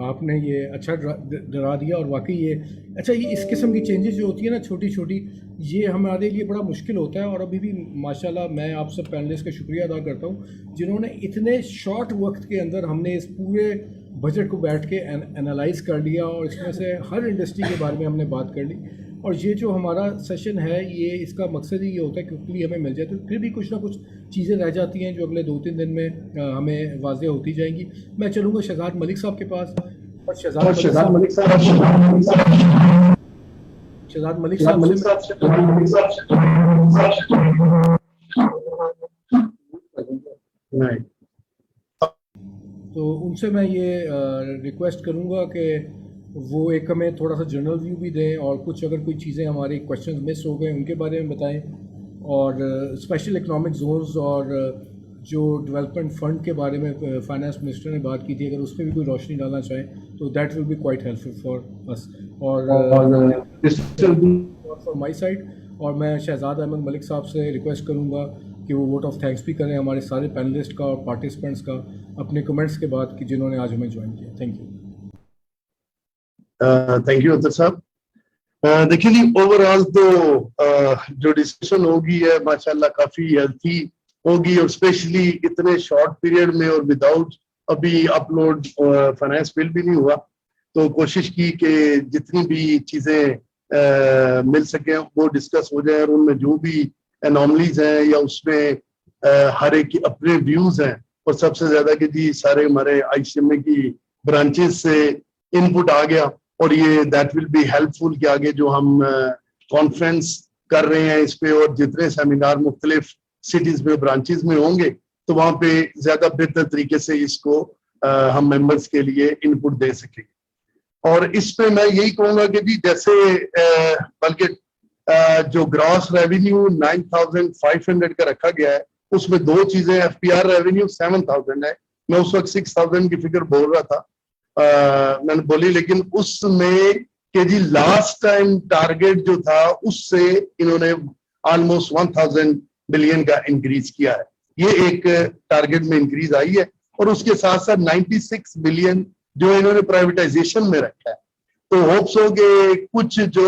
आपने ये अच्छा डरा दिया। और वाकई ये अच्छा, ये इस किस्म की चेंजेस जो होती है ना छोटी छोटी, ये हमारे लिए बड़ा मुश्किल होता है। और अभी भी माशाल्लाह मैं आप सब पैनलिस्ट का शुक्रिया अदा करता हूँ जिन्होंने इतने शॉर्ट वक्त के अंदर हमने इस पूरे बजट को बैठ के एनालाइज कर लिया और इसमें से हर इंडस्ट्री के बारे में हमने बात कर ली। और ये जो हमारा सेशन है, ये इसका मकसद ही ये होता है कि क्विकली हमें मिल जाए, तो फिर भी कुछ ना कुछ चीज़ें रह जाती हैं जो अगले 2-3 दिन में हमें वाज़ेह होती जाएंगी। मैं चलूँगा शहजाद मलिक साहब के पास। और शहजाद मलिक साहब तो उनसे मैं ये रिक्वेस्ट करूँगा कि वो एक हमें थोड़ा सा जनरल व्यू भी दें और कुछ अगर कोई चीज़ें हमारे क्वेश्चंस मिस हो गए उनके बारे में बताएं। और स्पेशल इकोनॉमिक जोन्स और जो डेवलपमेंट फंड के बारे में फाइनेंस मिनिस्टर ने बात की थी, अगर उस पर भी कोई रोशनी डालना चाहें तो that will be quite helpful for us और फ्रॉम माई साइड। और मैं शहजाद अहमद मलिक साहब से रिक्वेस्ट करूँगा कि वो वोट ऑफ थैंक्स भी करें हमारे सारे पैनलिस्ट का और पार्टिसिपेंट्स का अपने कमेंट्स के बाद कि जिन्होंने आज हमें ज्वाइन किया। Thank you. थैंक यू अतर साहब। देखिए जी, ओवरऑल तो जो डिस्कशन होगी है माशाल्लाह काफी हेल्थी होगी और स्पेशली इतने शॉर्ट पीरियड में और विदाउट अभी अपलोड फाइनेंस बिल भी नहीं हुआ, तो कोशिश की कि जितनी भी चीजें मिल सके वो डिस्कस हो जाए और उनमें जो भी एनॉमलीज हैं या उसमें हर एक की अपने व्यूज हैं। और सबसे ज्यादा कि जी सारे हमारे ICMA की ब्रांचेस से इनपुट आ गया और ये दैट विल बी हेल्पफुल कि आगे जो हम कॉन्फ्रेंस कर रहे हैं इस पे और जितने सेमिनार मुख्तलिफ सिटीज में ब्रांचेस में होंगे तो वहां पे ज्यादा बेहतर तरीके से इसको हम मेंबर्स के लिए इनपुट दे सकेंगे। और इस पे मैं यही कहूंगा कि जी जैसे बल्कि जो ग्रॉस रेवेन्यू 9,500 का रखा गया है उसमें दो चीजें, FPR रेवेन्यू 7,000 है। मैं उस वक्त 6,000 की फिगर बोल रहा था, मैंने बोली, लेकिन उसमें के जी लास्ट टाइम टारगेट जो था उससे इन्होंने ऑलमोस्ट 1,000 बिलियन का इंक्रीज किया है। ये एक टारगेट में इंक्रीज आई है और उसके साथ साथ 96 बिलियन जो इन्होंने प्राइवेटाइजेशन में रखा है। तो होप्स हो कि कुछ जो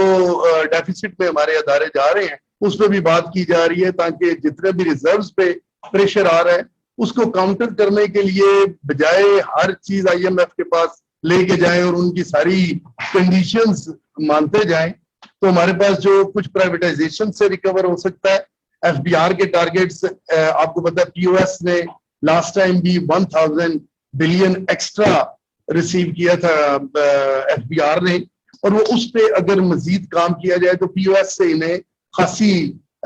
डेफिसिट में हमारे अदारे जा रहे हैं उस पर भी बात की जा रही है ताकि जितने भी रिजर्व्स पे प्रेशर आ रहा है उसको काउंटर करने के लिए बजाय हर चीज IMF के पास लेके जाएं और उनकी सारी कंडीशंस मानते जाएं, तो हमारे पास जो कुछ प्राइवेटाइजेशन से रिकवर हो सकता है। FBR के टारगेट्स आपको पता है POS ने लास्ट टाइम भी 1,000 बिलियन एक्स्ट्रा रिसीव किया था FBR ने, और वो उस पे अगर मजीद काम किया जाए तो POS से इन्हें खासी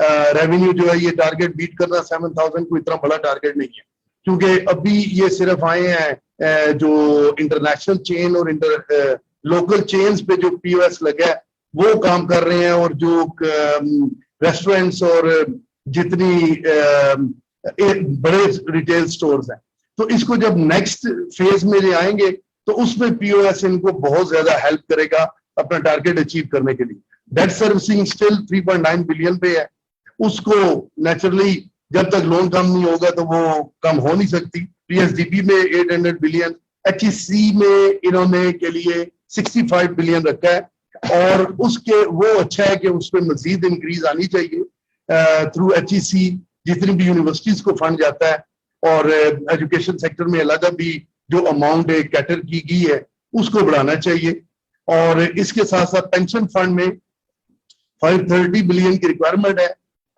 रेवेन्यू जो है, ये टारगेट बीट करना 7,000 को इतना बड़ा टारगेट नहीं है क्योंकि अभी ये सिर्फ आए हैं जो इंटरनेशनल चेन और लोकल चेन्स पे जो POS लगा है वो काम कर रहे हैं और जो रेस्टोरेंट्स और जितनी बड़े रिटेल स्टोर्स हैं, तो इसको जब नेक्स्ट फेज में ले आएंगे तो उसमें POS इनको बहुत ज्यादा हेल्प करेगा अपना टारगेट अचीव करने के लिए। डेट सर्विसिंग स्टिल 3.9 बिलियन पे है, उसको नेचुरली जब तक लोन कम नहीं होगा तो वो कम हो नहीं सकती। PSDB में 800 बिलियन, HEC में इन्होंने के लिए 65 बिलियन रखा है और उसके वो अच्छा है कि उस पर मजीद इंक्रीज आनी चाहिए थ्रू HEC जितनी भी यूनिवर्सिटीज को फंड जाता है, और एजुकेशन सेक्टर में अलग भी जो अमाउंट कैटर की गई है उसको बढ़ाना चाहिए। और इसके साथ साथ पेंशन फंड में 530 बिलियन की रिक्वायरमेंट है,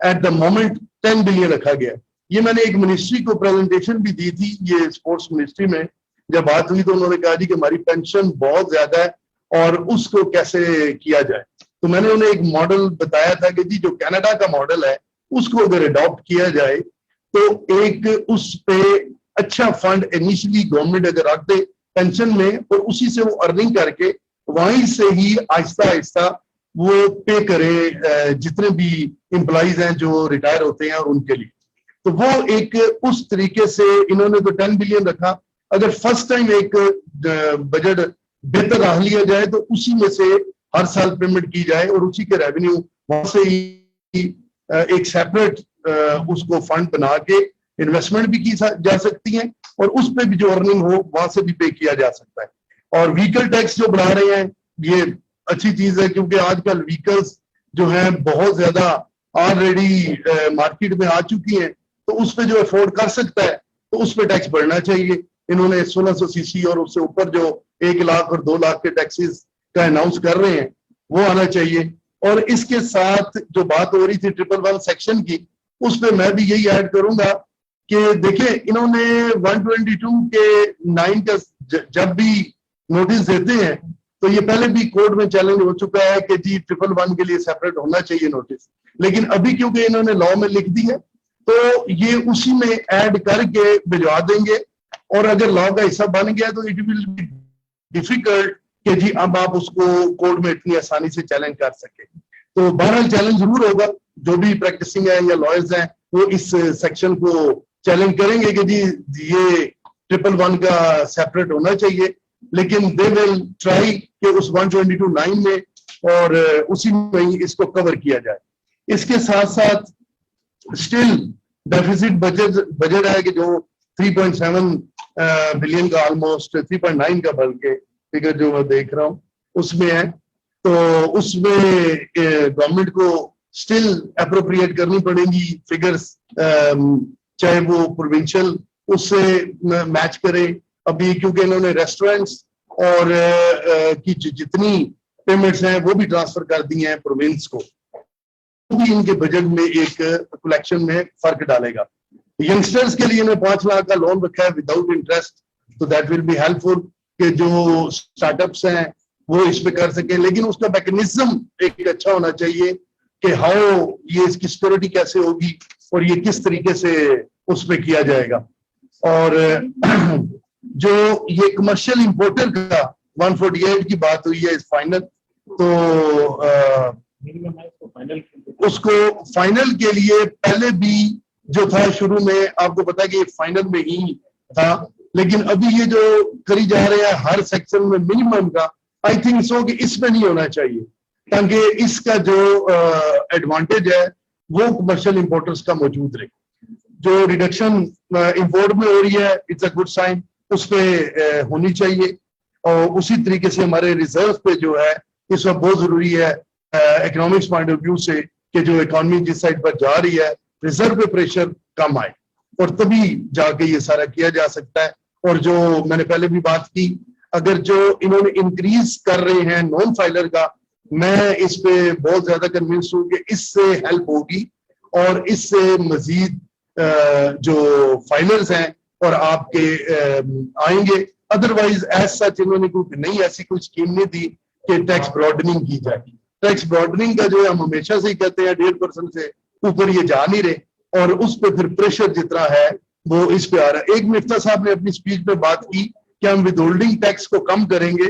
एट द मोमेंट 10 बिलियन रखा गया है। ये मैंने एक मिनिस्ट्री को प्रेजेंटेशन भी दी थी, ये स्पोर्ट्स मिनिस्ट्री में जब बात हुई तो उन्होंने कहा जी कि हमारी पेंशन बहुत ज्यादा है और उसको कैसे किया जाए। तो मैंने उन्हें एक मॉडल बताया था कि जी जो कनाडा का मॉडल है उसको अगर अडॉप्ट किया जाए तो एक उस पे अच्छा फंड इनिशियली गवर्नमेंट अगर रख दे पेंशन में और उसी से वो अर्निंग करके वहीं से ही आहिस्ता आहिस्ता वो पे करे जितने भी एम्प्लॉइज हैं जो रिटायर होते हैं और उनके लिए। तो वो एक उस तरीके से इन्होंने तो 10 बिलियन रखा, अगर फर्स्ट टाइम एक बजट बेहतर रख लिया जाए तो उसी में से हर साल पेमेंट की जाए और उसी के रेवेन्यू वहां से ही एक सेपरेट उसको फंड बना के इन्वेस्टमेंट भी की जा सकती है और उस पर भी जो अर्निंग हो वहां से भी पे किया जा सकता है। और व्हीकल टैक्स जो बढ़ा रहे हैं ये अच्छी चीज है, क्योंकि आजकल व्हीकल्स जो है बहुत ज्यादा ऑलरेडी मार्केट में आ चुकी हैं, तो उस पर जो अफोर्ड कर सकता है तो उस पर टैक्स बढ़ना चाहिए। इन्होंने 1600 सीसी और उससे ऊपर जो 1 लाख और 2 लाख के टैक्सेस का अनाउंस कर रहे हैं वो आना चाहिए। और इसके साथ जो बात हो रही थी 111 सेक्शन की, उस पर मैं भी यही ऐड करूंगा कि देखिए इन्होंने 122 के 9 का जब भी नोटिस देते हैं तो ये पहले भी कोर्ट में चैलेंज हो चुका है कि जी 111 के लिए सेपरेट होना चाहिए नोटिस, लेकिन अभी क्योंकि इन्होंने लॉ में लिख दी है तो ये उसी में ऐड करके भिजवा देंगे। और अगर लॉ का हिस्सा बन गया तो इट विल बी डिफिकल्ट कि जी अब आप उसको कोर्ट में इतनी आसानी से चैलेंज कर सके। तो बहरहाल चैलेंज जरूर होगा, जो भी प्रैक्टिसिंग है या लॉयर्स हैं वो इस सेक्शन को चैलेंज करेंगे कि जी ये 111 का सेपरेट होना चाहिए, लेकिन दे विल ट्राई कि उस 122(9) में और उसी में ही इसको कवर किया जाए। इसके साथ साथ स्टिल डेफिसिट बजट है कि जो 3.7 बिलियन का ऑलमोस्ट 3.9 का बल्कि फिगर जो मैं देख रहा हूँ उसमें है, तो उसमें गवर्नमेंट को स्टिल अप्रोप्रिएट करनी पड़ेगी फिगर्स, चाहे वो प्रोविंशियल उससे मैच करे। अभी क्योंकि इन्होंने रेस्टोरेंट्स और की जितनी पेमेंट्स हैं वो भी ट्रांसफर कर दी हैं प्रोविंस को, वो भी इनके बजट में एक कलेक्शन में फर्क डालेगा। यंगस्टर्स के लिए इन्होंने 5 लाख का लोन रखा है विदाउट इंटरेस्ट, तो दैट विल बी हेल्पफुल कि जो स्टार्टअप्स हैं वो इस पे कर सके, लेकिन उसका मैकेनिज्म एक अच्छा होना चाहिए कि हाउ ये इसकी सिक्योरिटी कैसे होगी और ये किस तरीके से उस पे किया जाएगा। और जो ये कमर्शियल इंपोर्टर का 148 की बात हुई है इस फाइनल, तो उसको फाइनल के लिए पहले भी जो था शुरू में आपको पता है कि फाइनल में ही था, लेकिन अभी ये जो करी जा रहे हैं हर सेक्शन में मिनिमम का, आई थिंक सो कि इसमें नहीं होना चाहिए, ताकि इसका जो एडवांटेज है वो कमर्शियल इंपोर्टर्स का मौजूद रहे। जो रिडक्शन इंपोर्ट में हो रही है इट्स अ गुड साइन, उस पर होनी चाहिए। और उसी तरीके से हमारे रिजर्व पे जो है इस वक्त बहुत जरूरी है इकोनॉमिक्स पॉइंट ऑफ व्यू से कि जो इकोनॉमी जिस साइड पर जा रही है रिजर्व पे प्रेशर कम आए और तभी जाके ये सारा किया जा सकता है। और जो मैंने पहले भी बात की, अगर जो इन्होंने इंक्रीज कर रहे हैं नॉन फाइलर का, मैं इस पे बहुत ज्यादा कन्विंस हूँ कि इससे हेल्प होगी और इससे मजीद जो फाइलर्स हैं और आपके आएंगे। अदरवाइज एज सच इन्होंने कोई नहीं ऐसी कोई स्कीम नहीं दी कि टैक्स ब्रॉडनिंग की जाए। टैक्स ब्रॉडनिंग का जो है हम हमेशा से ही कहते हैं 1.5% से ऊपर ये जा नहीं रहे और उस पर फिर प्रेशर जितना है वो इस पे आ रहा है। एक मिफ्ता साहब ने अपनी स्पीच में बात की कि हम विदहोल्डिंग टैक्स को कम करेंगे,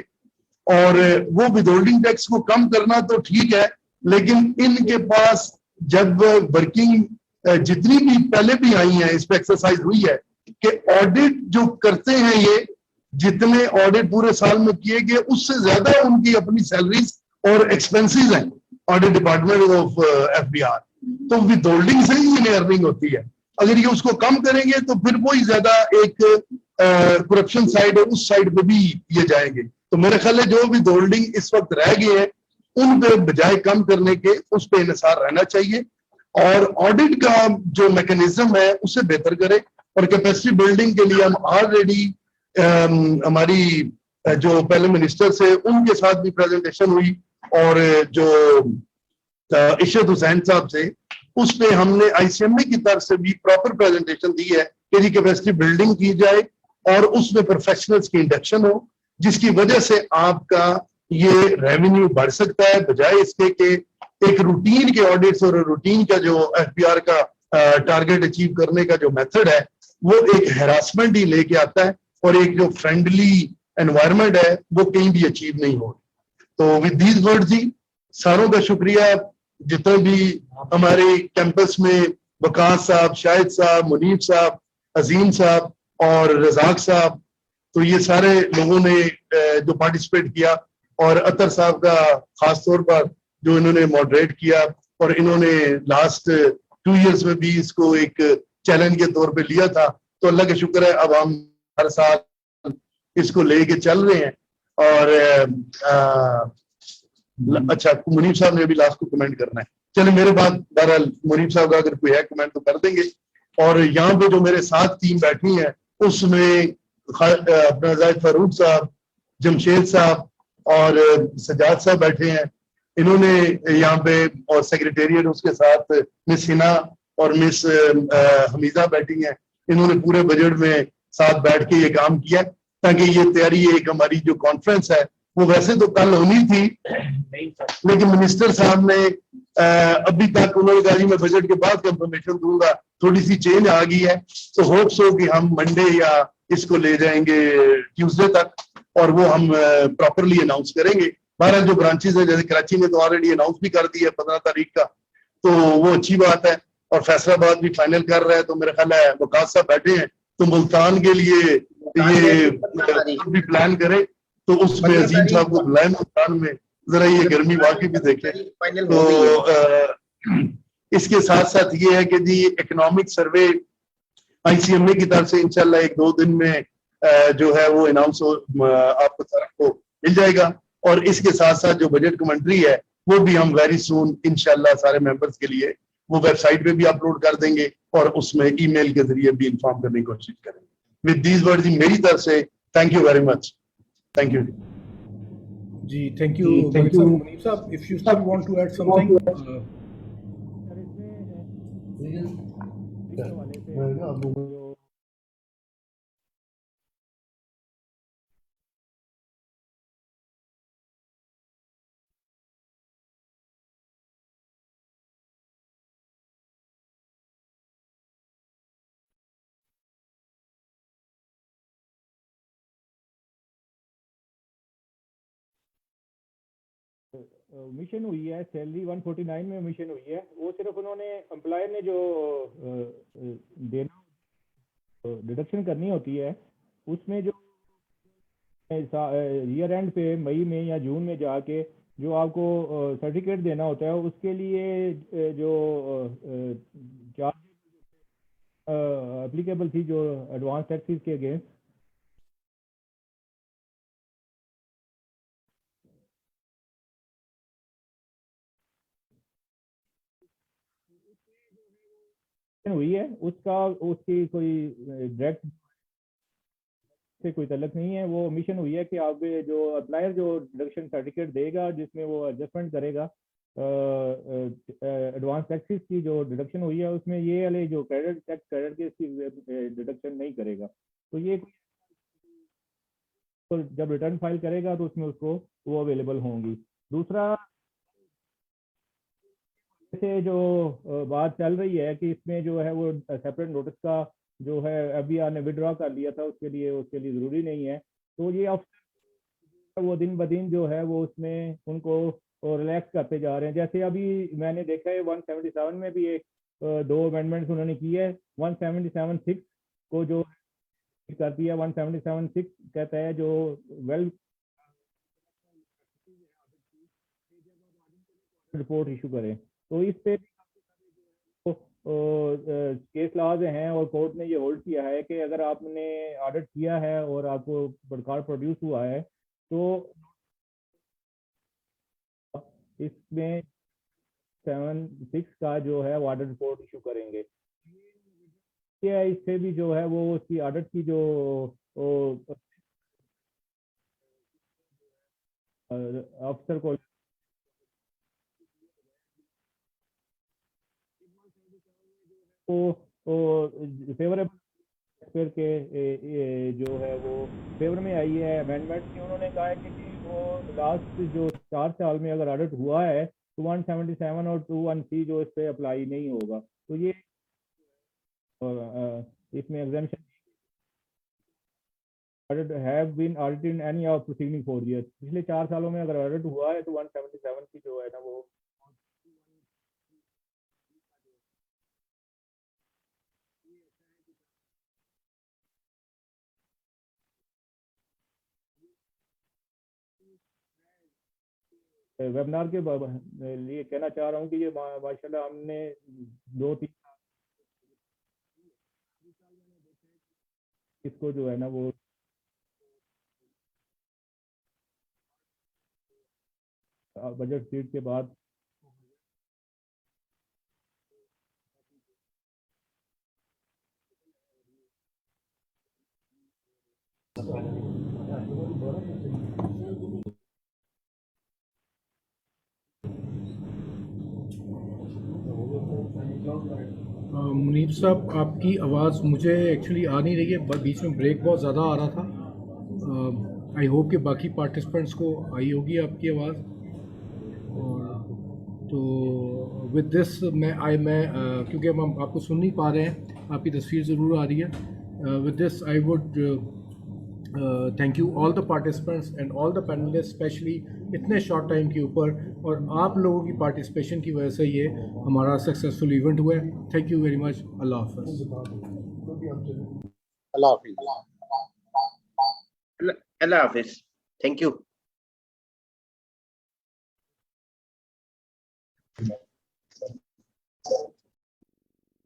और वो विदहोल्डिंग टैक्स को कम करना तो ठीक है, लेकिन इनके पास जब वर्किंग जितनी भी पहले भी आई है इस पर एक्सरसाइज हुई है कि ऑडिट जो करते हैं ये जितने ऑडिट पूरे साल में किए गए उससे ज्यादा उनकी अपनी सैलरीज और एक्सपेंसेस हैं ऑडिट डिपार्टमेंट ऑफ एफबीआर, तो विदहोल्डिंग से ही इन्हें अर्निंग होती है। अगर ये उसको कम करेंगे तो फिर वो ही ज्यादा एक करप्शन साइड है उस साइड पे भी ये जाएंगे। तो मेरे ख्याल है जो विदहोल्डिंग इस वक्त रह गए हैं उन पे बजाय कम करने के उस पे इंसार रहना चाहिए और ऑडिट का जो मैकेनिज्म है उसे बेहतर करें। और कैपेसिटी बिल्डिंग के लिए हम ऑलरेडी हमारी जो पहले मिनिस्टर से उनके साथ भी प्रेजेंटेशन हुई और जो इशरत हुसैन साहब से उस पे हमने आईसीएमए की तरफ से भी प्रॉपर प्रेजेंटेशन दी है कि जी कैपेसिटी बिल्डिंग की जाए और उसमें प्रोफेशनल्स की इंडक्शन हो, जिसकी वजह से आपका ये रेवेन्यू बढ़ सकता है, बजाय इसके कि एक रूटीन के ऑडिट्स और रूटीन का जो एफबीआर का टारगेट अचीव करने का जो मेथड है वो एक हैरासमेंट ही लेके आता है और एक जो फ्रेंडली एनवायरनमेंट है वो कहीं भी अचीव नहीं हो। तो विद दीज वर्ड्स जी सारों का शुक्रिया, जितने भी हमारे कैंपस में वकास साहब, शाहिद साहब, मुनीब साहब, अजीम साहब और रजाक साहब, तो ये सारे लोगों ने जो पार्टिसिपेट किया और अतर साहब का खास तौर पर जो इन्होंने मॉडरेट किया और इन्होंने लास्ट 2 इयर्स में भी इसको एक चैलेंज के तौर पे लिया था। तो अल्लाह का शुक्र है अब हम हर साल इसको लेके चल रहे हैं। और अच्छा, मुनीब साहब ने अभी लास्ट को कमेंट करना है। चले मेरे बाद बहरहाल मुनीब साहब का अगर कोई है कमेंट तो कर देंगे। और यहाँ पे जो मेरे साथ टीम बैठी है उसमें अपना जाहिद फारूक साहब, जमशेद साहब और सजाद साहब बैठे हैं। इन्होंने यहाँ पे और सेक्रेटेरिएट उसके साथ मिस हिना और मिस हमीदा बैठी हैं। इन्होंने पूरे बजट में साथ बैठ के ये काम किया ताकि ये तैयारी, एक हमारी जो कॉन्फ्रेंस है वो वैसे तो कल होनी थी, लेकिन मिनिस्टर साहब ने अभी तक उन्होंने कहा जी मैं बजट के बाद कंफर्मेशन दूंगा, थोड़ी सी चेंज आ गई है। तो होप्स हो कि हम मंडे या इसको ले जाएंगे ट्यूसडे तक और वो हम प्रॉपरली अनाउंस करेंगे। बहरहाल जो ब्रांचेस है जैसे कराची में तो ऑलरेडी अनाउंस भी कर दिया 15 तारीख का, तो वो अच्छी बात है। और फैसलाबाद भी फाइनल कर रहा है। तो मेरा ख्याल है वकास साहब बैठे हैं तो मुल्तान के लिए ये भी प्लान करें तो उसमें अजीम साहब को बुलाएं मुल्तान में, जरा ये गर्मी वाकई भी देखें। तो इसके साथ साथ ये है कि जी इकोनॉमिक सर्वे ICMA की तरफ से इंशाल्लाह 1-2 दिन में जो है वो अनाउंस आपको तरफ को मिल जाएगा। और इसके साथ साथ जो बजट कमेंट्री है वो भी हम वेरी सून इंशाल्लाह सारे मेंबर्स के लिए वो वेबसाइट पे भी अपलोड कर देंगे और उसमें ईमेल के जरिए भी इन्फॉर्म करने की कोशिश करेंगे। विद दीज वर्ड्स मेरी तरफ से thank you very much. Thank you जी, थैंक यू मुनीब साहब। If you still want to add something. मिशन हुई है सैलरी 149 में मिशन हुई है। वो सिर्फ उन्होंने एम्प्लॉयर ने जो देना डिडक्शन करनी होती है उसमें जो ईयर एंड पे मई में या जून में जाके जो आपको सर्टिफिकेट देना होता है उसके लिए जो चार्ज एप्लीकेबल थी जो एडवांस टैक्सेस के अगेंस्ट हुई है उसकी कोई डायरेक्ट से कोई तल्लक नहीं है। वो मिशन हुई है कि आप जो अप्लायर जो डिडक्शन सर्टिफिकेट देगा जिसमें वो एडजस्टमेंट करेगा एडवांस टैक्सेस की जो डिडक्शन हुई है उसमें ये वाले जो क्रेडिट टैक्स क्रेडिट के इसकी डिडक्शन नहीं करेगा। तो ये तो जब रिटर्न फाइल करेगा तो उसमें उसको वो अवेलेबल होंगी। दूसरा से जो बात चल रही है कि इसमें जो है वो सेपरेट नोटिस का जो है अभी आपने विड्रॉ कर लिया था उसके लिए ज़रूरी नहीं है। तो ये अफसर वो दिन ब दिन जो है वो उसमें उनको रिलैक्स करते जा रहे हैं। जैसे अभी मैंने देखा है 177 में भी एक 2 अमेंडमेंट्स उन्होंने की है। 177(6) को जो कर दिया 177(6) कहता है जो वेल रिपोर्ट इशू करें। तो इस पे केस लॉज हैं और कोर्ट ने ये होल्ड किया है कि अगर आपने ऑडिट किया है और आपको रिकॉर्ड प्रोड्यूस हुआ है तो इसमें 7(6) का जो है ऑडिट रिपोर्ट इशू करेंगे। इससे भी जो है वो उसकी ऑडिट की जो अफसर को फेवरेबल फिर के जो है वो फेवर में आई है अमेंडमेंट की। उन्होंने कहा है कि वो लास्ट जो 4 साल में अगर ऑडिट हुआ है तो 177 और 21C जो इस पे अप्लाई नहीं होगा। तो ये इसमें exemption audit have been audited in any of preceding 4 years। पिछले 4 सालों में अगर ऑडिट हुआ है तो 177 की जो है ना वो वेबिनार के लिए कहना चाह रहा हूँ कि ये माशाल्लाह हमने 2-3 इसको जो है ना वो बजट सीट के बाद मुनीब साहब, आपकी आवाज़ मुझे एक्चुअली आ नहीं रही है, बीच में ब्रेक बहुत ज़्यादा आ रहा था। आई होप कि बाकी पार्टिसिपेंट्स को आई होगी आपकी आवाज़। तो विद दिस मैं क्योंकि हम आपको सुन नहीं पा रहे हैं, आपकी तस्वीर ज़रूर आ रही है। With this I would thank you all the participants and all the panelist, specially इतने शॉर्ट टाइम के ऊपर, और आप लोगों की पार्टिसिपेशन की वजह से ये हमारा सक्सेसफुल इवेंट हुआ है। Thank you very much. अल्लाह हाफ़िज़। अल्लाह हाफिज। Thank you.